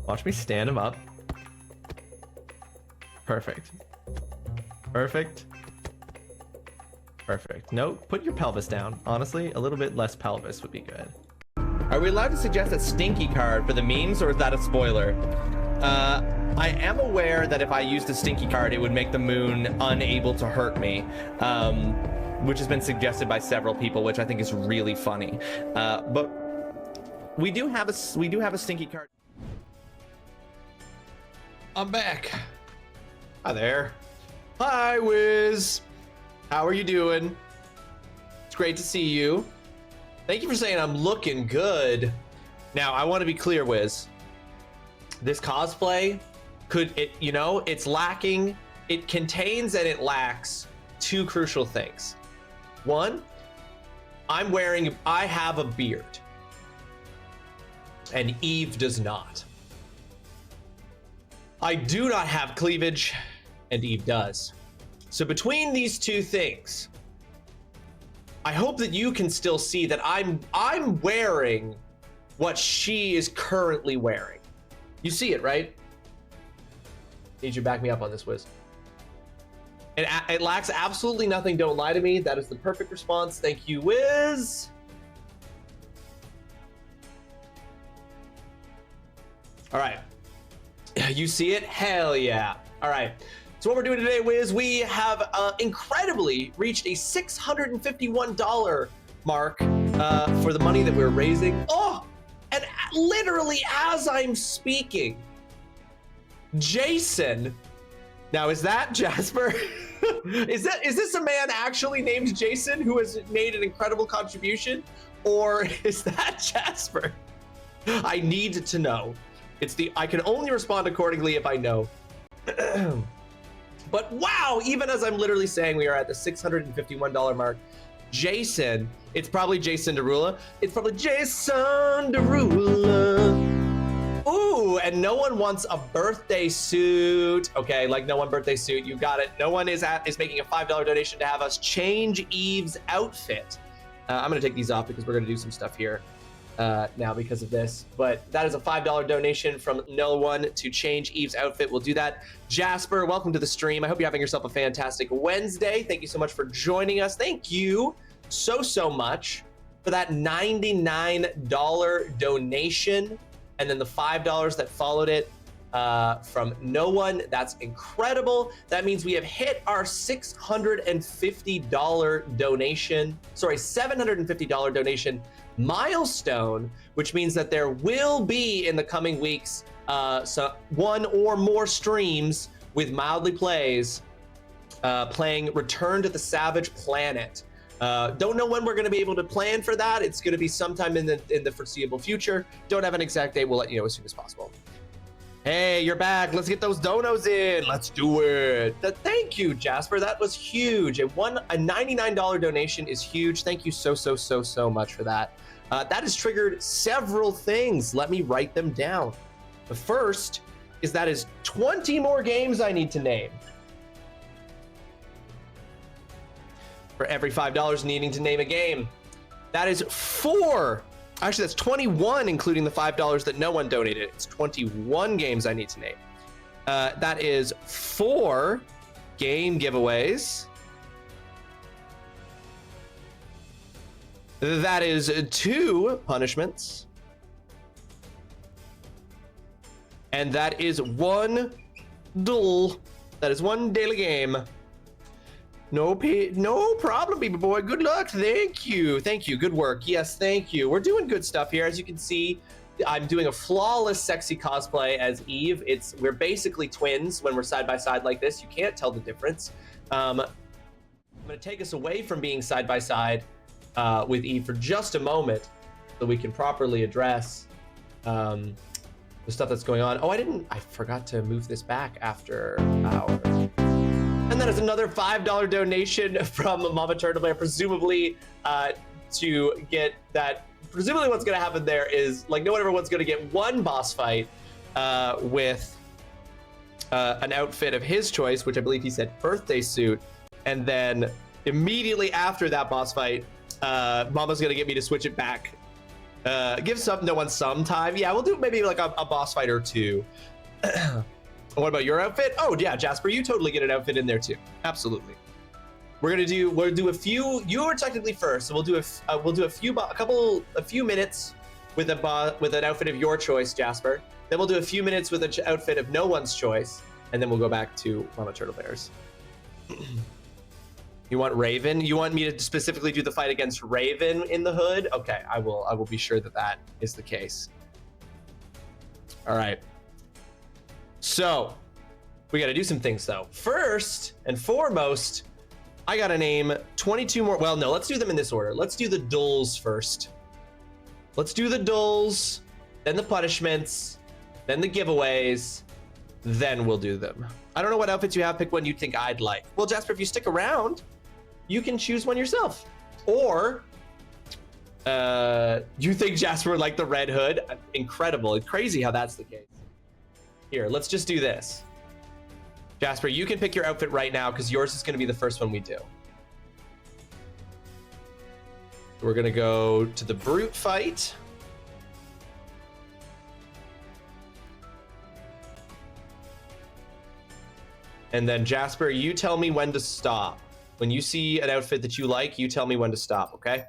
Watch me stand him up. Perfect. Perfect. Perfect. No, put your pelvis down. Honestly, a little bit less pelvis would be good. Are we allowed to suggest a stinky card for the memes, or is that a spoiler? I am aware that if I used a stinky card, it would make the moon unable to hurt me, which has been suggested by several people, which I think is really funny. But we do have a stinky card. I'm back. Hi there. Hi, Wiz. How are you doing? It's great to see you. Thank you for saying I'm looking good. Now, I want to be clear, Wiz. This cosplay it's lacking. It contains and it lacks two crucial things. One, I have a beard, and Eve does not. I do not have cleavage, and Eve does. So between these two things, I hope that you can still see that I'm wearing what she is currently wearing. You see it, right? Need you to back me up on this, Wiz. It lacks absolutely nothing. Don't lie to me. That is the perfect response. Thank you, Wiz. All right. You see it? Hell yeah. All right. So what we're doing today, Wiz, we have incredibly reached a $651 mark for the money that we're raising. Oh, and literally as I'm speaking, Jason. Now, is that Jasper? is this a man actually named Jason who has made an incredible contribution? Or is that Jasper? I need to know. I can only respond accordingly if I know. But wow, even as I'm literally saying we are at the $651 mark, Jason, it's probably Jason Derulo. It's probably Jason Derulo. Ooh, and no one wants a birthday suit. Okay, like no one birthday suit, you got it. No one is making a $5 donation to have us change Eve's outfit. I'm gonna take these off because we're gonna do some stuff here now because of this. But that is a $5 donation from no one to change Eve's outfit. We'll do that. Jasper, welcome to the stream. I hope you're having yourself a fantastic Wednesday. Thank you so much for joining us. Thank you so much for that $99 donation. And then the $5 that followed it from no one. That's incredible. That means we have hit our $650 donation, sorry, $750 donation milestone, which means that there will be in the coming weeks one or more streams with Mildly Plays playing Return to the Savage Planet. Don't know when we're going to be able to plan for that. It's going to be sometime in the foreseeable future. Don't have an exact date. We'll let you know as soon as possible. Hey, you're back. Let's get those donos in. Let's do it. Thank you, Jasper. That was huge. A $99 donation is huge. Thank you so much for that. That has triggered several things. Let me write them down. The first is that is 20 more games I need to name. For every $5 needing to name a game. That is 4. Actually, that's 21, including the $5 that no one donated. It's 21 games I need to name. That is 4 game giveaways. That is 2 punishments. And that is 1 duel. That is 1 daily game. No problem, baby boy. Good luck. Thank you. Thank you. Good work. Yes, thank you. We're doing good stuff here. As you can see, I'm doing a flawless sexy cosplay as Eve. We're basically twins when we're side by side like this. You can't tell the difference. I'm going to take us away from being side by side with Eve for just a moment so we can properly address the stuff that's going on. Oh, I forgot to move this back after hours. And then there's another $5 donation from Mama Turtle Bear, presumably to get that. Presumably what's going to happen there is, like, no one everyone's going to get one boss fight with an outfit of his choice, which I believe he said birthday suit. And then immediately after that boss fight, Mama's going to get me to switch it back. Give no one some time. Yeah, we'll do maybe like a boss fight or 2. What about your outfit? Oh yeah, Jasper, you totally get an outfit in there too. Absolutely. We'll do a few. You were technically first, so we'll do a few minutes with an outfit of your choice, Jasper. Then we'll do a few minutes with an outfit of no one's choice, and then we'll go back to Mama Turtle Bears. You want Raven? You want me to specifically do the fight against Raven in the hood? Okay, I will be sure that is the case. All right. So, we got to do some things though. First and foremost, I got to name 22 more. Well, no, let's do them in this order. Let's do the duels first. Let's do the duels, then the punishments, then the giveaways, then we'll do them. I don't know what outfits you have. Pick one you think I'd like. Well, Jasper, if you stick around, you can choose one yourself. Or you think Jasper would like the red hood? Incredible. It's crazy how that's the case. Here, let's just do this. Jasper, you can pick your outfit right now because yours is going to be the first one we do. We're going to go to the brute fight. And then Jasper, you tell me when to stop. When you see an outfit that you like, you tell me when to stop, okay?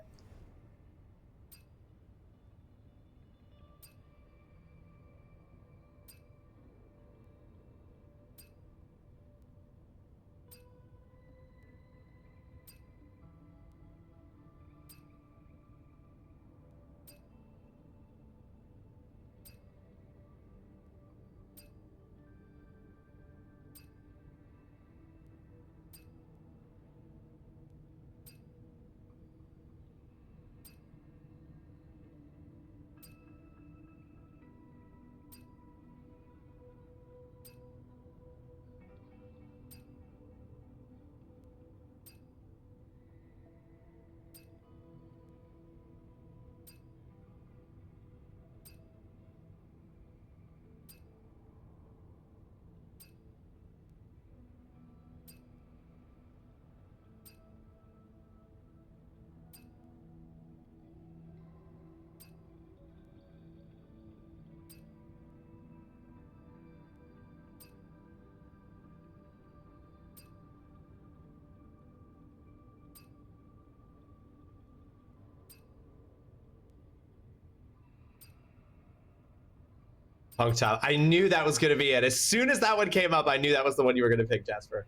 Punk top. I knew that was going to be it. As soon as that one came up, I knew that was the one you were going to pick, Jasper.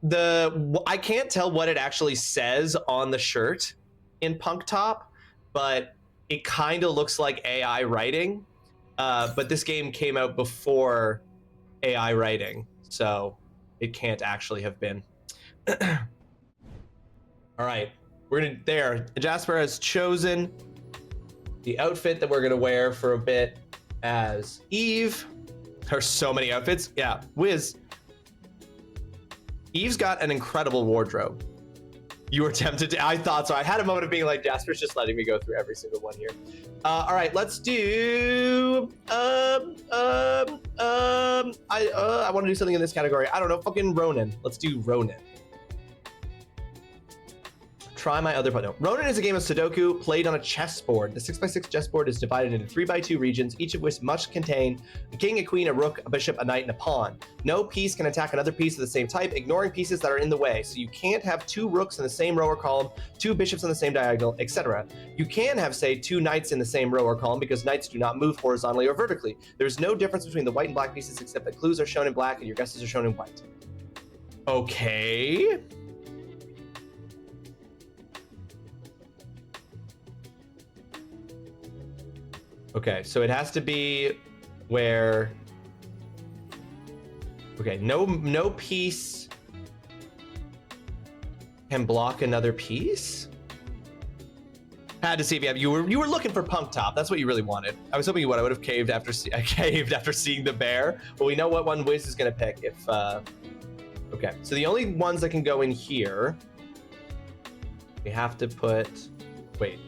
I can't tell what it actually says on the shirt in punk top, but it kind of looks like AI writing. But this game came out before AI writing, so it can't actually have been. All right, Jasper has chosen the outfit that we're going to wear for a bit as Eve. There's so many outfits. Yeah, Wiz. Eve's got an incredible wardrobe. You were tempted to, I thought so. I had a moment of being like, Jasper's just letting me go through every single one here. All right, let's do, I want to do something in this category. I don't know, fucking Ronin. Let's do Ronin. try my other no. Ronin is a game of Sudoku played on a chessboard. The 6x6 chessboard is divided into 3x2 regions, each of which must contain a king, a queen, a rook, a bishop, a knight, and a pawn. No piece can attack another piece of the same type, ignoring pieces that are in the way. So you can't have 2 rooks in the same row or column, 2 bishops in the same diagonal, etc. You can have, say, 2 knights in the same row or column because knights do not move horizontally or vertically. There's no difference between the white and black pieces except that clues are shown in black and your guesses are shown in white. Okay. Okay, so it has to be where, okay, no piece can block another piece. Had to see if you were looking for punk top. That's what you really wanted. I was hoping you would. I would have caved after seeing the bear. But we know what one Wiz is gonna pick if. Okay, so the only ones that can go in here, we have to put. Wait.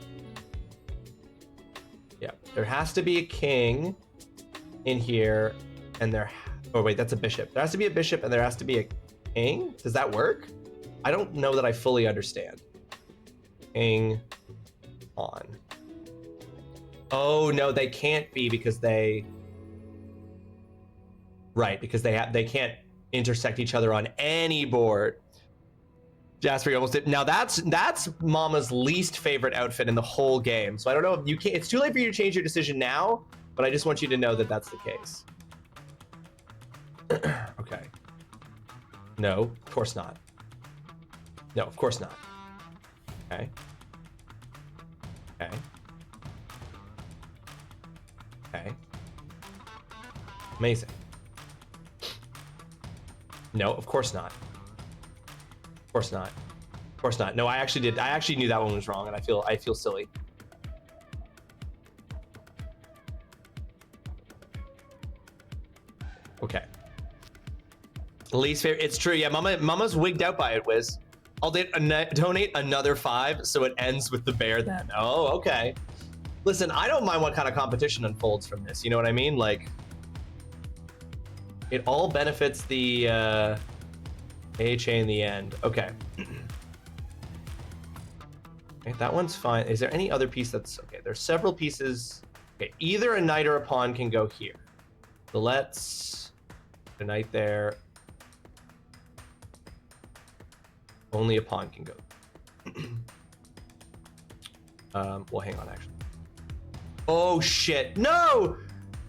Yeah, there has to be a king in here, and there. Oh wait, that's a bishop. There has to be a bishop, and there has to be a king. Does that work? I don't know that I fully understand. King on. Oh no, they can't be because they. Right, because they can't intersect each other on any board. Jasper, you almost did. Now that's Mama's least favorite outfit in the whole game. So I don't know if you can. It's too late for you to change your decision now, but I just want you to know that that's the case. Okay. No, of course not. No, of course not. Okay. Okay. Okay. Amazing. No, of course not. Of course not. Of course not. No, I actually knew that one was wrong, and I feel silly. Okay. Least favorite. It's true. Yeah, Mama's wigged out by it, Wiz. I'll donate another 5 so it ends with the bear then. Oh, okay. Listen, I don't mind what kind of competition unfolds from this. You know what I mean? Like, it all benefits the AHA in the end. Okay. Okay, that one's fine. Is there any other piece that's okay? There's several pieces. Okay, either a knight or a pawn can go here. So let's put a knight there. Only a pawn can go. Well, hang on, actually. Oh shit! No,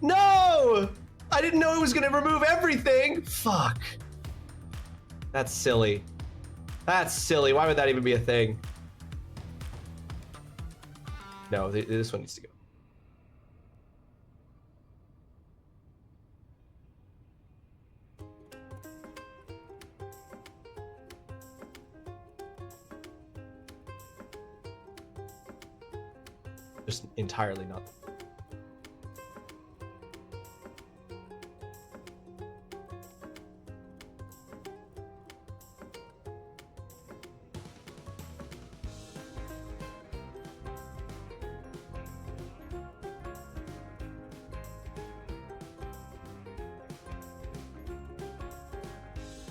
no! I didn't know it was gonna remove everything. Fuck. That's silly. That's silly. Why would that even be a thing? No, this one needs to go. Just entirely not.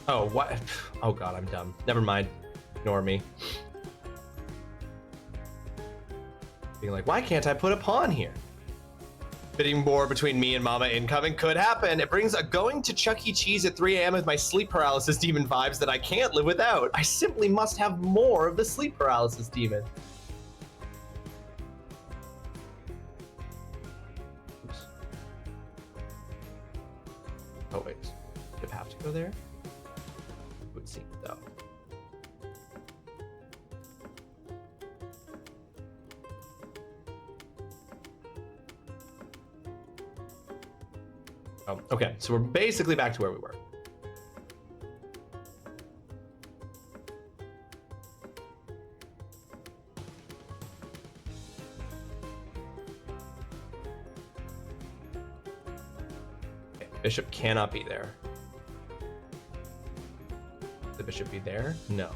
Oh, what? Oh god, I'm dumb. Never mind. Ignore me. Being like, why can't I put a pawn here? Bidding war between me and Mama incoming could happen. It brings a going to Chuck E. Cheese at 3 a.m. with my sleep paralysis demon vibes that I can't live without. I simply must have more of the sleep paralysis demon. Oops. Oh wait, did it have to go there? It would seem though. Okay, so we're basically back to where we were. Okay, bishop cannot be there. The bishop be there? No.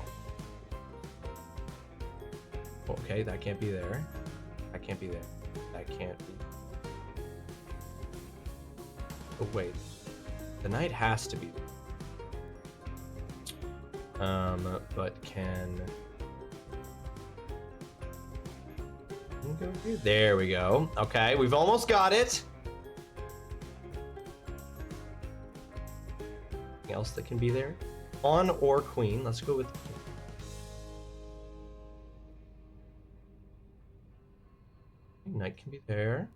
Okay, that can't be there. That can't be there. That can't be. Oh wait, the knight has to be. But can There we go. Okay, we've almost got it. Anything else that can be there? Pawn or queen? Let's go with queen. Knight can be there.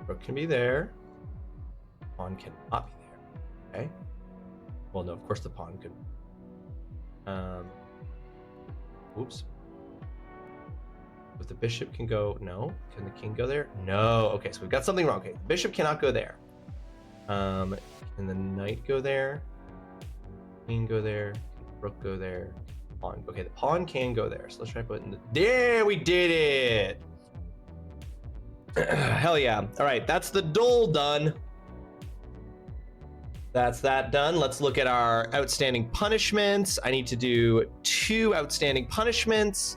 Rook can be there. Pawn cannot be there. Okay. Well, no, of course the pawn could. Oops. But the bishop can go. No. Can the king go there? No. Okay, so we've got something wrong. Okay, the bishop cannot go there. Can the knight go there? Queen go there. Rook go there. Pawn. Okay, the pawn can go there. So let's try putting the. There, we did it. Hell yeah. All right, that's the duel done. That's that done. Let's look at our outstanding punishments. I need to do 2 outstanding punishments.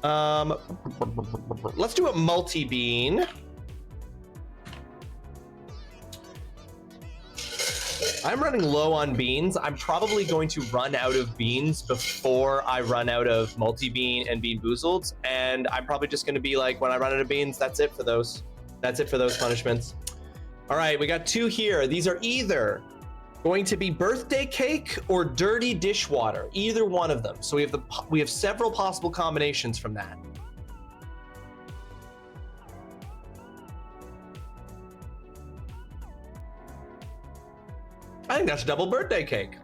Let's do a multi-bean. I'm running low on beans. I'm probably going to run out of beans before I run out of multi-bean and Bean Boozled. And I'm probably just going to be like, when I run out of beans, that's it for those. That's it for those punishments. All right, we got 2 here. These are either going to be birthday cake or dirty dishwater, either one of them. So we have several possible combinations from that. I think that's double birthday cake.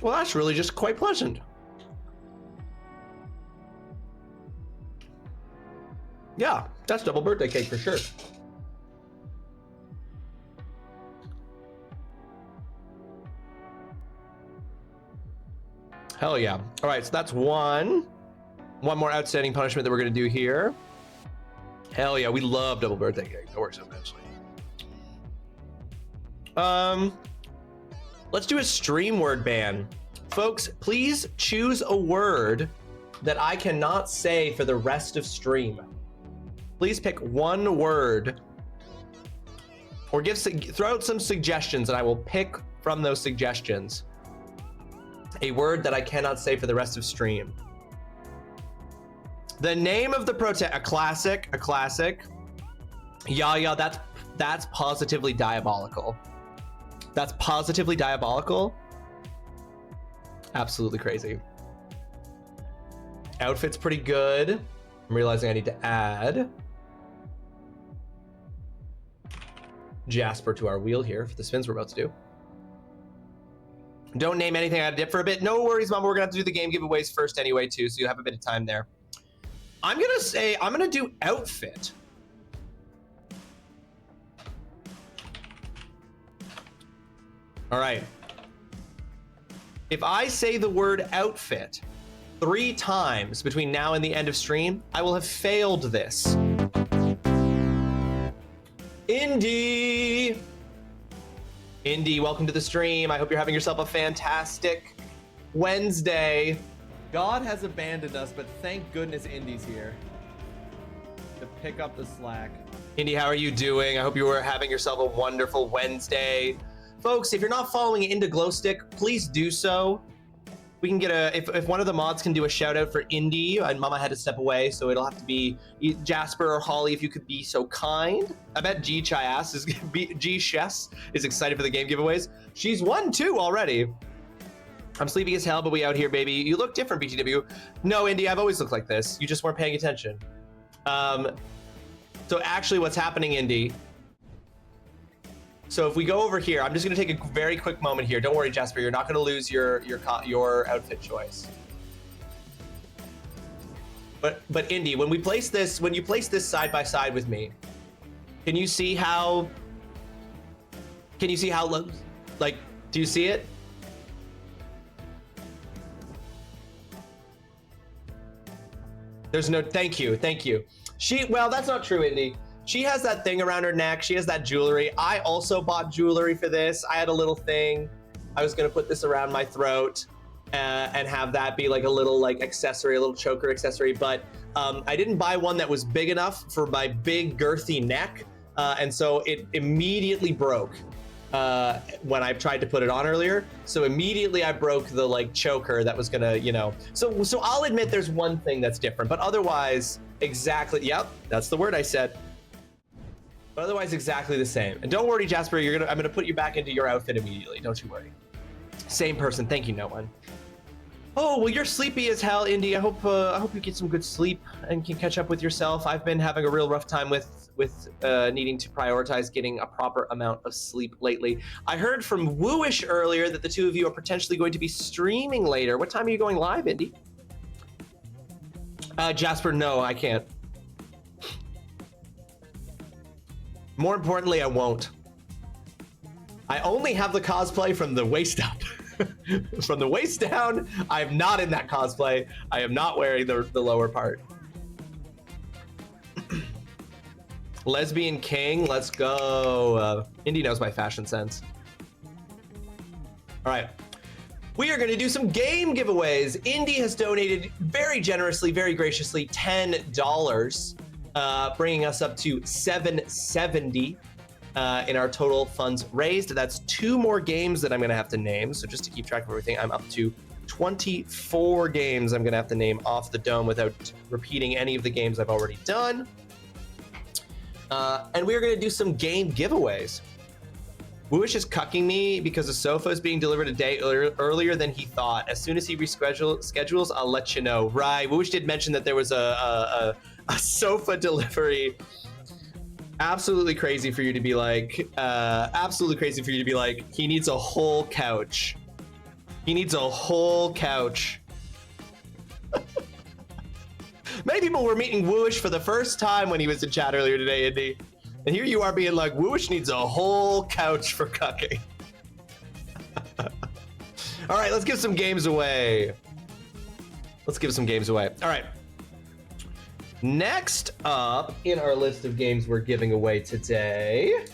Well, that's really just quite pleasant. Yeah, that's double birthday cake for sure. Hell yeah. All right, so that's one more outstanding punishment that we're gonna do here. Hell yeah, we love double birthday cake. That works out nicely. Let's do a stream word ban. Folks, please choose a word that I cannot say for the rest of stream. Please pick one word or throw out some suggestions and I will pick from those suggestions a word that I cannot say for the rest of stream. The name of the a classic. Yeah, that's positively diabolical. That's positively diabolical. Absolutely crazy. Outfit's pretty good. I'm realizing I need to add Jasper to our wheel here for the spins we're about to do. Don't name anything. I had to dip for a bit. No worries, Mom. We're gonna have to do the game giveaways first anyway, too, so you have a bit of time there. I'm gonna do outfit. All right. If I say the word outfit 3 times between now and the end of stream, I will have failed this. Indy, welcome to the stream. I hope you're having yourself a fantastic Wednesday. God has abandoned us, but thank goodness Indy's here to pick up the slack. Indy, how are you doing? I hope you are having yourself a wonderful Wednesday. Folks, if you're not following Into Glowstick, please do so. We can get if one of the mods can do a shout out for Indy, and Mama had to step away, so it'll have to be Jasper or Holly if you could be so kind. I bet G Chas is excited for the game giveaways. She's won 2 already. I'm sleepy as hell, but we out here, baby. You look different, BTW. No, Indy, I've always looked like this. You just weren't paying attention. So actually what's happening, Indy, so if we go over here, I'm just gonna take a very quick moment here. Don't worry, Jasper, you're not gonna lose your outfit choice. But Indy, when you place this side by side with me, can you see how, like, do you see it? There's no, thank you. Well, that's not true, Indy. She has that thing around her neck. She has that jewelry. I also bought jewelry for this. I had a little thing. I was gonna put this around my throat and have that be like a little accessory, a little choker accessory. But I didn't buy one that was big enough for my big girthy neck. And so it immediately broke. when I tried to put it on earlier. So immediately I broke the like choker that was gonna, you know. So I'll admit there's one thing that's different, but otherwise exactly. Yep, that's the word I said. But otherwise exactly the same. And don't worry, Jasper, I'm gonna put you back into your outfit immediately. Don't you worry. Same person. Thank you, no one. Oh, well, you're sleepy as hell, Indy. I hope you get some good sleep and can catch up with yourself. I've been having a real rough time with needing to prioritize getting a proper amount of sleep lately. I heard from Wooish earlier that the two of you are potentially going to be streaming later. What time are you going live, Indy? Jasper, no, I can't. More importantly, I won't. I only have the cosplay from the waist up. From the waist down, I am not in that cosplay. I am not wearing the lower part. Lesbian King, let's go. Indy knows my fashion sense. All right. We are going to do some game giveaways. Indy has donated very generously, very graciously, $10, bringing us up to $770 in our total funds raised. That's 2 more games that I'm going to have to name. So just to keep track of everything, I'm up to 24 games I'm going to have to name off the dome without repeating any of the games I've already done. And we're going to do some game giveaways. Wooish is cucking me because the sofa is being delivered a day earlier than he thought. As soon as he schedules, I'll let you know. Right. Wooish did mention that there was a sofa delivery. Absolutely crazy for you to be like, he needs a whole couch. He needs a whole couch. Many people were meeting Wooish for the first time when he was in chat earlier today, Indy. And here you are being like, Wooish needs a whole couch for cucking. All right, let's give some games away. All right. Next up in our list of games we're giving away today,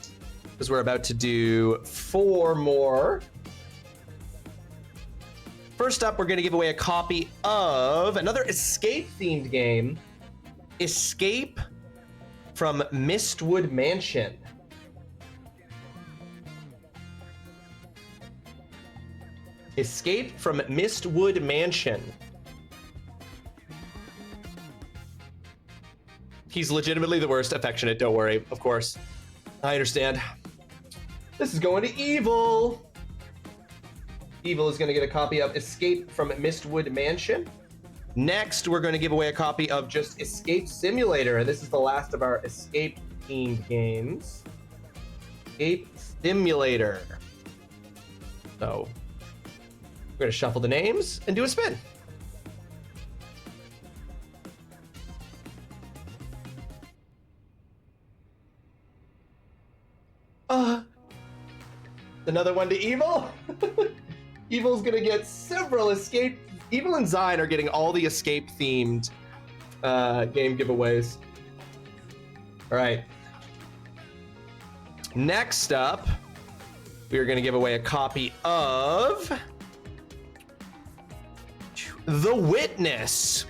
because we're about to do 4 more. First up, we're going to give away a copy of another escape-themed game, Escape from Mistwood Mansion. Escape from Mistwood Mansion. He's legitimately the worst affectionate, don't worry, of course. I understand. This is going to Evil. Evil is going to get a copy of Escape from Mistwood Mansion. Next, we're going to give away a copy of just Escape Simulator, and this is the last of our escape-themed games. Escape Simulator. So, we're going to shuffle the names and do a spin. Another one to Evil. Evil's gonna get several escape. Evil and Zine are getting all the escape-themed game giveaways. All right. Next up, we are gonna give away a copy of The Witness.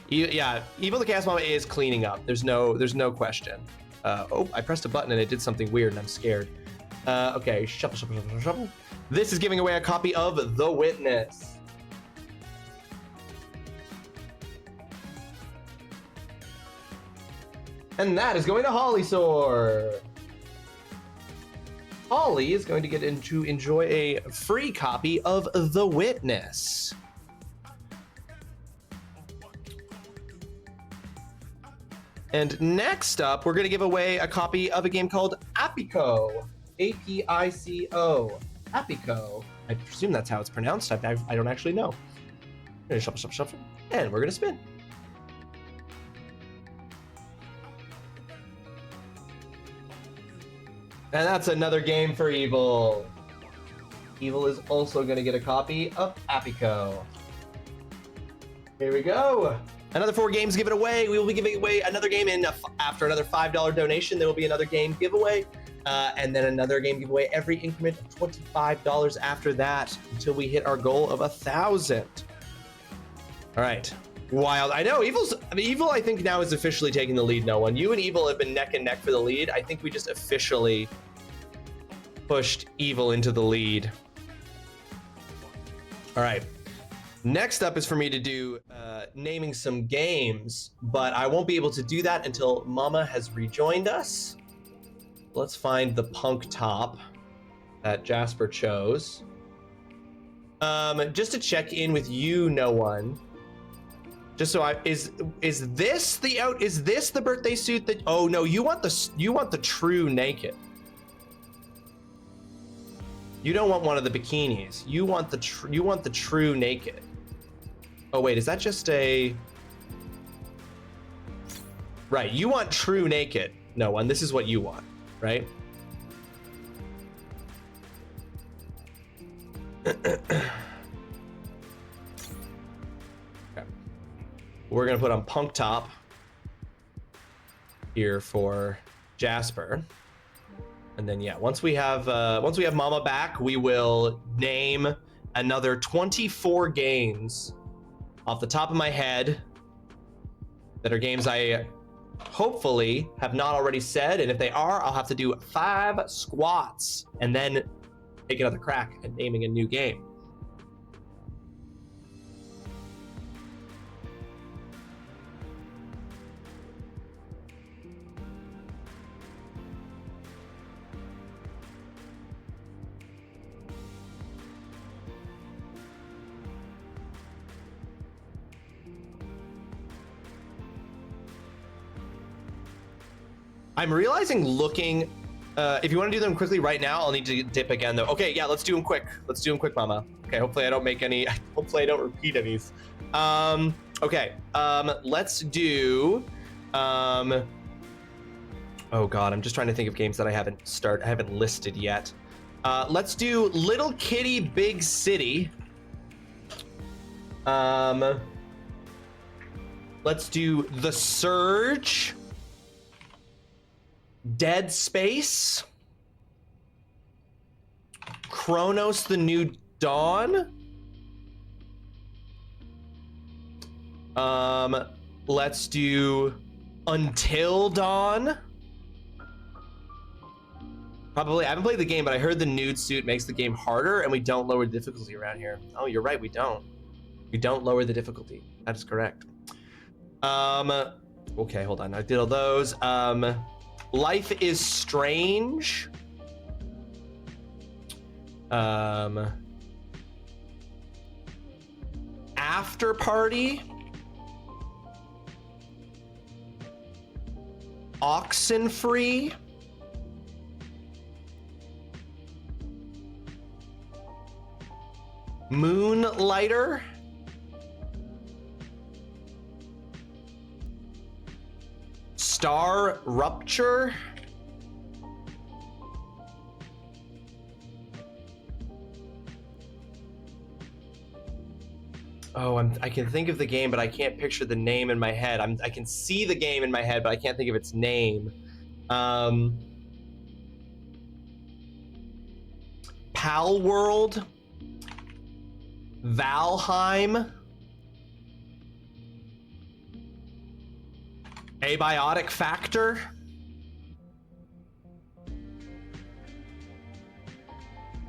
Yeah, Evil the Cast Mama is cleaning up. There's no question. Oh, I pressed a button and it did something weird and I'm scared. Okay, shuffle. This is giving away a copy of The Witness. And that is going to Holly Soar. Holly is going to get to enjoy a free copy of The Witness. And next up, we're going to give away a copy of a game called Apico. A-P-I-C-O. Apico. I presume that's how it's pronounced. I don't actually know. We're going to shuffle. And we're going to spin. And that's another game for Evil. Evil is also going to get a copy of Apico. Here we go. Another 4 games given away. We will be giving away another game after another $5 donation. There will be another game giveaway, and then another game giveaway every increment of $25 after that until we hit our goal of 1,000. All right, wild. I know Evil. I think now is officially taking the lead. No one. You and Evil have been neck and neck for the lead. I think we just officially pushed evil into the lead. All right. Next up is for me to do naming some games, but I won't be able to do that until Mama has rejoined us. Let's find the punk top that Jasper chose. Just to check in with you, no one. Just so is this the birthday suit that? Oh no, you want the true naked. You don't want one of the bikinis. You want the true naked. Oh wait, is that just a? Right, you want true naked. No one. This is what you want, right? Okay. We're gonna put on punk top here for Jasper. And then yeah, once we have Mama back, we will name another 24 games off the top of my head that are games I hopefully have not already said, and if they are, I'll have to do 5 squats and then take another crack at naming a new game. I'm realizing looking, if you want to do them quickly right now, I'll need to dip again though. Okay, yeah, let's do them quick. Let's do them quick, Mama. Okay, hopefully I don't make any, hopefully I don't repeat any. Okay, let's do, oh God, I'm just trying to think of games that I haven't listed yet. Let's do Little Kitty Big City. Let's do The Surge. Dead Space, Chronos: The New Dawn. Let's do Until Dawn. Probably, I haven't played the game, but I heard the nude suit makes the game harder, and we don't lower the difficulty around here. Oh, you're right, we don't. We don't lower the difficulty. That is correct. Okay, hold on. I did all those. Life is Strange. After Party. Oxenfree. Moonlighter. Star Rupture. Oh, I can think of the game, but I can't picture the name in my head. I can see the game in my head, but I can't think of its name. Pal World. Valheim. Abiotic Factor.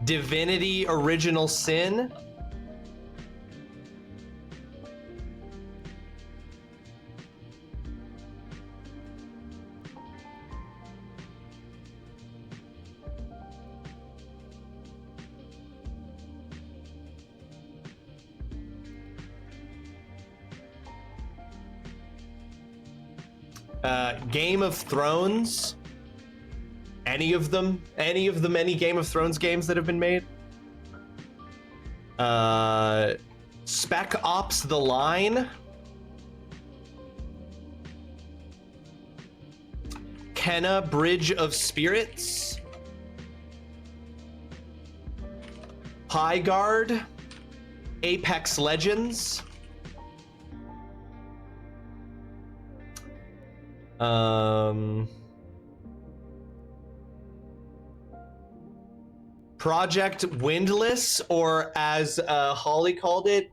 Divinity Original Sin. Game of Thrones. Any of the many Game of Thrones games that have been made. Spec Ops: The Line. Kenna Bridge of Spirits. High Guard. Apex Legends. Project Windless, or as Holly called it,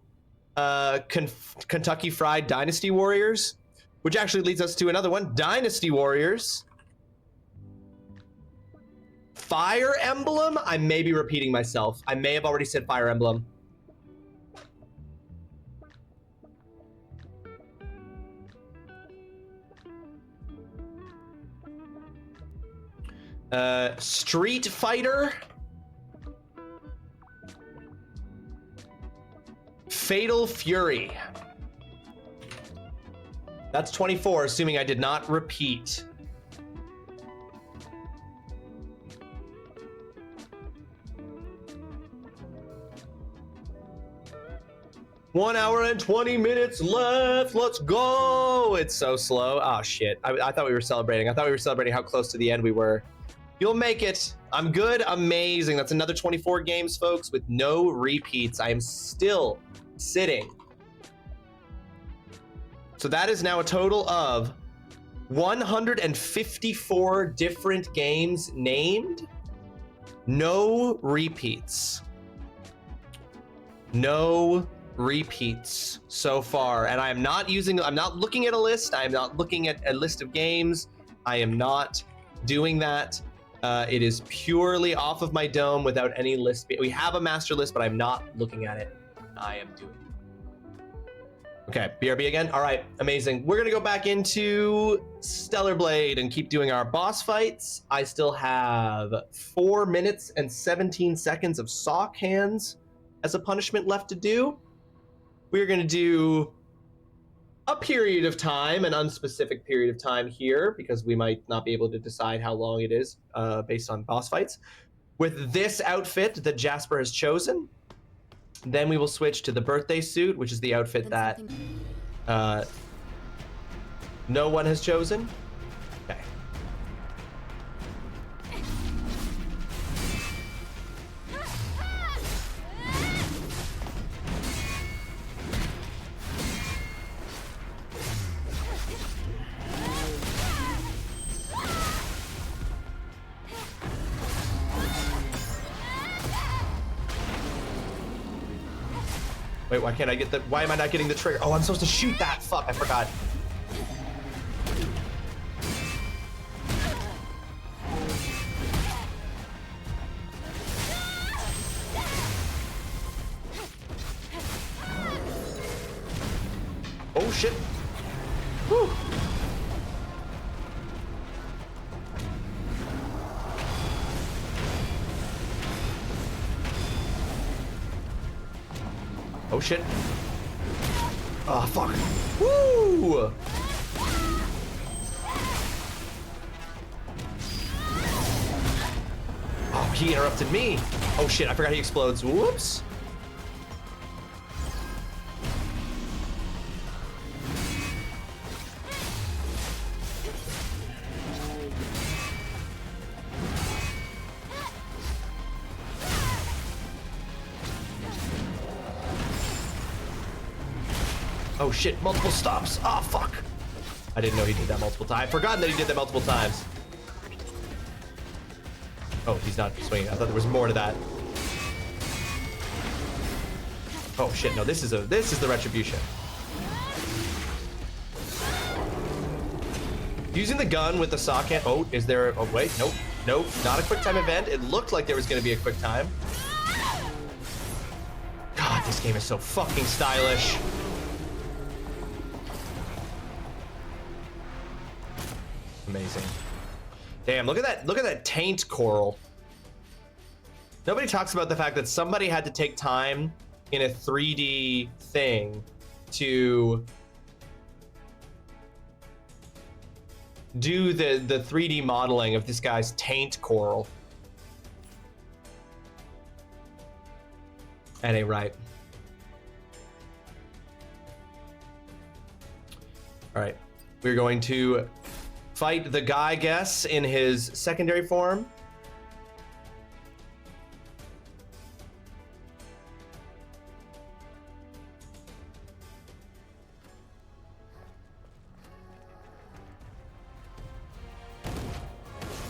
Kentucky Fried Dynasty Warriors, which actually leads us to another one, Dynasty Warriors. Fire Emblem? I may be repeating myself. I may have already said Fire Emblem. Street Fighter? Fatal Fury. That's 24, assuming I did not repeat. One hour and 20 minutes left. Let's go. It's so slow. Oh, shit. I thought we were celebrating. I thought we were celebrating how close to the end we were. You'll make it. I'm good. Amazing. That's another 24 games, folks, with no repeats. I am still sitting. So that is now a total of 154 different games named. No repeats. No repeats so far. And I'm not looking at a list. I'm not looking at a list of games. I am not doing that. It is purely off of my dome without any list. We have a master list, but I'm not looking at it. I am doing it. Okay, BRB again. All right, amazing. We're gonna go back into Stellar Blade and keep doing our boss fights. I still have 4 minutes and 17 seconds of sock hands as a punishment left to do. We're gonna do a period of time, an unspecific period of time here, because we might not be able to decide how long it is based on boss fights. With this outfit that Jasper has chosen, then we will switch to the birthday suit, which is the outfit that no one has chosen. Okay. Wait, why can't I get the, why am I not getting the trigger? Oh, I'm supposed to shoot that. Fuck, I forgot. Oh shit. Whew. Oh shit. Oh fuck. Woo! Oh, he interrupted me. Oh shit, I forgot he explodes. Whoops. Oh shit, multiple stops. Oh fuck. I didn't know he did that multiple times. I've forgotten that he did that multiple times. Oh, he's not swinging. I thought there was more to that. Oh shit, no, this is the retribution. Using the gun with the sock hand. Oh, is there, oh wait, nope, nope, not a quick time event. It looked like there was gonna be a quick time. God, this game is so fucking stylish. Amazing. Damn, look at that taint coral. Nobody talks about the fact that somebody had to take time in a 3D thing to do the 3D modeling of this guy's taint coral. That ain't right. All right, we're going to fight the guy guess in his secondary form.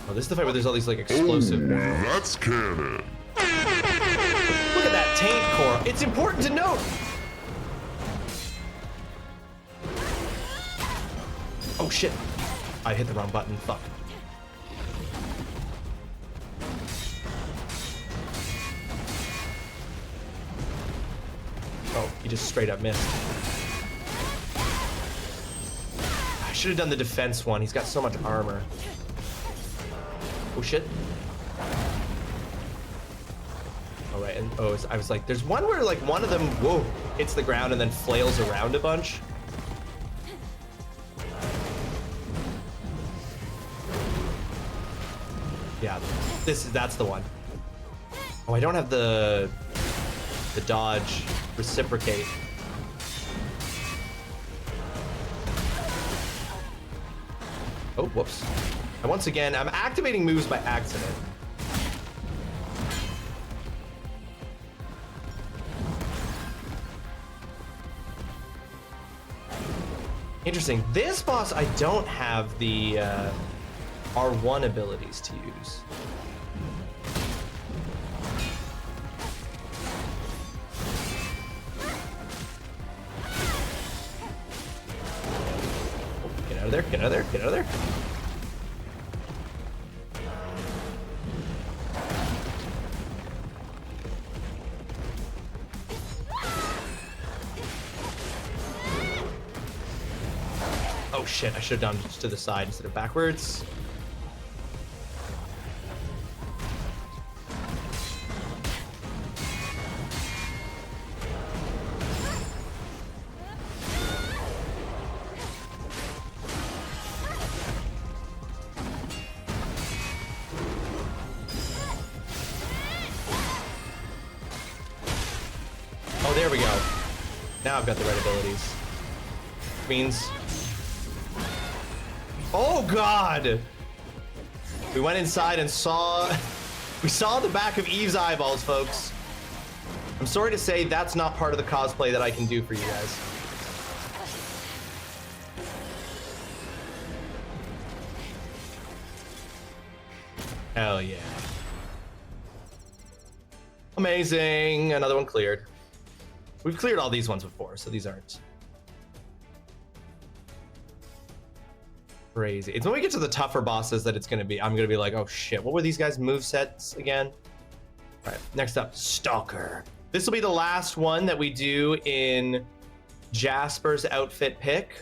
Oh, this is the fight where there's all these like explosive. Ooh, that's canon. Look at that taint core. It's important to note. Oh shit. I hit the wrong button. Fuck. Oh, he just straight up missed. I should have done the defense one. He's got so much armor. Oh shit. Oh right, and oh, I was like, there's one where like one of them, whoa, hits the ground and then flails around a bunch. Yeah, that's the one. Oh, I don't have the dodge reciprocate. Oh, whoops. And once again, I'm activating moves by accident. Interesting. This boss, I don't have the R1 abilities to use. Get out of there, get out of there, get out of there. Oh shit, I should have done just to the side instead of backwards. Oh, there we go. Now I've got the right abilities. Means... Oh god! We went inside and saw... We saw the back of Eve's eyeballs, folks. I'm sorry to say that's not part of the cosplay that I can do for you guys. Hell yeah. Amazing! Another one cleared. We've cleared all these ones before, so these aren't crazy. It's when we get to the tougher bosses that I'm gonna be like, oh shit, what were these guys' movesets again? All right, next up, Stalker. This will be the last one that we do in Jasper's outfit pick.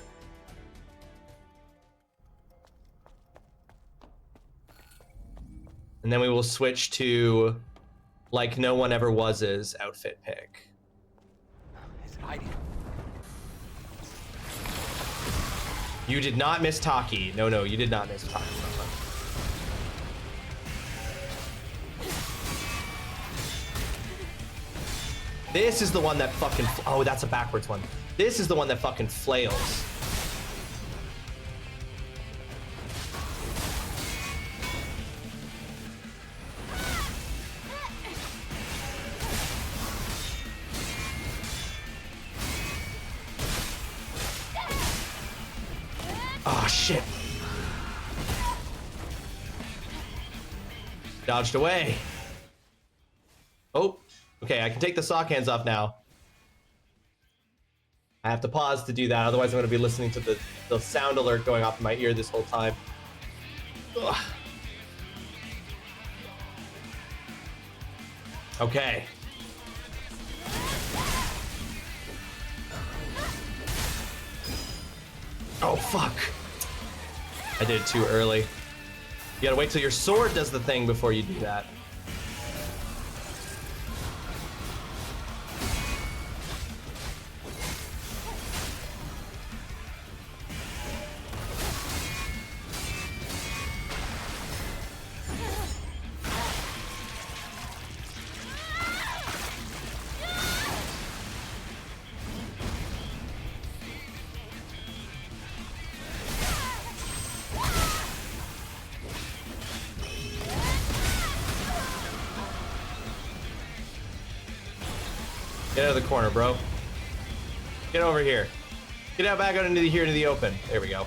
And then we will switch to Like No One Ever Was's outfit pick. You did not miss Taki. No, you did not miss Taki. This is the one that fucking... Oh, that's a backwards one. This is the one that fucking flails. Oh, shit. Dodged away. Oh, okay, I can take the sock hands off now. I have to pause to do that, otherwise I'm going to be listening to the sound alert going off in my ear this whole time. Ugh. Okay. Oh, fuck. I did it too early. You gotta wait till your sword does the thing before you do that. Get out of the corner, bro. Get over here. Get out back out into the open. There we go.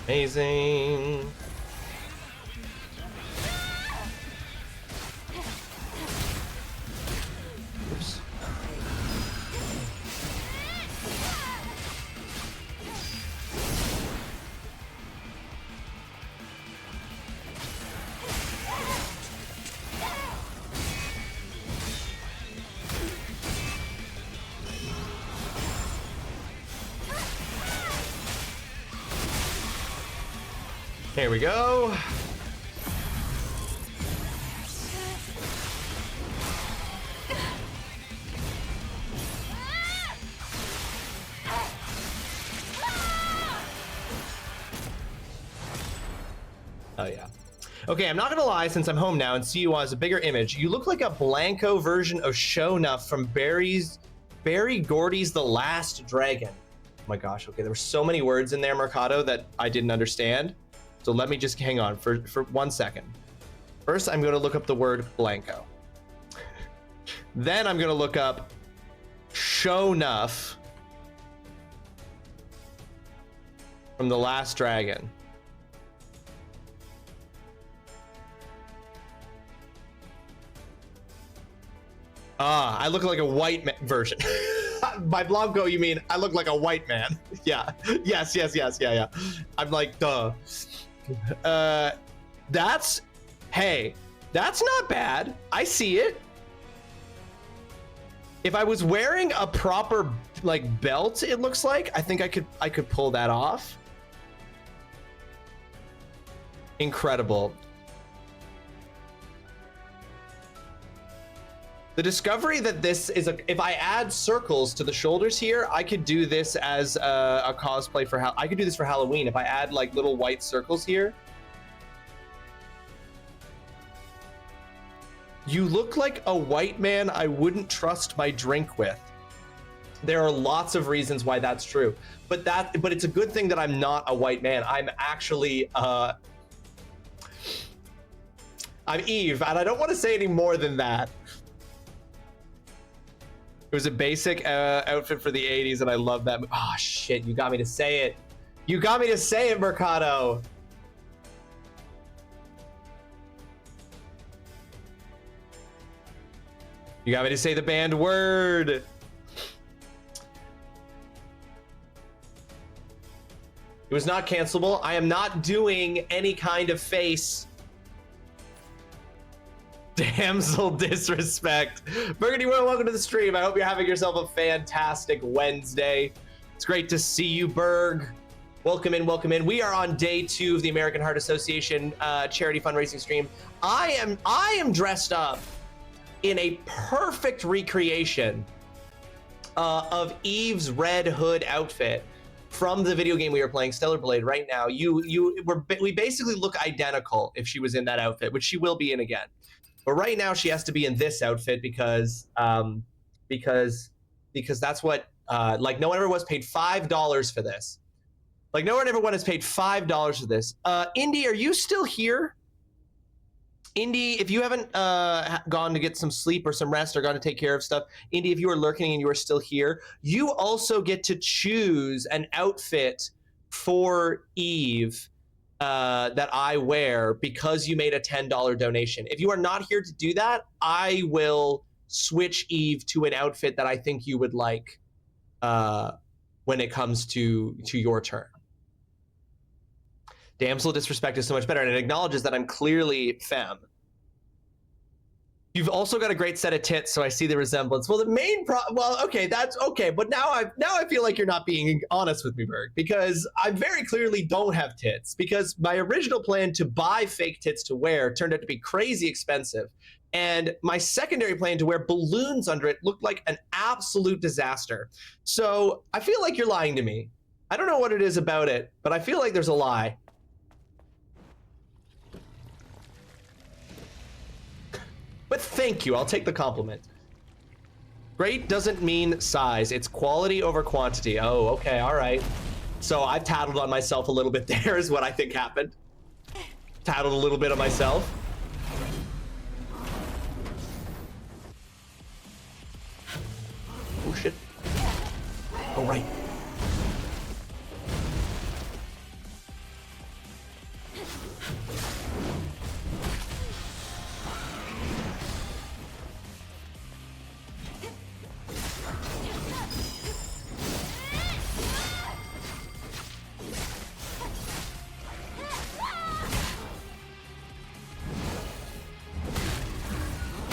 Amazing. Oops. Here we go. Oh yeah. Okay, I'm not gonna lie, since I'm home now and see you as a bigger image, you look like a Blanco version of Shonuff from Barry Gordy's The Last Dragon. Oh my gosh, okay, there were so many words in there, Mercado, that I didn't understand. So let me just hang on for 1 second. First, I'm gonna look up the word Blanco. Then I'm gonna look up Shonuff from The Last Dragon. Ah, I look like a white version. By Blanco, you mean I look like a white man? Yeah. Yes. Yeah. I'm like, duh. Hey, that's not bad. I see it. If I was wearing a proper like belt, it looks like, I think I could pull that off. Incredible. The discovery that this is if I add circles to the shoulders here, I could do this as a cosplay for I could do this for Halloween if I add like little white circles here. You look like a white man I wouldn't trust my drink with. There are lots of reasons why that's true, but it's a good thing that I'm not a white man. I'm actually I'm Eve, and I don't want to say any more than that. It was a basic outfit for the 80s, and I love that. Oh, shit, you got me to say it. You got me to say it, Mercado. You got me to say the banned word. It was not cancelable. I am not doing any kind of face. Damsel disrespect. Burgundy World, welcome to the stream. I hope you're having yourself a fantastic Wednesday. It's great to see you, Berg. Welcome in, welcome in. We are on day 2 of the American Heart Association charity fundraising stream. I am dressed up in a perfect recreation of Eve's Red Hood outfit from the video game we are playing, Stellar Blade. Right now, we basically look identical if she was in that outfit, which she will be in again. But right now she has to be in this outfit because that's what like no one ever was paid $5 for this. Like no one ever was paid $5 for this. Indy, are you still here? Indy, if you haven't gone to get some sleep or some rest or gone to take care of stuff, Indy, if you are lurking and you are still here, you also get to choose an outfit for Eve that I wear because you made a $10 donation. If you are not here to do that, I will switch Eve to an outfit that I think you would like when it comes to your turn. Damsel disrespect is so much better, and it acknowledges that I'm clearly femme. You've also got a great set of tits, so I see the resemblance. Well, the main well, okay, that's okay, but now I feel like you're not being honest with me, Berg, because I very clearly don't have tits, because my original plan to buy fake tits to wear turned out to be crazy expensive, and my secondary plan to wear balloons under it looked like an absolute disaster. So I feel like you're lying to me. I don't know what it is about it, but I feel like there's a lie. But thank you, I'll take the compliment. Great doesn't mean size, it's quality over quantity. Oh, okay, all right. So I've tattled on myself a little bit there is what I think happened. Tattled a little bit on myself. Oh shit. Oh right.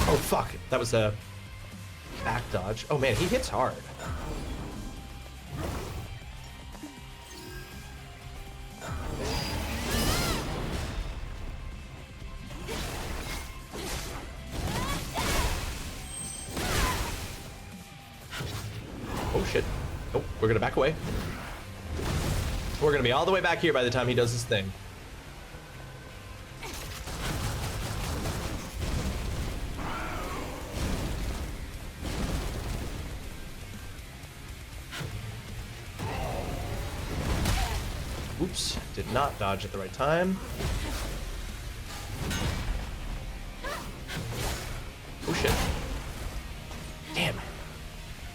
Oh fuck, that was a back dodge. Oh man, he hits hard. Oh shit. Nope, we're gonna back away. We're gonna be all the way back here by the time he does his thing. Oops, did not dodge at the right time. Oh shit. Damn.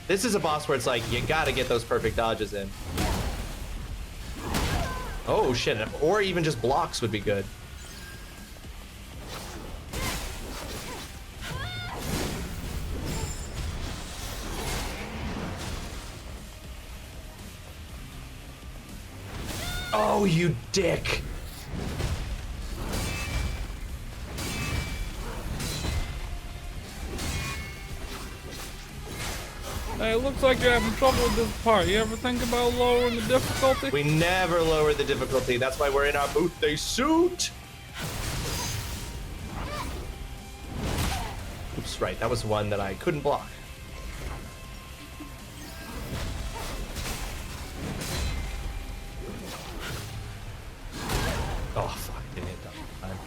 This is a boss where it's like, you gotta get those perfect dodges in. Oh shit, or even just blocks would be good. Oh, you dick. Hey, it looks like you're having trouble with this part. You ever think about lowering the difficulty? We never lower the difficulty. That's why we're in our birthday suit. Oops, right. That was one that I couldn't block. Oh, fuck. Didn't hit that time.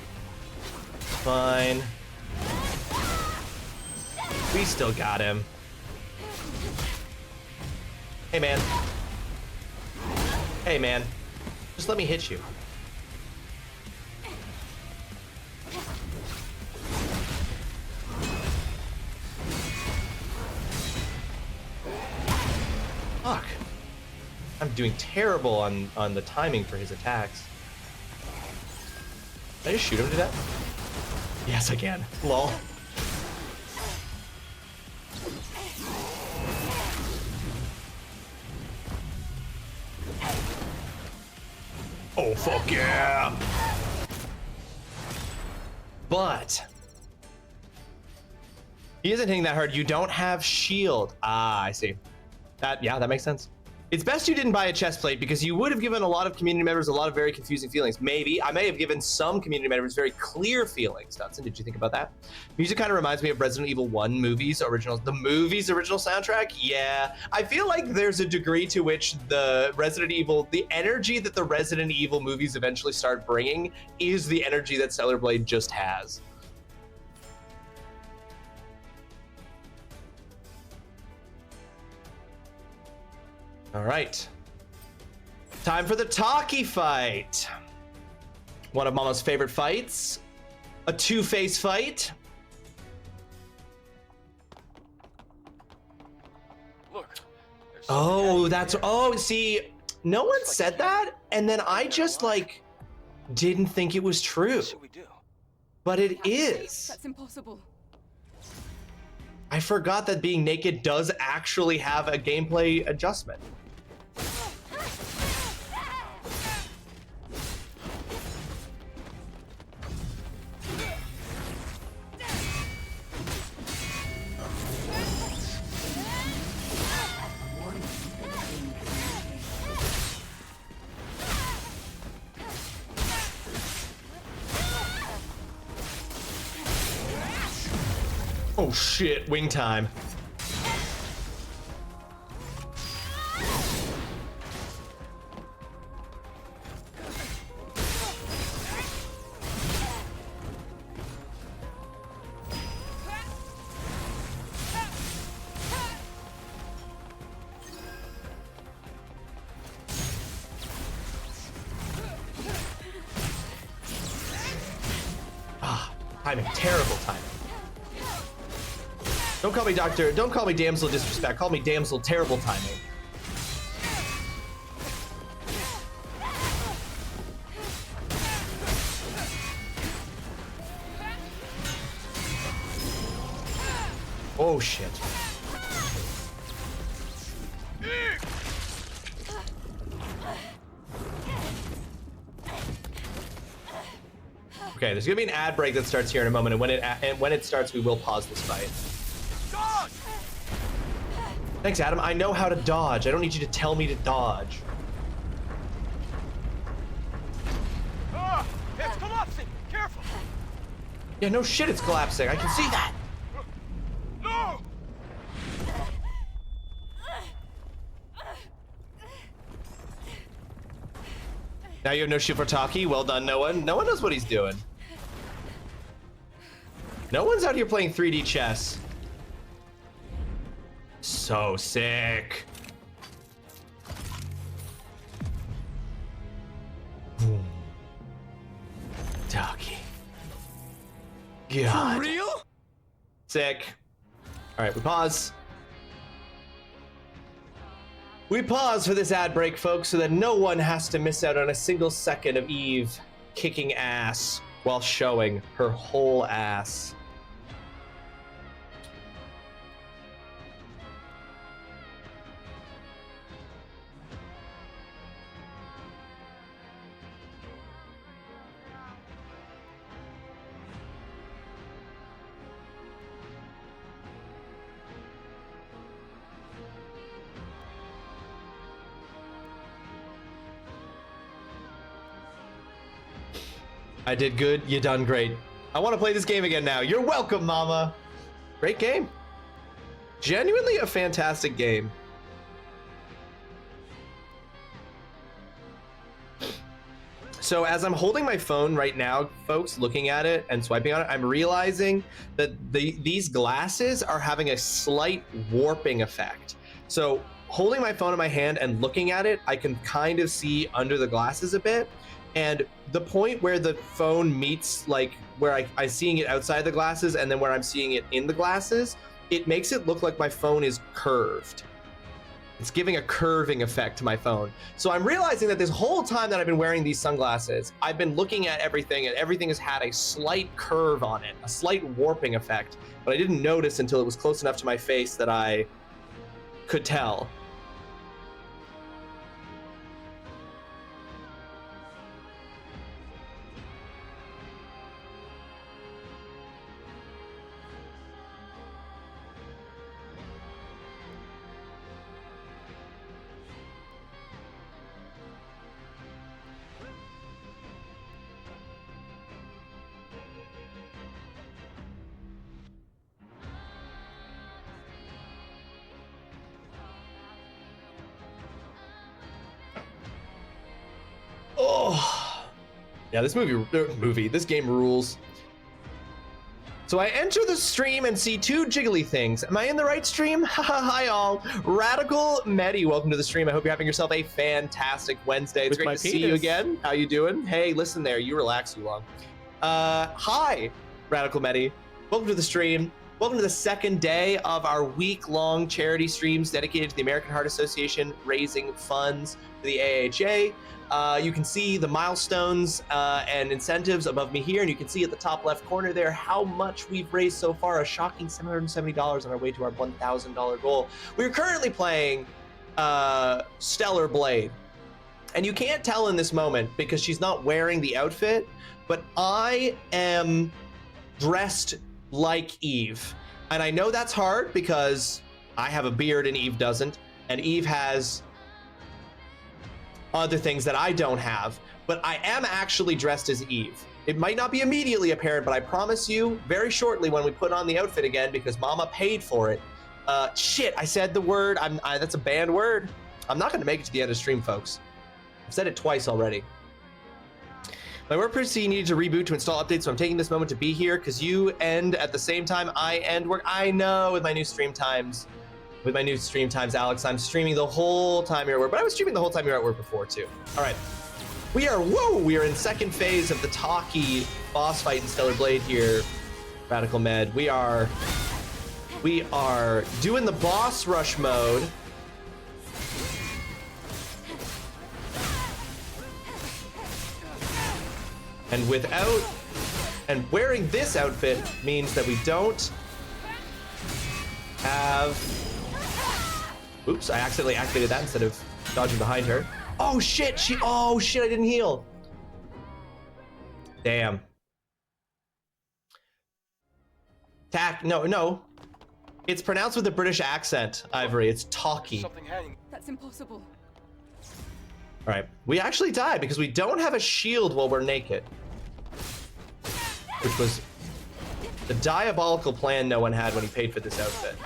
Fine. We still got him. Hey, man. Hey, man. Just let me hit you. Fuck. I'm doing terrible on the timing for his attacks. Can I just shoot him to death? Yes, I can. Lol. Oh, fuck yeah! But he isn't hitting that hard. You don't have shield. Ah, I see. Yeah, that makes sense. It's best you didn't buy a chest plate because you would have given a lot of community members a lot of very confusing feelings. Maybe I may have given some community members very clear feelings. Dotson, did you think about that? Music kind of reminds me of Resident Evil 1 movies, the movie's original soundtrack. Yeah, I feel like there's a degree to which the energy that the Resident Evil movies eventually start bringing is the energy that Stellar Blade just has. All right. Time for the talkie fight. One of Mama's favorite fights. A two-face fight. Look. Oh, see, no one said that, and then I just like didn't think it was true. What should we do? But it is. That's impossible. I forgot that being naked does actually have a gameplay adjustment. Oh shit, wing time. Ah, timing, terrible timing. Don't call me doctor, don't call me damsel disrespect, call me damsel terrible timing. Oh shit. Okay, there's gonna be an ad break that starts here in a moment, and when it starts, we will pause this fight. Thanks, Adam. I know how to dodge. I don't need you to tell me to dodge. It's collapsing! Careful! Yeah, no shit, it's collapsing. I can see that. No! Now you have no shield for Taki. Well done, no one. No one knows what he's doing. No one's out here playing 3D chess. So sick. Taki. God. For real? Sick. All right, we pause. We pause for this ad break, folks, so that no one has to miss out on a single second of Eve kicking ass while showing her whole ass. I did good. You done great. I want to play this game again now. You're welcome, mama. Great game. Genuinely a fantastic game. So as I'm holding my phone right now, folks, looking at it and swiping on it, I'm realizing that these glasses are having a slight warping effect. So holding my phone in my hand and looking at it, I can kind of see under the glasses a bit. And the point where the phone meets, like where I'm seeing it outside the glasses and then where I'm seeing it in the glasses, it makes it look like my phone is curved. It's giving a curving effect to my phone. So I'm realizing that this whole time that I've been wearing these sunglasses, I've been looking at everything and everything has had a slight curve on it, a slight warping effect, but I didn't notice until it was close enough to my face that I could tell. Oh, yeah, this this game rules. So I enter the stream and see two jiggly things. Am I in the right stream? Hi all. Radical Medi, welcome to the stream. I hope you're having yourself a fantastic Wednesday. It's great to see you again. How you doing? Hey, listen there, you relax too long. Hi, Radical Medi. Welcome to the stream. Welcome to the second day of our week-long charity streams dedicated to the American Heart Association, raising funds for the AHA. You can see the milestones and incentives above me here, and you can see at the top left corner there how much we've raised so far, a shocking $770 on our way to our $1,000 goal. We're currently playing Stellar Blade, and you can't tell in this moment because she's not wearing the outfit, but I am dressed like Eve. And I know that's hard because I have a beard and Eve doesn't, and Eve has other things that I don't have, but I am actually dressed as Eve. It might not be immediately apparent, but I promise you very shortly when we put on the outfit again, because Mama paid for it. Shit, I said the word, that's a banned word. I'm not gonna make it to the end of the stream, folks. I've said it twice already. My work PC needed to reboot to install updates, so I'm taking this moment to be here because you end at the same time I end work. I know, with my new stream times. With my new stream times, Alex, I'm streaming the whole time you're at work, but I was streaming the whole time you're at work before too. All right, we are in second phase of the Taki boss fight in Stellar Blade here, Radical Med. We are doing the boss rush mode. And wearing this outfit means that we don't have, oops, I accidentally activated that instead of dodging behind her. Oh shit, I didn't heal. Damn. No. It's pronounced with a British accent, Ivory. It's Taki. That's impossible. All right, we actually died because we don't have a shield while we're naked. Which was the diabolical plan no one had when he paid for this outfit.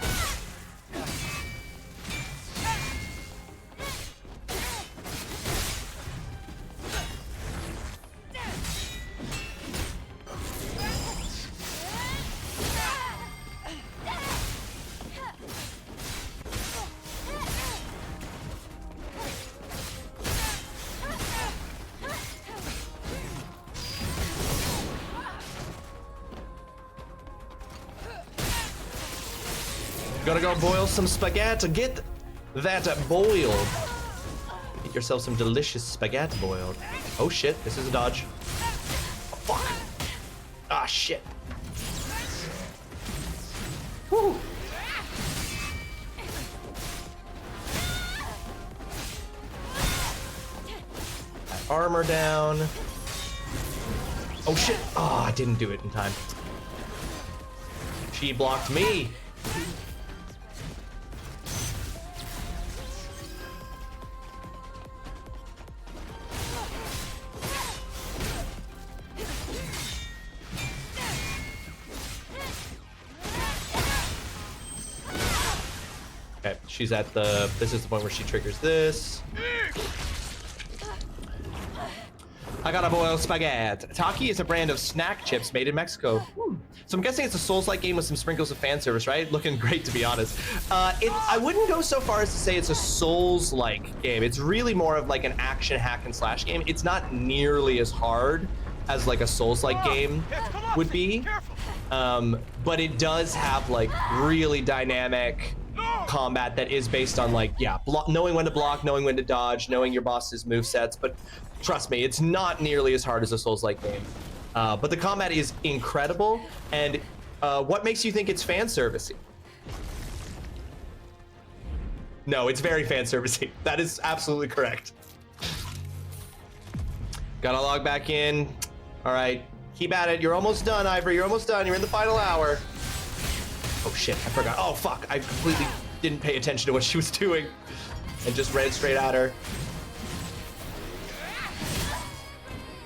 Gotta go boil some spaghetti. Get that boiled. Get yourself some delicious spaghetti boiled. Oh shit, this is a dodge. Oh, fuck. Ah, shit. Woo. Armor down. Oh shit. Oh, I didn't do it in time. She blocked me. Okay, she's at the, this is the point where she triggers this. I got a boiled spaghetti. Taki is a brand of snack chips made in Mexico. So I'm guessing it's a Souls-like game with some sprinkles of fan service, right? Looking great, to be honest. I wouldn't go so far as to say it's a Souls-like game. It's really more of like an action hack and slash game. It's not nearly as hard as like a Souls-like game would be. But it does have like really dynamic combat that is based on like, yeah, knowing when to block, knowing when to dodge, knowing your boss's movesets. But trust me, it's not nearly as hard as a Souls-like game. But the combat is incredible. And what makes you think it's fan servicey? No, it's very fan servicey. That is absolutely correct. Gotta log back in. All right, keep at it. You're almost done, Ivory. You're almost done. You're in the final hour. Oh shit, I forgot. Oh fuck, I completely didn't pay attention to what she was doing and just ran straight at her.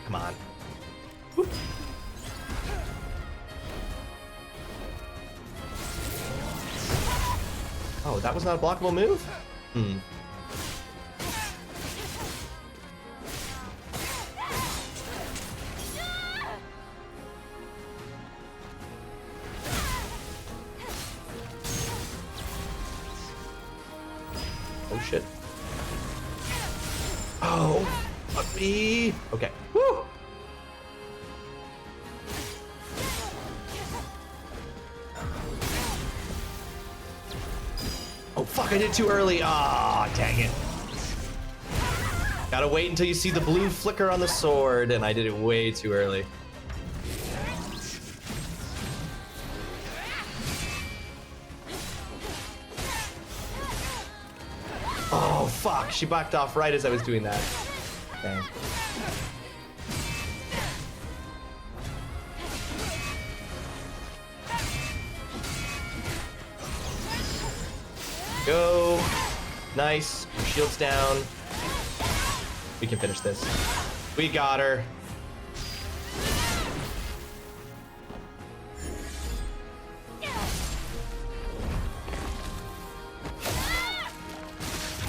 Come on. Whoop. Oh, that was not a blockable move? Hmm. Oh shit. Oh, fuck me. Okay. Woo. Oh fuck, I did it too early. Ah, dang it. Gotta wait until you see the blue flicker on the sword, and I did it way too early. Oh fuck, she backed off right as I was doing that. Dang. Go. Nice. Shield's down. We can finish this. We got her.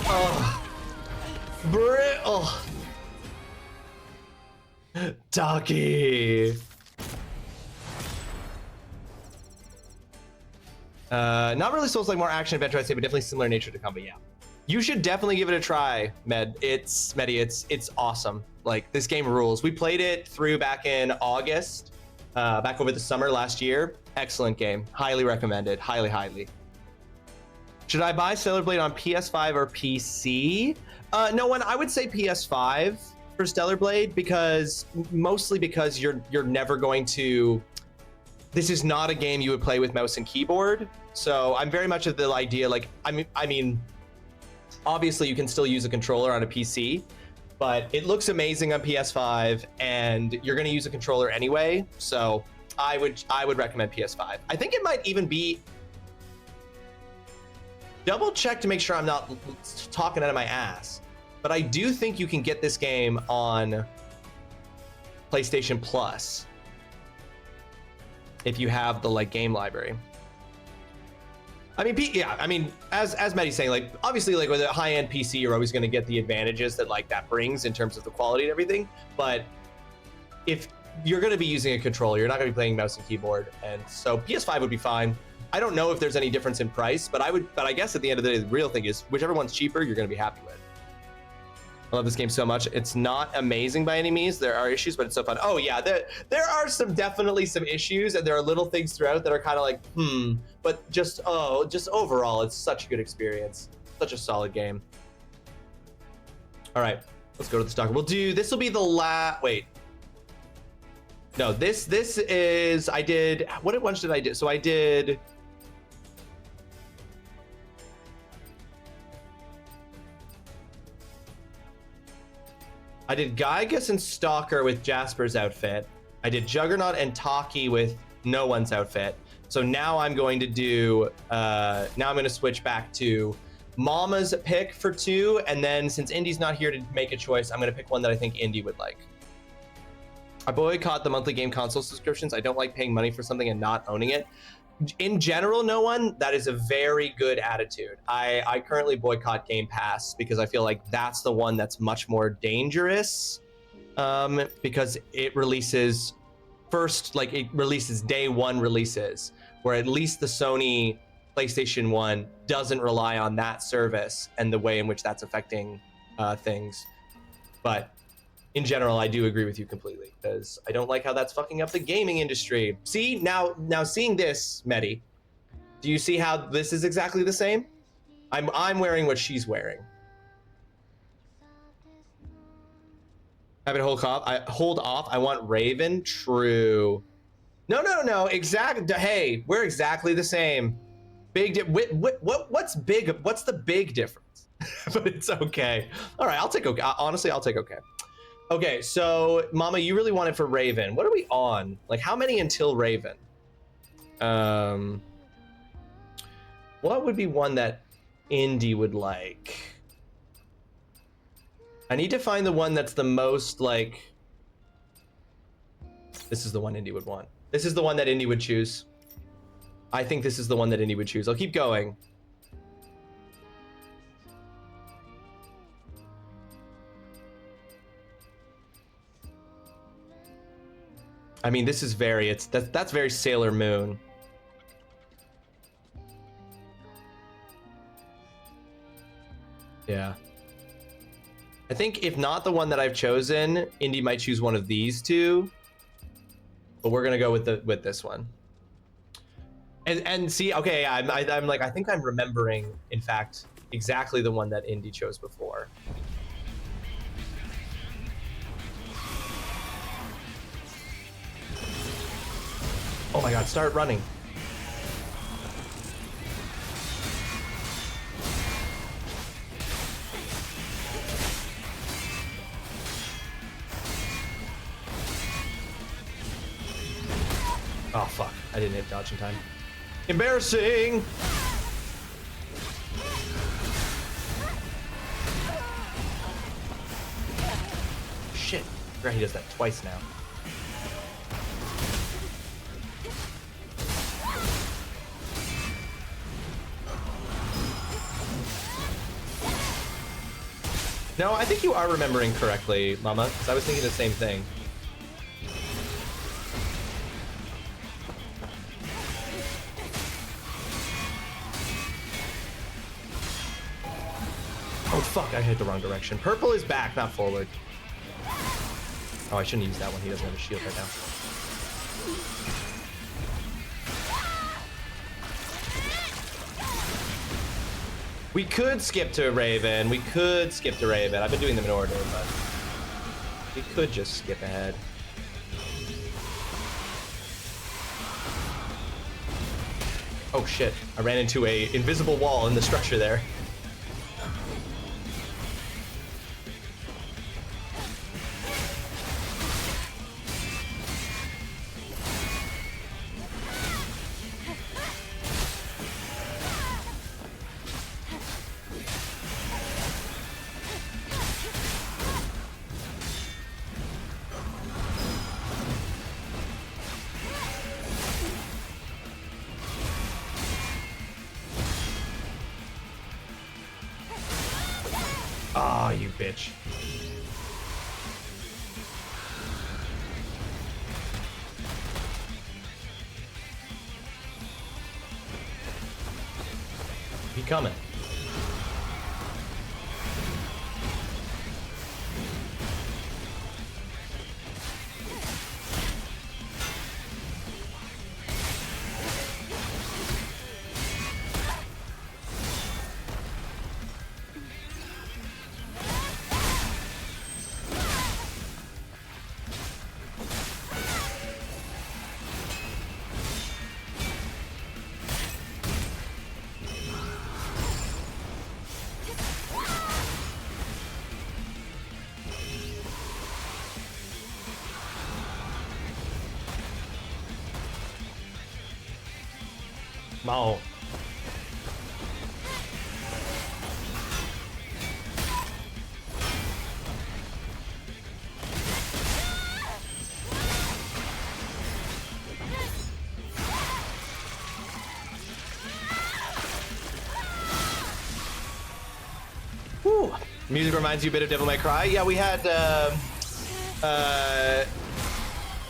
Oh. Brittle. Taki. Not really Souls like, more action adventure, I'd say, but definitely similar nature to combat. Yeah, you should definitely give it a try, Medi. It's awesome. Like, this game rules. We played it through back in August, back over the summer last year. Excellent game. Highly recommended. Highly. Should I buy Stellar Blade on PS5 or PC? No one. I would say PS5 for Stellar Blade, because mostly because you're never going to. This is not a game you would play with mouse and keyboard. So I'm very much of the idea, like, I mean, obviously you can still use a controller on a PC, but it looks amazing on PS5, and you're going to use a controller anyway. So I would recommend PS5. I think it might even be. Double check to make sure I'm not talking out of my ass, but I do think you can get this game on PlayStation Plus if you have the like game library. I mean, yeah, I mean, as Medi's saying, like, obviously, like, with a high-end PC, you're always going to get the advantages that like that brings in terms of the quality and everything. But if you're going to be using a controller, you're not going to be playing mouse and keyboard, and so PS5 would be fine. I don't know if there's any difference in price, but I guess at the end of the day, the real thing is whichever one's cheaper, you're going to be happy with. I love this game so much. It's not amazing by any means. There are issues, but it's so fun. Oh yeah, there are definitely some issues, and there are little things throughout that are kind of like, but just overall, it's such a good experience. Such a solid game. All right, let's go to the stock. This will be the last, wait. No, this is, what ones did I do? So I did, Gygus and Stalker with Jasper's outfit. I did Juggernaut and Taki with no one's outfit. So now I'm going to do, now I'm going to switch back to Mama's pick for 2. And then since Indy's not here to make a choice, I'm going to pick one that I think Indy would like. I boycott the monthly game console subscriptions. I don't like paying money for something and not owning it. In general, no one, that is a very good attitude. I currently boycott Game Pass because I feel like that's the one that's much more dangerous, because it releases it releases day one releases, where at least the Sony PlayStation 1 doesn't rely on that service and the way in which that's affecting things. But in general, I do agree with you completely, because I don't like how that's fucking up the gaming industry. See, now seeing this, Medi, do you see how this is exactly the same? I'm wearing what she's wearing. Have it hold off. I want Raven. True. No. Exact. Hey, we're exactly the same. What's big? What's the big difference? But it's okay. All right, I'll take okay. Honestly, I'll take okay. Okay, so Mama, you really want it for Raven. What are we on? Like, how many until Raven? What would be one that Indy would like? I need to find the one that's the most like. This is the one Indy would want. This is the one that Indy would choose. I think this is the one that Indy would choose. I'll keep going. I mean, this is very, that's very Sailor Moon. Yeah. I think if not the one that I've chosen, Indy might choose one of these two. But we're gonna go with this one. And see, okay, I'm like, I think I'm remembering, in fact, exactly the one that Indy chose before. Oh my god, start running. Oh fuck, I didn't hit dodge in time. Embarrassing! Shit, I forgot he does that twice now. No, I think you are remembering correctly, Mama, because I was thinking the same thing. Oh fuck, I hit the wrong direction. Purple is back, not forward. Oh, I shouldn't use that one. He doesn't have a shield right now. We could skip to Raven. I've been doing them in order, but we could just skip ahead. Oh shit, I ran into a invisible wall in the structure there. Ah, you bitch. He coming. Mao. Whew. Music reminds you a bit of Devil May Cry. Yeah, we had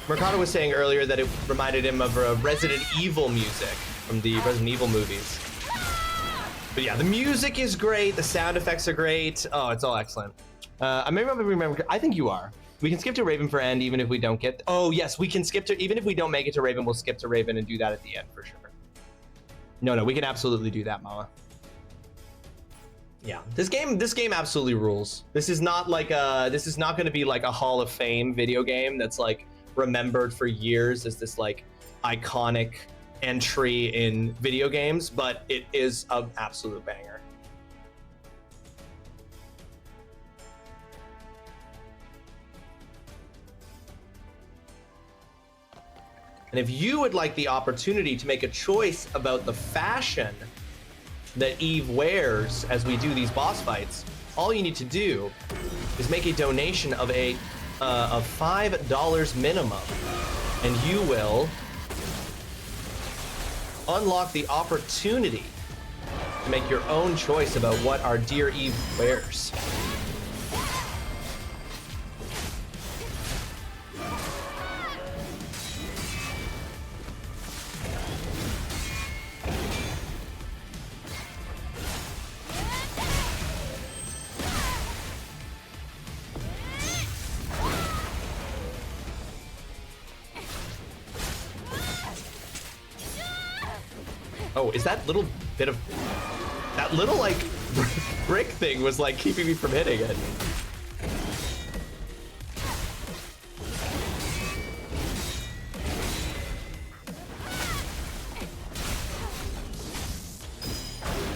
Mercado was saying earlier that it reminded him of Resident Evil music from the Resident Evil movies. But yeah, the music is great. The sound effects are great. Oh, it's all excellent. I may remember. I think you are. We can skip to Raven for end even if we don't get. Oh yes, we can skip to even if we don't make it to Raven. We'll skip to Raven and do that at the end for sure. No, we can absolutely do that, Mama. Yeah, this game absolutely rules. This is not like this is not going to be like a Hall of Fame video game that's like remembered for years as this like iconic entry in video games, but it is an absolute banger. And if you would like the opportunity to make a choice about the fashion that Eve wears as we do these boss fights, all you need to do is make a donation of $5 minimum, and you will unlock the opportunity to make your own choice about what our dear Eve wears. Oh, is that little bit of... That little, like, brick thing was, like, keeping me from hitting it.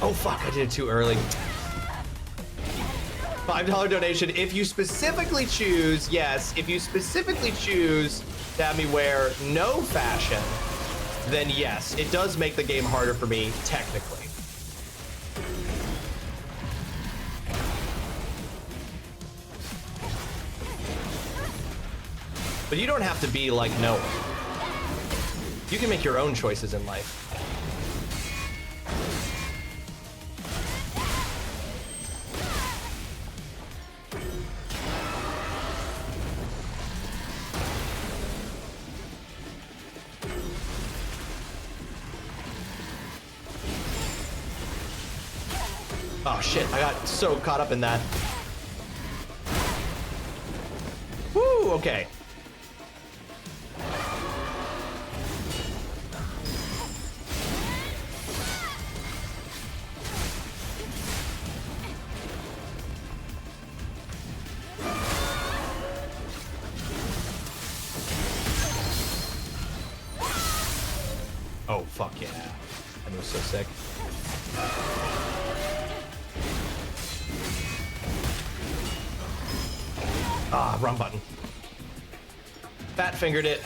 Oh, fuck, I did it too early. $5 donation. If you specifically choose, yes, if you specifically choose to have me wear no fashion, then yes, it does make the game harder for me, technically. But you don't have to be like Noah. You can make your own choices in life. Oh shit, I got so caught up in that. Woo, okay. Oh, fuck yeah. That was so sick. Ah, wrong button. Fat fingered it.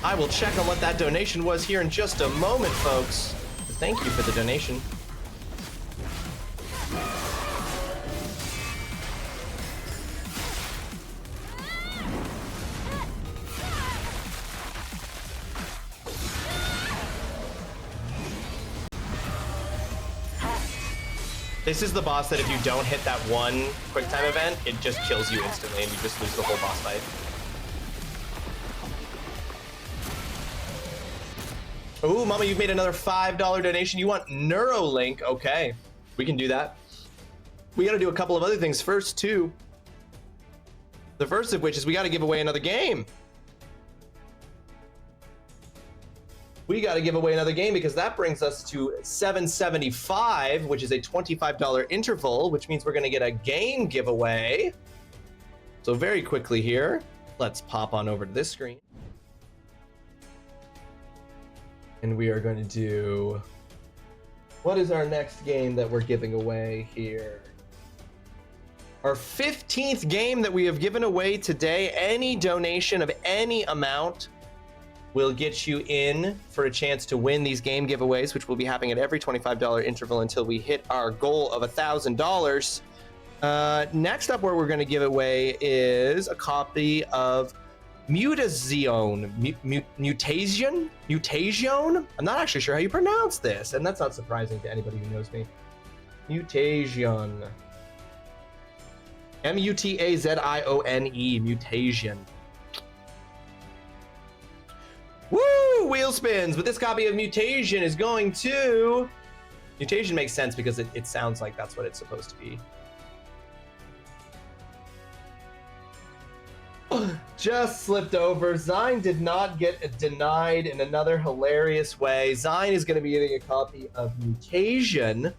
I will check on what that donation was here in just a moment, folks. Thank you for the donation. This is the boss that if you don't hit that one quick time event, it just kills you instantly and you just lose the whole boss fight. Oh, Mama, you've made another $5 donation. You want Neuralink? Okay, we can do that. We gotta do a couple of other things first, too. The first of which is we gotta give away another game. We got to give away another game because that brings us to $7.75, which is a $25 interval, which means we're going to get a game giveaway. So very quickly here, let's pop on over to this screen. And we are going to do, what is our next game that we're giving away here? Our 15th game that we have given away today. Any donation of any amount will get you in for a chance to win these game giveaways, which will be happening at every $25 interval until we hit our goal of $1,000. Next up, where we're going to give away is a copy of Mutation. I'm not actually sure how you pronounce this, and that's not surprising to anybody who knows me. Mutation. Mutazione. Mutation. Woo! Wheel spins, but this copy of Mutation is going to... Mutation makes sense because it sounds like that's what it's supposed to be. Just slipped over. Zine did not get denied in another hilarious way. Zine is going to be getting a copy of Mutation.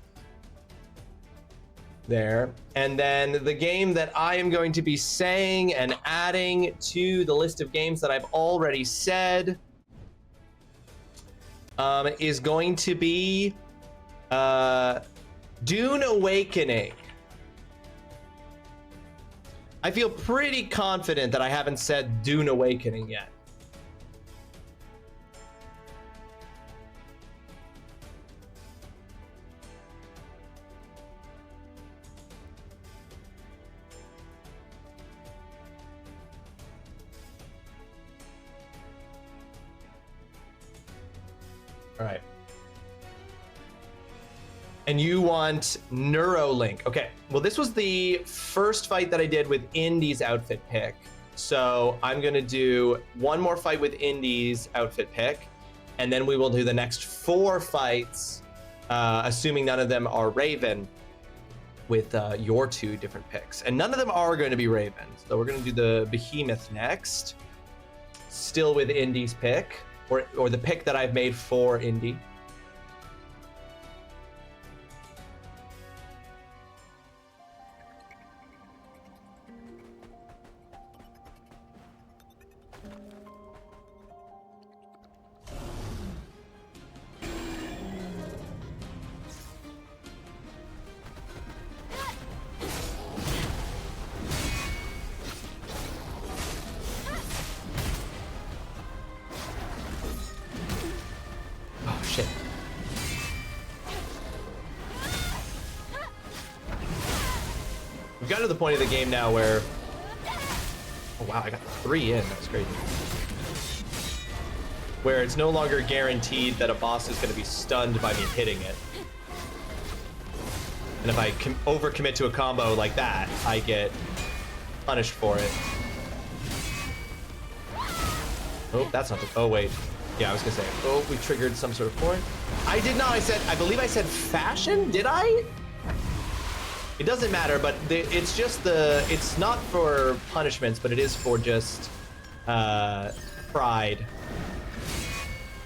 There. And then the game that I am going to be saying and adding to the list of games that I've already said is going to be Dune Awakening. I feel pretty confident that I haven't said Dune Awakening yet. All right. And you want Neuralink. Okay, well, this was the first fight that I did with Indy's outfit pick. So I'm gonna do one more fight with Indy's outfit pick, and then we will do the next 4 fights, assuming none of them are Raven, with your 2 different picks. And none of them are going to be Raven. So we're gonna do the Behemoth next, still with Indy's pick, or the pick that I've made for Indy. Shit. We've gotten to the point of the game now where... Oh wow, I got 3 in. That's crazy. Where it's no longer guaranteed that a boss is going to be stunned by me hitting it. And if I overcommit to a combo like that, I get punished for it. Oh, that's not the... Oh, wait. Yeah, I was gonna say, oh, we triggered some sort of point. I did not, I believe I said fashion, did I? It doesn't matter, but it's just it's not for punishments, but it is for just, pride.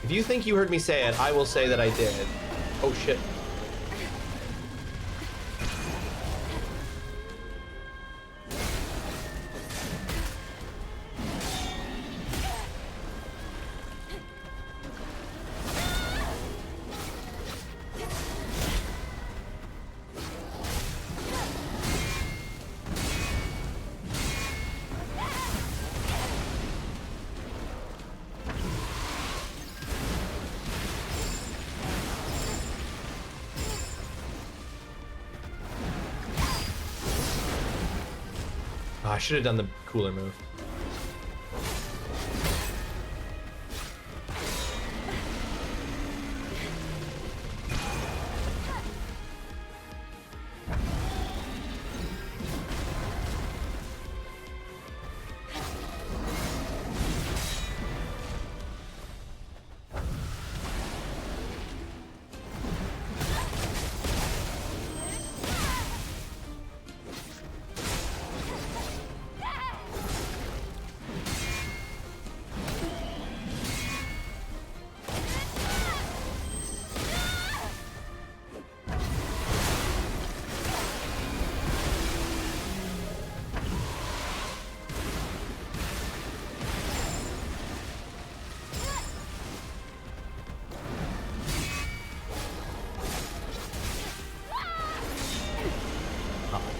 If you think you heard me say it, I will say that I did. Oh, shit. Oh, I should have done the cooler move.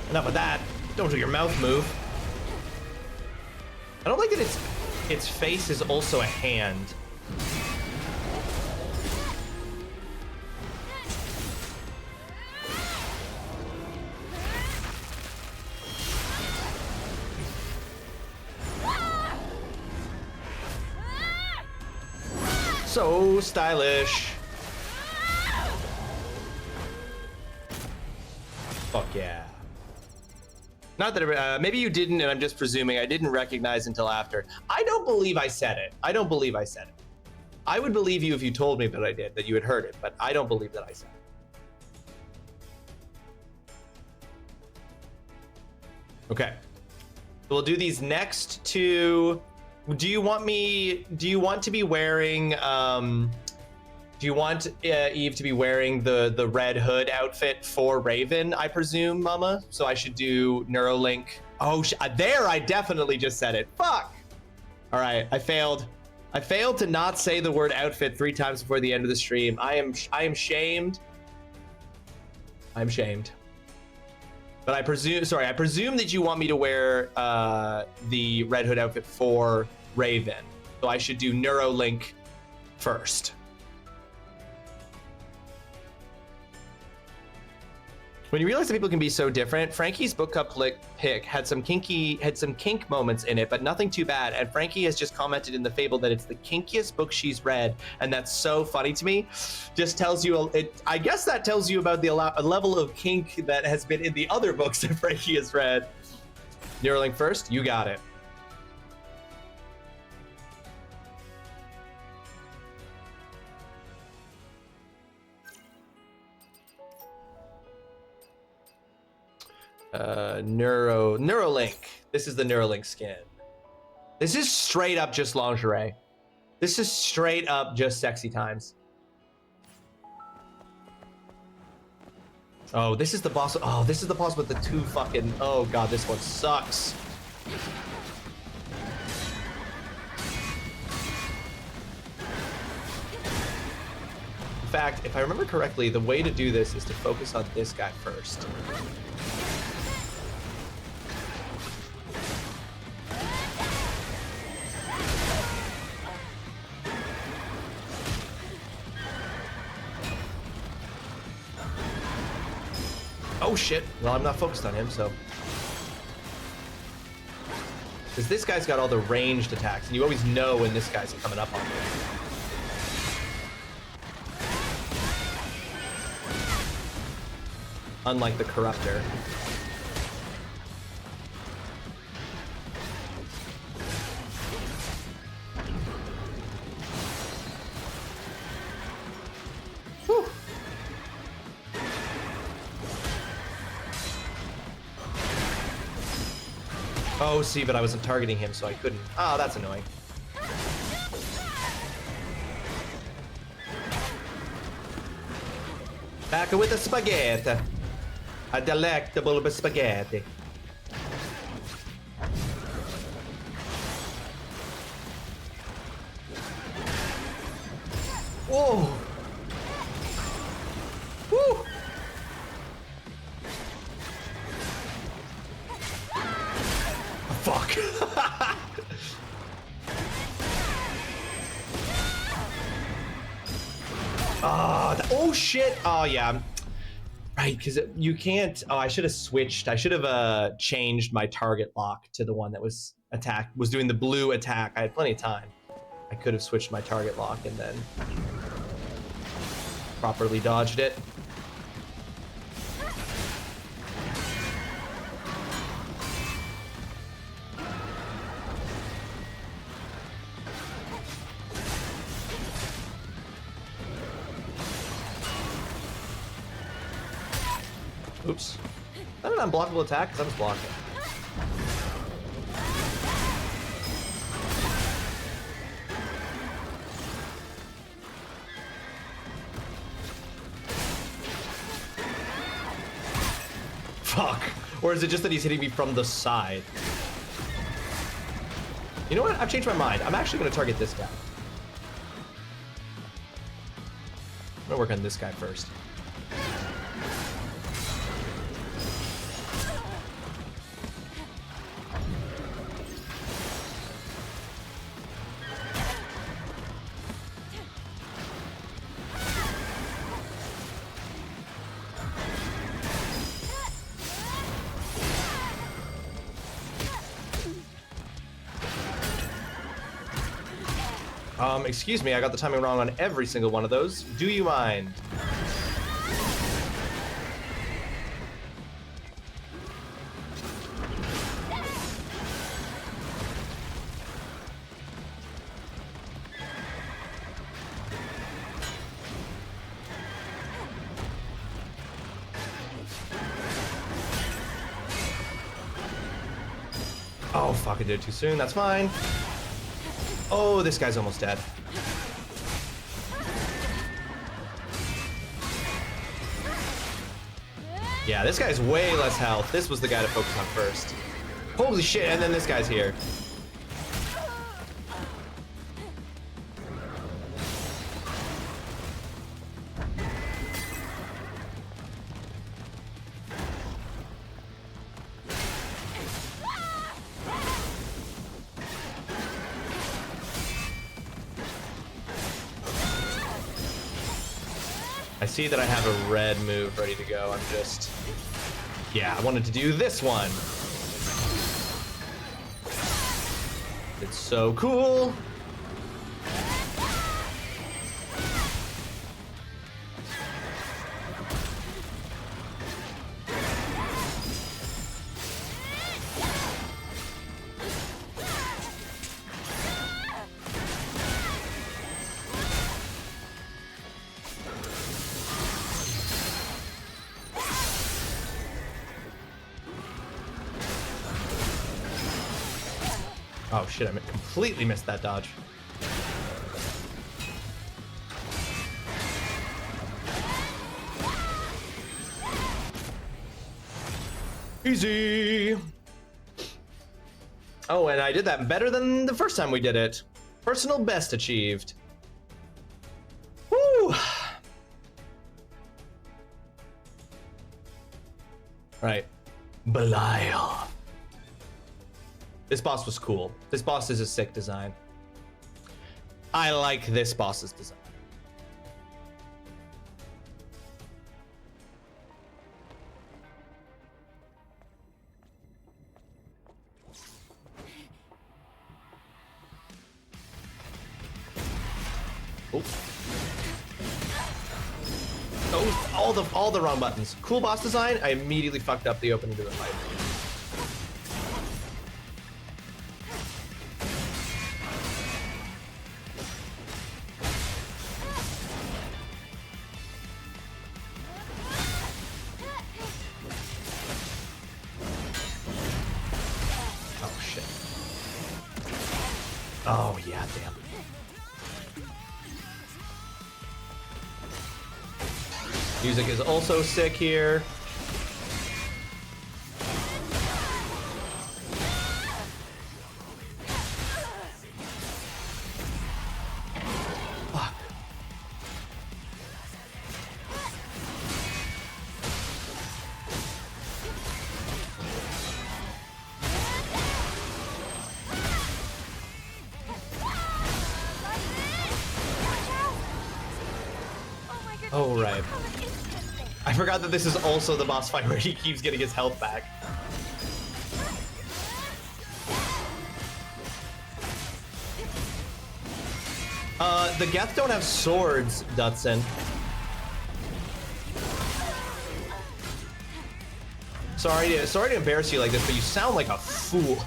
Enough of that. Don't do your mouth move. I don't like that its face is also a hand. So stylish. Fuck yeah. Not that maybe you didn't, and I'm just presuming. I didn't recognize until after. I don't believe I said it. I don't believe I said it. I would believe you if you told me that I did, that you had heard it, but I don't believe that I said it. Okay. We'll do these next two. Do you want to be wearing do you want Eve to be wearing the red hood outfit for Raven, I presume, Mama? So I should do Neuralink. Oh, there, I definitely just said it. Fuck. All right, I failed. I failed to not say the word outfit 3 times before the end of the stream. I am shamed. I'm shamed. But I presume that you want me to wear the red hood outfit for Raven. So I should do Neuralink first. When you realize that people can be so different, Frankie's book club pick had some kink moments in it, but nothing too bad. And Frankie has just commented in the Fable that it's the kinkiest book she's read, and that's so funny to me. Just tells you, I guess that tells you about the level of kink that has been in the other books that Frankie has read. Neuralink first, you got it. Neuralink. This is the Neuralink skin. This is straight up just lingerie. This is straight up just sexy times. Oh, this is the boss. Oh, this is the boss with the 2 fucking. Oh god, this one sucks. In fact, if I remember correctly, the way to do this is to focus on this guy first. Oh shit. Well, I'm not focused on him, so. Because this guy's got all the ranged attacks, and you always know when this guy's coming up on you. Unlike the Corruptor. Whew. Oh, see, but I wasn't targeting him, so I couldn't. Oh, that's annoying. Back with the spaghetti. A delectable spaghetti. Whoa. Woo. Fuck. Oh shit. Oh yeah. Right, because you can't. Oh, I should have switched. I should have changed my target lock to the one that was doing the blue attack. I had plenty of time. I could have switched my target lock and then properly dodged it. Oops. Is that an unblockable attack? Because I was blocking. Fuck. Or is it just that he's hitting me from the side? You know what? I've changed my mind. I'm actually going to target this guy. I'm going to work on this guy first. Excuse me, I got the timing wrong on every single one of those. Do you mind? Oh, fuck, I did it too soon. That's fine. Oh, this guy's almost dead. Yeah, this guy's way less health. This was the guy to focus on first. Holy shit, and then this guy's here. I see that I have a red move ready to go. I'm just... Yeah, I wanted to do this one. It's so cool. Oh shit, I completely missed that dodge. Easy. Oh, and I did that better than the first time we did it. Personal best achieved. Woo! Right. Belial. This boss was cool. This boss is a sick design. I like this boss's design. Oh. Oh, all the wrong buttons. Cool boss design. I immediately fucked up the opening to the fight. Oh, yeah, damn. Music is also sick here. Fuck. Oh, right. I forgot that this is also the boss fight where he keeps getting his health back. The Geth don't have swords, Dutson. Sorry to embarrass you like this, but you sound like a fool.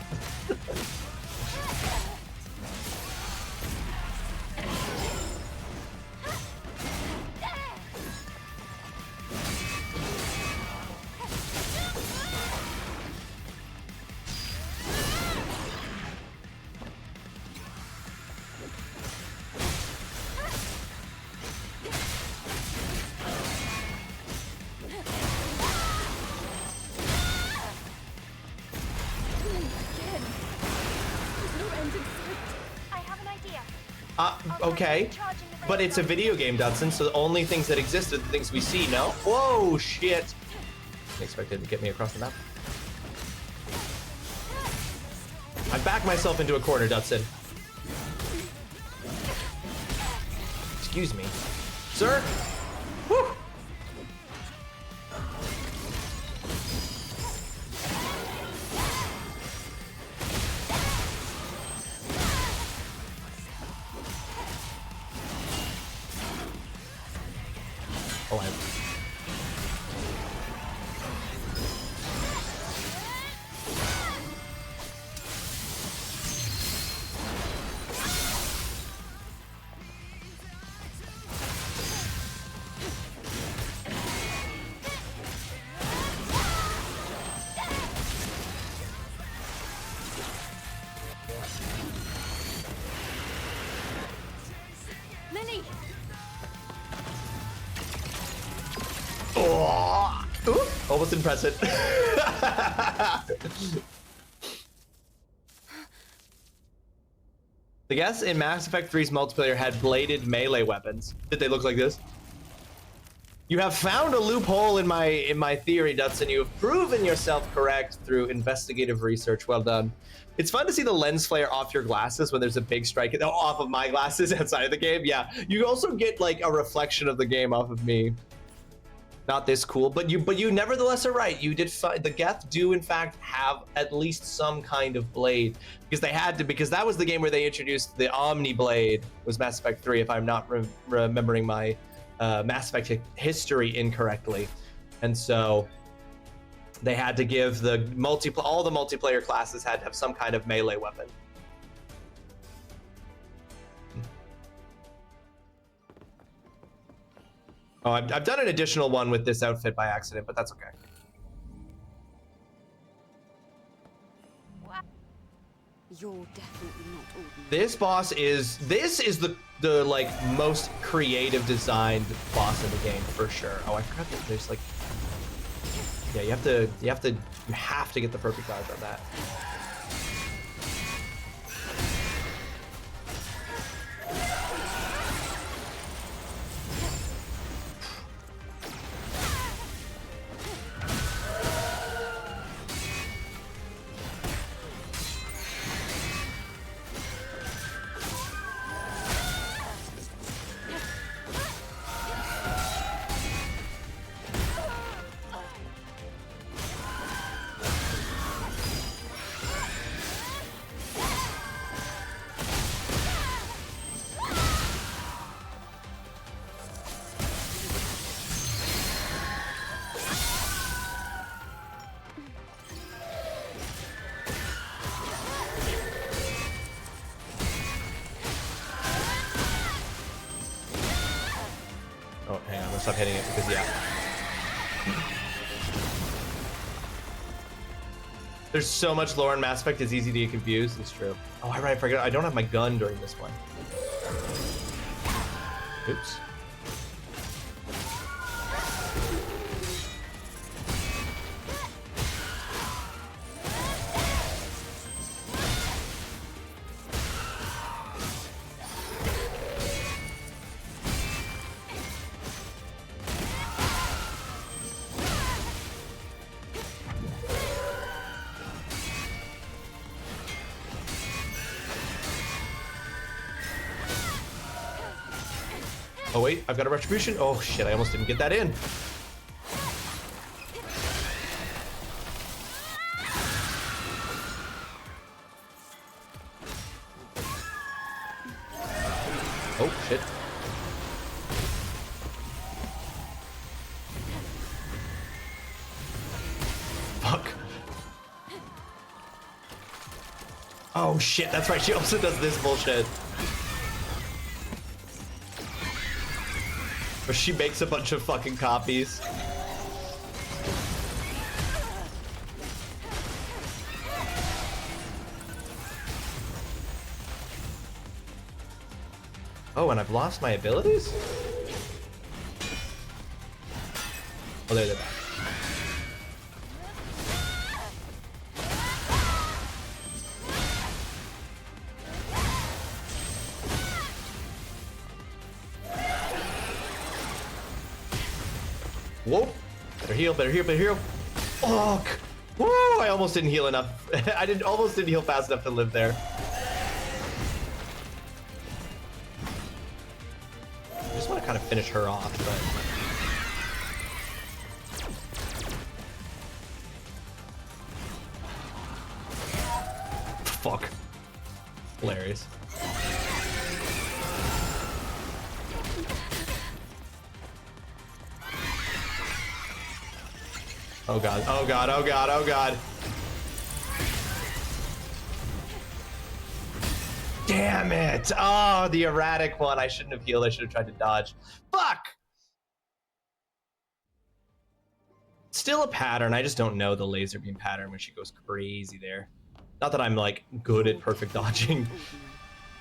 Okay, but it's a video game, Dudson, so the only things that exist are the things we see, no? Whoa, shit. I expected to get me across the map. I backed myself into a corner, Dudson. Excuse me. Sir? Whew. Oh, I. Lily! Oh, ooh, almost didn't press it. The guests in Mass Effect 3's multiplayer had bladed melee weapons. Did they look like this? You have found a loophole in my theory, Dutson. You have proven yourself correct through investigative research. Well done. It's fun to see the lens flare off your glasses when there's a big strike. Oh, off of my glasses outside of the game. Yeah, you also get like a reflection of the game off of me. Not this cool, but you nevertheless are right. You did find the Geth do in fact have at least some kind of blade because they had to, because that was the game where they introduced the Omni Blade. Was Mass Effect 3, if I'm not remembering my Mass Effect history incorrectly, and so they had to give the all the multiplayer classes had to have some kind of melee weapon. Oh, I've done an additional one with this outfit by accident, but that's okay. You're definitely not ordinary. This is the like most creative designed boss in the game for sure. Oh, I forgot that there's like, yeah, you have to get the perfect dodge on that. Oh, hang on, I'm gonna stop hitting it because, yeah. There's so much lore in Mass Effect, it's easy to get confused. It's true. Oh, right, I forgot. I don't have my gun during this one. Oops. Oh wait, I've got a retribution. Oh shit, I almost didn't get that in. Oh shit. Fuck. Oh shit, that's right, she also does this bullshit. Or she makes a bunch of fucking copies. Oh, and I've lost my abilities? Oh, there they're back. Whoa! Better heal, better heal, better heal. Fuck! Whoa! I almost didn't heal enough. I almost didn't heal fast enough to live there. I just want to kind of finish her off, but. Fuck. Hilarious. Oh god, oh god, oh god, oh god. Damn it! Oh, the erratic one. I shouldn't have healed. I should have tried to dodge. Fuck! Still a pattern. I just don't know the laser beam pattern when she goes crazy there. Not that I'm like good at perfect dodging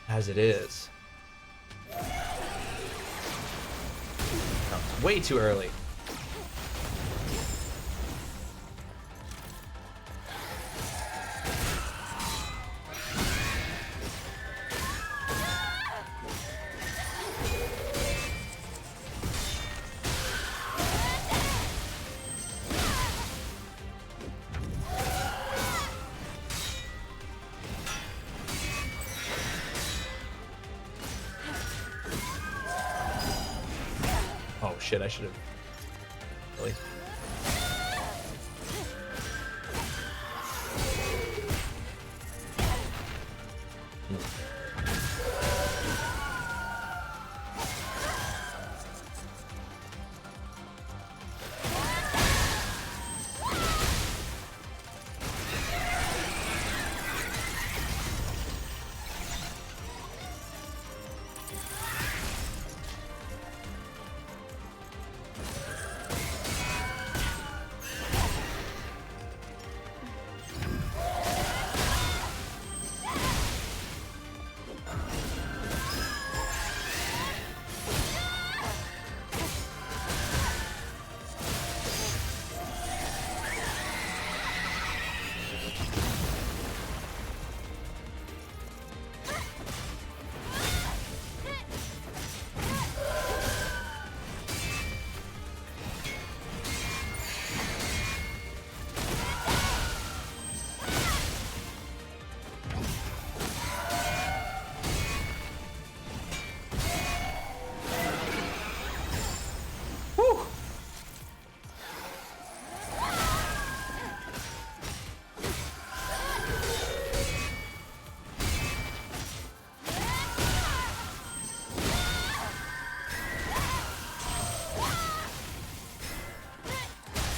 as it is. Oh, way too early. Oh shit, I should have. Really?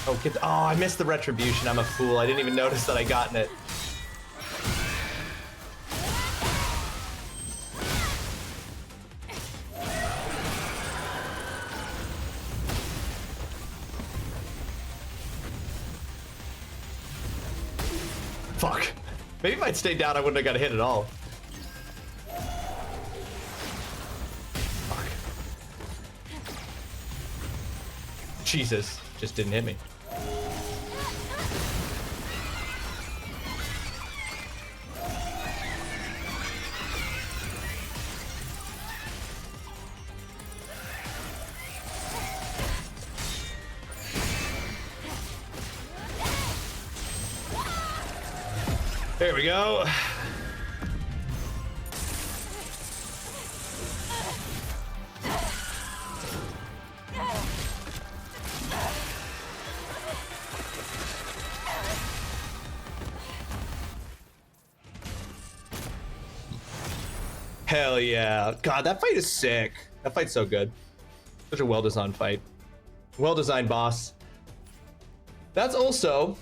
Oh, get the, oh, I missed the retribution. I'm a fool. I didn't even notice that I gotten it. Fuck. Maybe if I'd stayed down, I wouldn't have got hit at all. Fuck. Jesus. Just didn't hit me. There we go. Hell yeah. God, that fight is sick. That fight's so good. Such a well-designed fight. Well-designed boss. That's also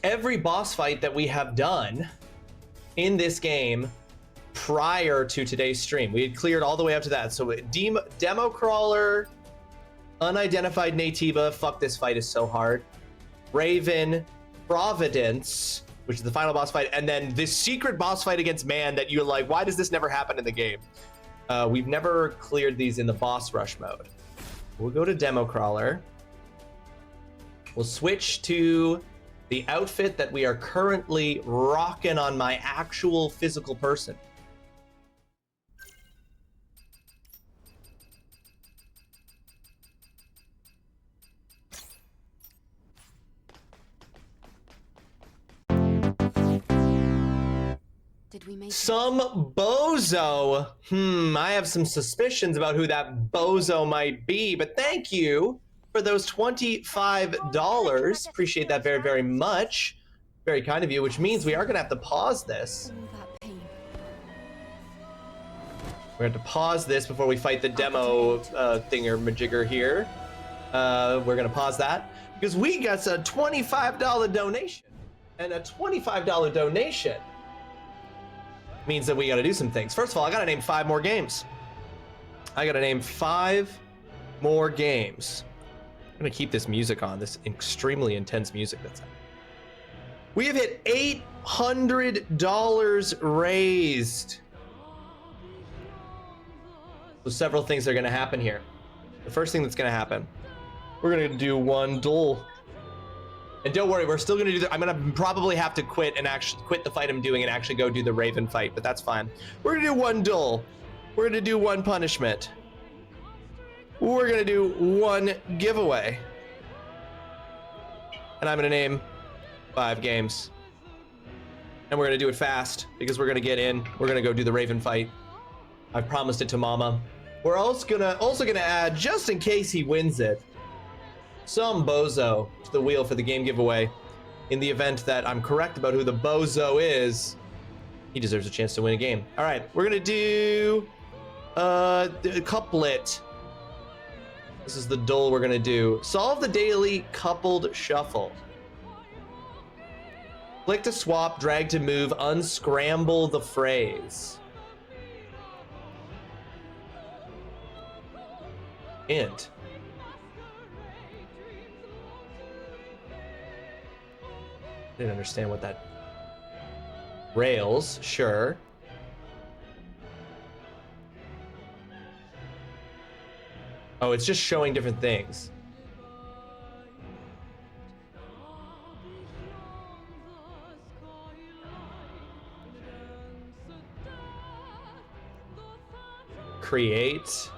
every boss fight that we have done in this game prior to today's stream. We had cleared all the way up to that. So demo crawler, unidentified Natiba. Fuck, this fight is so hard. Raven, Providence, which is the final boss fight, and then this secret boss fight against Man that you're like, why does this never happen in the game? We've never cleared these in the boss rush mode. We'll go to demo crawler. We'll switch to the outfit that we are currently rocking on my actual physical person. Did we make Some bozo. I have some suspicions about who that bozo might be, but thank you for those $25. Appreciate that very, very much. Very kind of you, which means we are gonna have to pause this. all that pain? We're gonna have to pause this before we fight the demo thingamajigger here. We're gonna pause that because we got a $25 donation, and a $25 donation means that we got to do some things. First of all, I got to name 5 more games. I got to name 5 more games. I'm gonna keep this music on, this extremely intense music that's on. We have hit $800 raised. So several things are gonna happen here. The first thing that's gonna happen, we're gonna do one duel. And don't worry, we're still gonna do I'm gonna probably have to quit the fight I'm doing and actually go do the Raven fight, but that's fine. We're gonna do one duel. We're gonna do one punishment. We're gonna do one giveaway. And I'm gonna name 5 games. And we're gonna do it fast because we're gonna get in. We're gonna go do the Raven fight. I've promised it to Mama. We're also gonna add, just in case he wins it, some bozo to the wheel for the game giveaway. In the event that I'm correct about who the bozo is, he deserves a chance to win a game. All right, we're gonna do a couplet. This is the duel we're gonna do. Solve the daily coupled shuffle. Click to swap, drag to move, unscramble the phrase. Int. Didn't understand what that... Rails, sure. Oh, it's just showing different things. Create.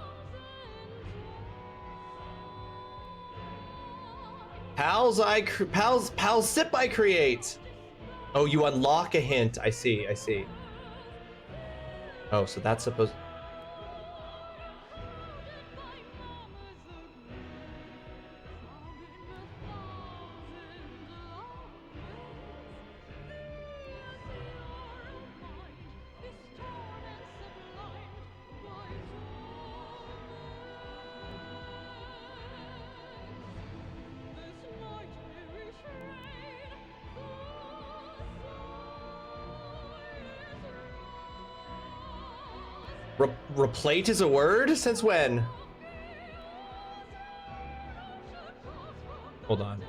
Pals sip I create. Oh, you unlock a hint. I see. Oh, so that's supposed... Replate is a word? Since when? Hold on.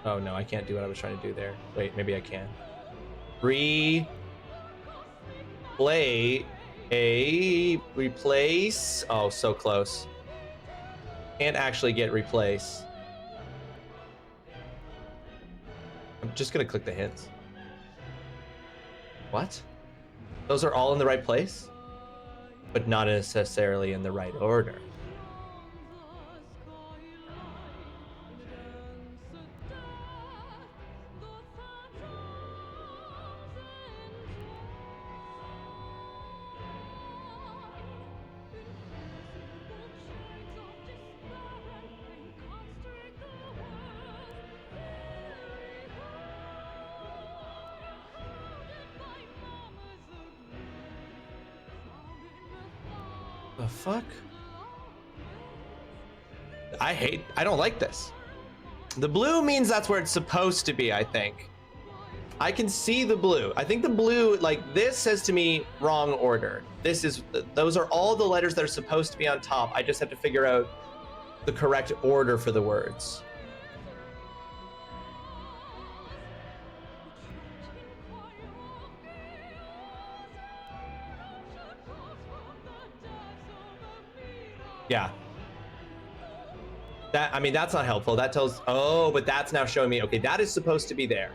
Oh no, I can't do what I was trying to do there. Wait, maybe I can. Replace. Oh, so close. Can't actually get replace. I'm just gonna click the hints. What? Those are all in the right place? But not necessarily in the right order. The fuck? I don't like this. The blue means that's where it's supposed to be, I think. I can see the blue. I think the blue, like this says to me wrong order. Those are all the letters that are supposed to be on top. I just have to figure out the correct order for the words. Yeah. I mean, that's not helpful. That tells, oh, but that's now showing me, okay, that is supposed to be there.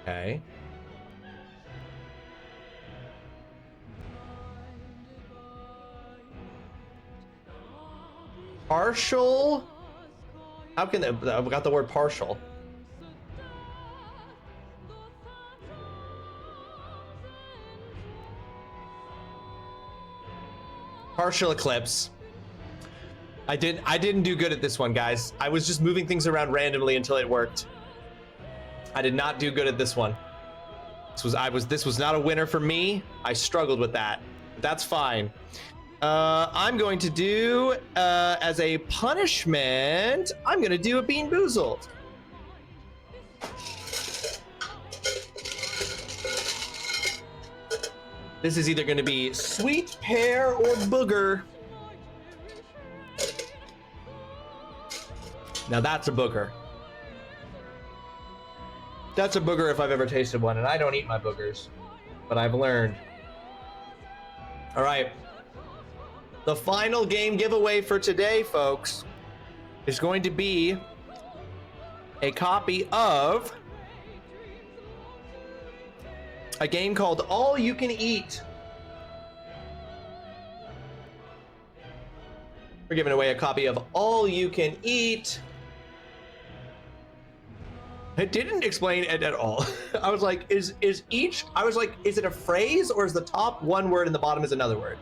Okay. Partial? How can I've got the word partial. Partial eclipse. I didn't do good at this one, guys. I was just moving things around randomly until it worked. I did not do good at this one. This was not a winner for me. I struggled with that. But that's fine. I'm going to do as a punishment, I'm gonna do a Bean Boozled. This is either gonna be sweet pear or booger. Now that's a booger. That's a booger if I've ever tasted one, and I don't eat my boogers, but I've learned. All right. The final game giveaway for today, folks, is going to be a copy of a game called All You Can Eat. We're giving away a copy of All You Can Eat. It didn't explain it at all. I was like, is it a phrase or is the top one word and the bottom is another word?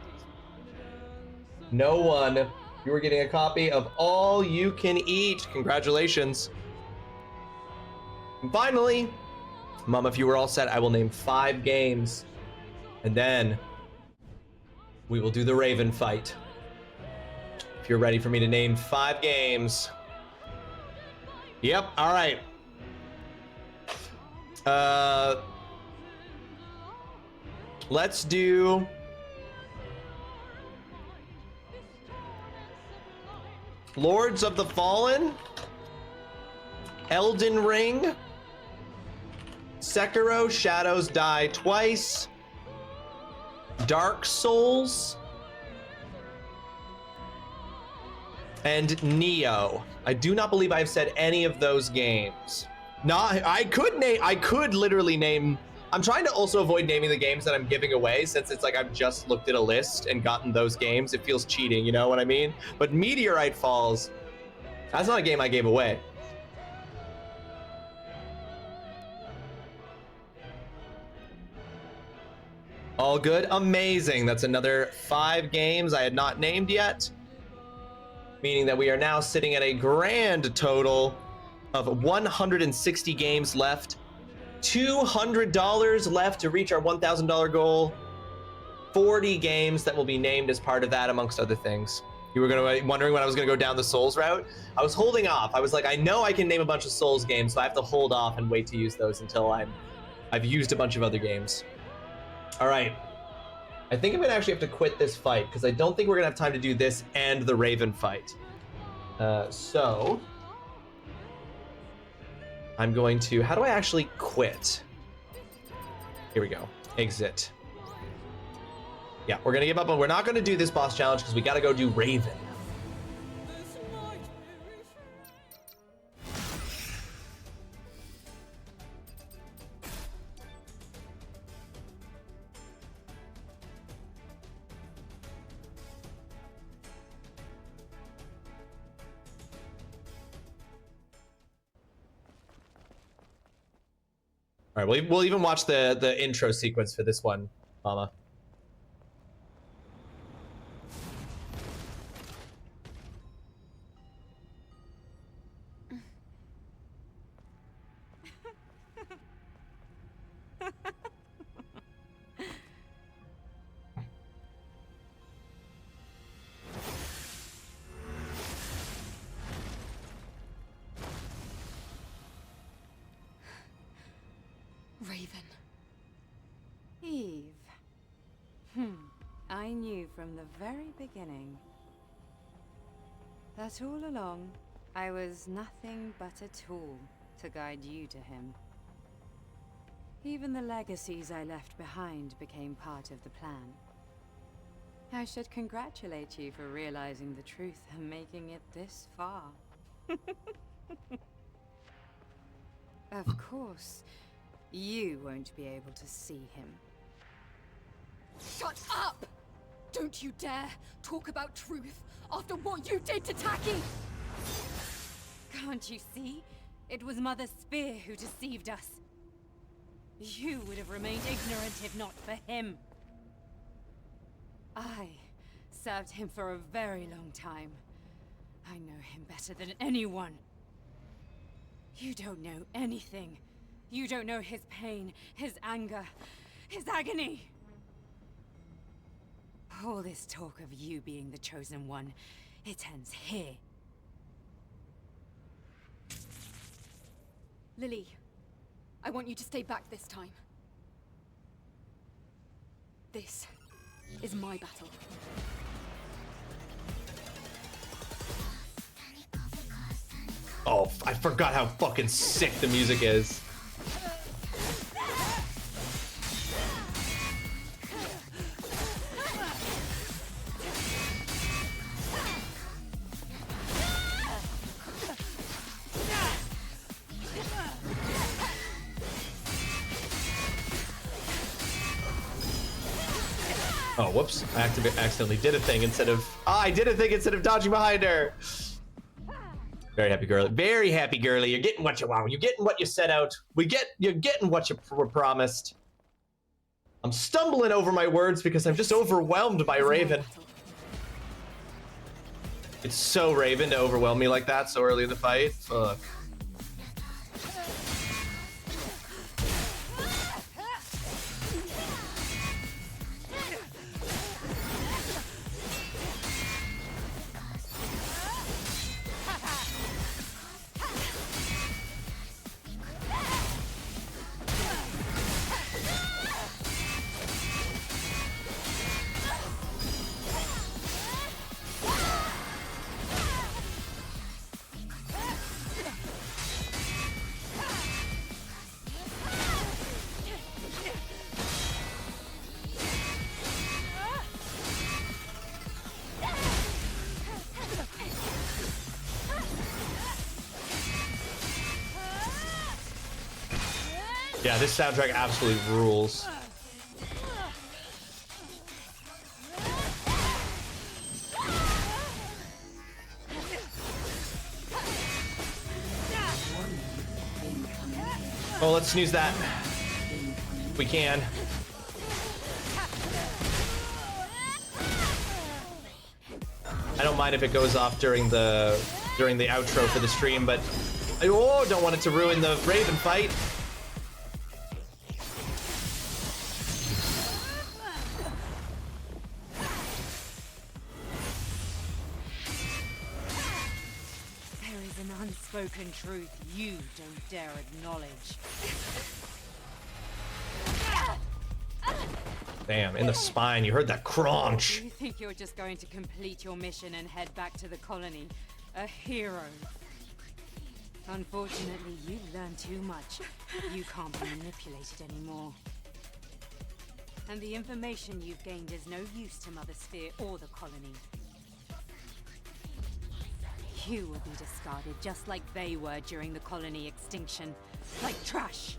No one. You were getting a copy of All You Can Eat. Congratulations. And finally, Mom, if you were all set, I will name 5 games. And then we will do the Raven fight. If you're ready for me to name 5 games. Yep, all right. Let's do Lords of the Fallen, Elden Ring, Sekiro Shadows Die Twice, Dark Souls, and Neo. I do not believe I've said any of those games. I could literally name. I'm trying to also avoid naming the games that I'm giving away, since it's like I've just looked at a list and gotten those games. It feels cheating, you know what I mean? But Meteorite Falls, that's not a game I gave away. All good, amazing. That's another 5 games I had not named yet, meaning that we are now sitting at a grand total of 160 games left, $200 left to reach our $1,000 goal, 40 games that will be named as part of that, amongst other things. You were wondering when I was gonna go down the Souls route. I was holding off. I was like, I know I can name a bunch of Souls games, so I have to hold off and wait to use those until I've used a bunch of other games. All right. I think I'm gonna actually have to quit this fight because I don't think we're gonna have time to do this and the Raven fight. So I'm going to, how do I actually quit? Here we go, exit. Yeah, we're gonna give up on, we're not gonna do this boss challenge because we gotta go do Raven. All right, we'll even watch the intro sequence for this one, Mama. Raven. Eve. I knew from the very beginning that all along I was nothing but a tool to guide you to him. Even the legacies I left behind became part of the plan. I should congratulate you for realizing the truth and making it this far. Of course, you won't be able to see him. Shut up! Don't you dare talk about truth after what you did to Taki! Can't you see? It was Mother Spear who deceived us. You would have remained ignorant if not for him. I served him for a very long time. I know him better than anyone. You don't know anything. You don't know his pain, his anger, his agony. All this talk of you being the chosen one, it ends here. Lily, I want you to stay back this time. This is my battle. Oh, I forgot how fucking sick the music is. Oh, whoops. I accidentally did a thing instead of... I did a thing instead of dodging behind her. Very happy girly. Very happy girly. You're getting what you want. You're getting what you set out. You're getting what you were promised. I'm stumbling over my words because I'm just overwhelmed by Raven. It's so Raven to overwhelm me like that so early in the fight. Fuck. Yeah, this soundtrack absolutely rules. Oh, let's snooze that. If we can. I don't mind if it goes off during the outro for the stream, but I don't want it to ruin the Raven fight. Unspoken truth you don't dare acknowledge. Damn, in the spine, you heard that crunch. You think you're just going to complete your mission and head back to the colony? A hero. Unfortunately, you've learned too much. You can't be manipulated anymore. And the information you've gained is no use to Mother Sphere or the colony. You will be discarded just like they were during the colony extinction. Like trash.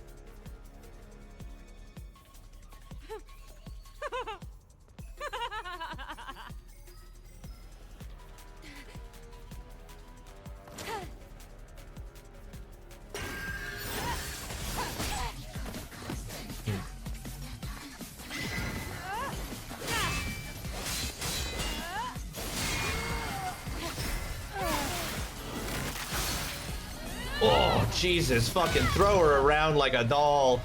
Oh, Jesus, fucking throw her around like a doll.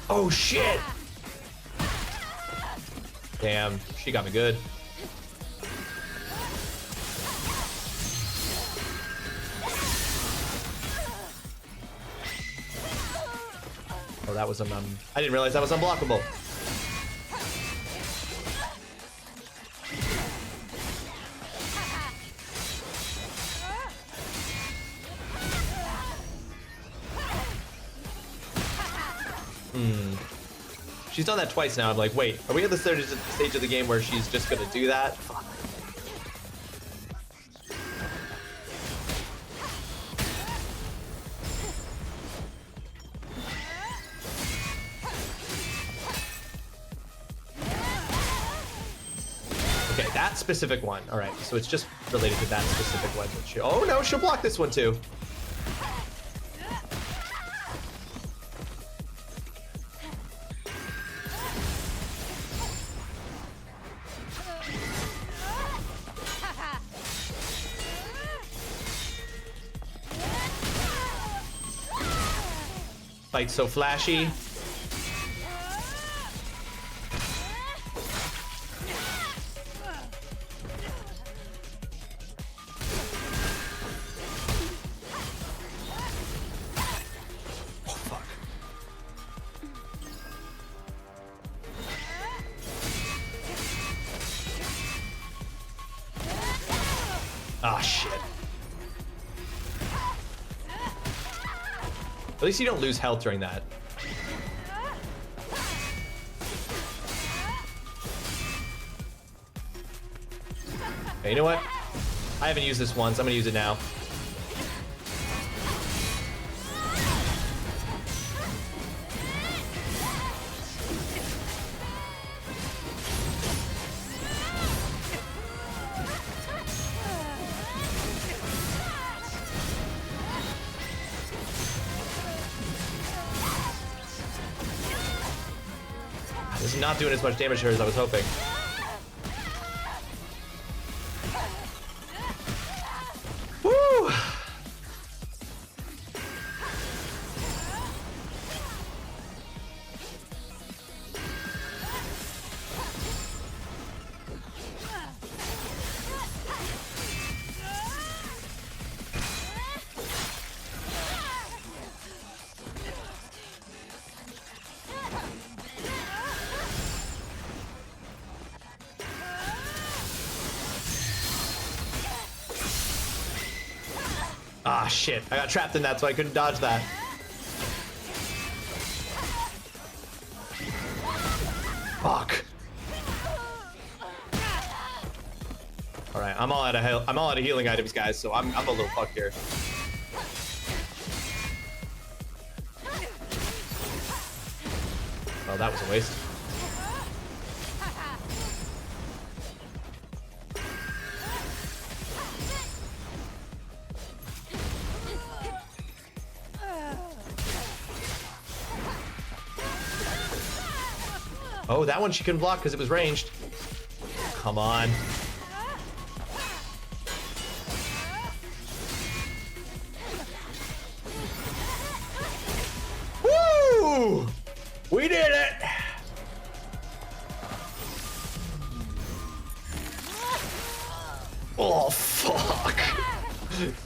Oh, shit. Damn, she got me good. Oh, that was I didn't realize that was unblockable. She's done that twice now. I'm like, wait, are we at the third stage of the game where she's just gonna do that? Fuck. Okay, that specific one. All right, so it's just related to that specific one. Oh no, she'll block this one too. Fight so flashy. Ah, shit. At least you don't lose health during that. Okay, you know what? I haven't used this once. I'm gonna use it now. This is not doing as much damage here as I was hoping. Woo! Ah, shit. I got trapped in that, so I couldn't dodge that. Fuck. All right, I'm all out of healing items, guys, so I'm a little fucked here. Oh, that was a waste. Oh, that one she couldn't block because it was ranged. Come on. Woo! We did it! Oh, fuck.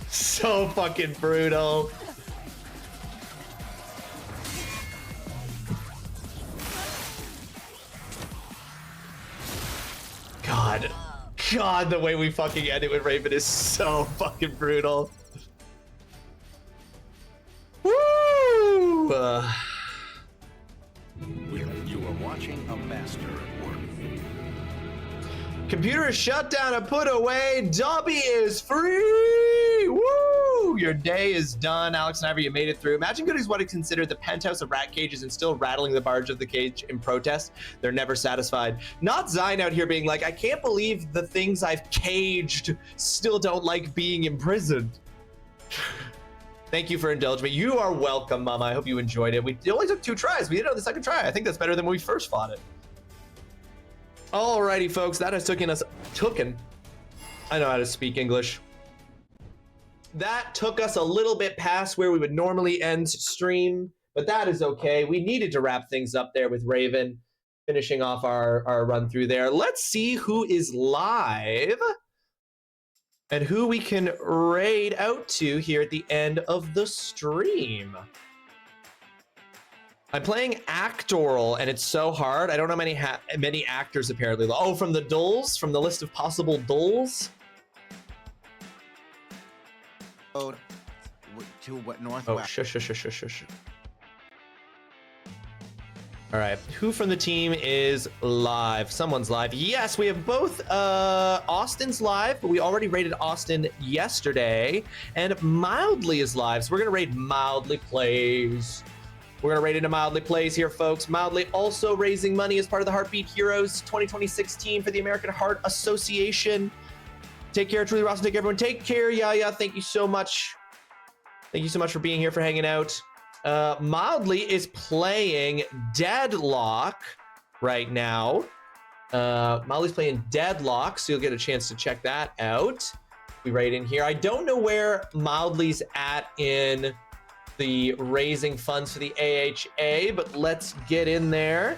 So fucking brutal. God, the way we fucking end it with Raven is so fucking brutal. Woo! You are watching a master at work. Computer is shut down and put away. Dobby is free! Woo! Your day is done. Alex and Ivor, you made it through. Imagine Goodies what is considered the penthouse of rat cages and still rattling the barge of the cage in protest. They're never satisfied. Not Zine out here being like, I can't believe the things I've caged still don't like being imprisoned. Thank you for indulging me. You are welcome, Mama. I hope you enjoyed it. It only took 2 tries. We did it on the 2nd try. I think that's better than when we first fought it. Alrighty, folks. That has taken us... I know how to speak English. That took us a little bit past where we would normally end stream, but that is okay. We needed to wrap things up there with Raven, finishing off our run through there. Let's see who is live and who we can raid out to here at the end of the stream. I'm playing Actoral, and it's so hard. I don't know many actors, apparently. Oh, from the dulls? From the list of possible dulls? To what northwest? Oh, shush. All right, who from the team is live? Someone's live. Yes, we have both. Austin's live, but we already rated Austin yesterday, and Mildly is live, so we're gonna raid Mildly Plays. We're gonna raid into Mildly Plays here, folks. Mildly also raising money as part of the Heartbeat Heroes 2026 team for the American Heart Association. Take care, TrulyRawesome. Take care, everyone. Take care, Yaya. Thank you so much. Thank you so much for being here, for hanging out. Mildly is playing Deadlock right now. Mildly's playing Deadlock, so you'll get a chance to check that out. We raid in here. I don't know where Mildly's at in the raising funds for the AHA, but let's get in there.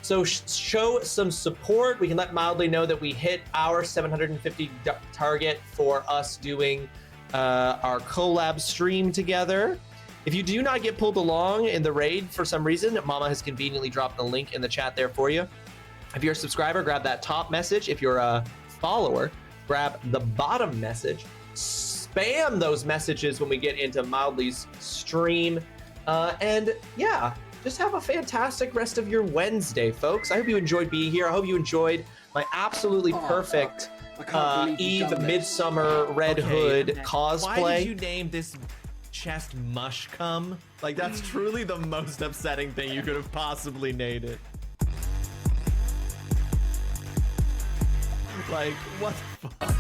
So show some support. We can let Mildly know that we hit our 750 target for us doing our collab stream together. If you do not get pulled along in the raid for some reason, Mama has conveniently dropped the link in the chat there for you. If you're a subscriber, grab that top message. If you're a follower, grab the bottom message. Spam those messages when we get into Mildly's stream. And yeah, just have a fantastic rest of your Wednesday, folks. I hope you enjoyed being here. I hope you enjoyed my absolutely perfect Eve Midsummer Red Hood cosplay. Why did you name this chest Mush Cum? Like, that's truly the most upsetting thing you could have possibly named it. Like, what the fuck?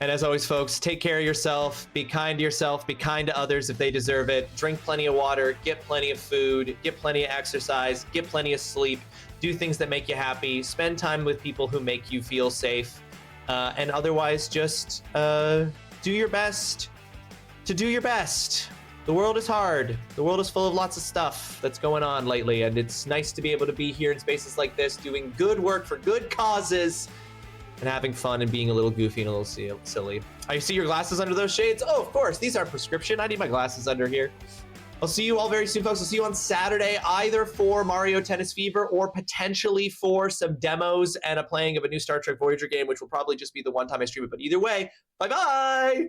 And as always, folks, take care of yourself, be kind to yourself, be kind to others if they deserve it, drink plenty of water, get plenty of food, get plenty of exercise, get plenty of sleep, do things that make you happy, spend time with people who make you feel safe, and otherwise just do your best to do your best. The world is hard. The world is full of lots of stuff that's going on lately, and it's nice to be able to be here in spaces like this, doing good work for good causes, and having fun and being a little goofy and a little silly. I see your glasses under those shades. Oh, of course, these are prescription. I need my glasses under here. I'll see you all very soon, folks. I'll see you on Saturday, either for Mario Tennis Fever or potentially for some demos and a playing of a new Star Trek Voyager game, which will probably just be the one time I stream it. But either way, bye-bye!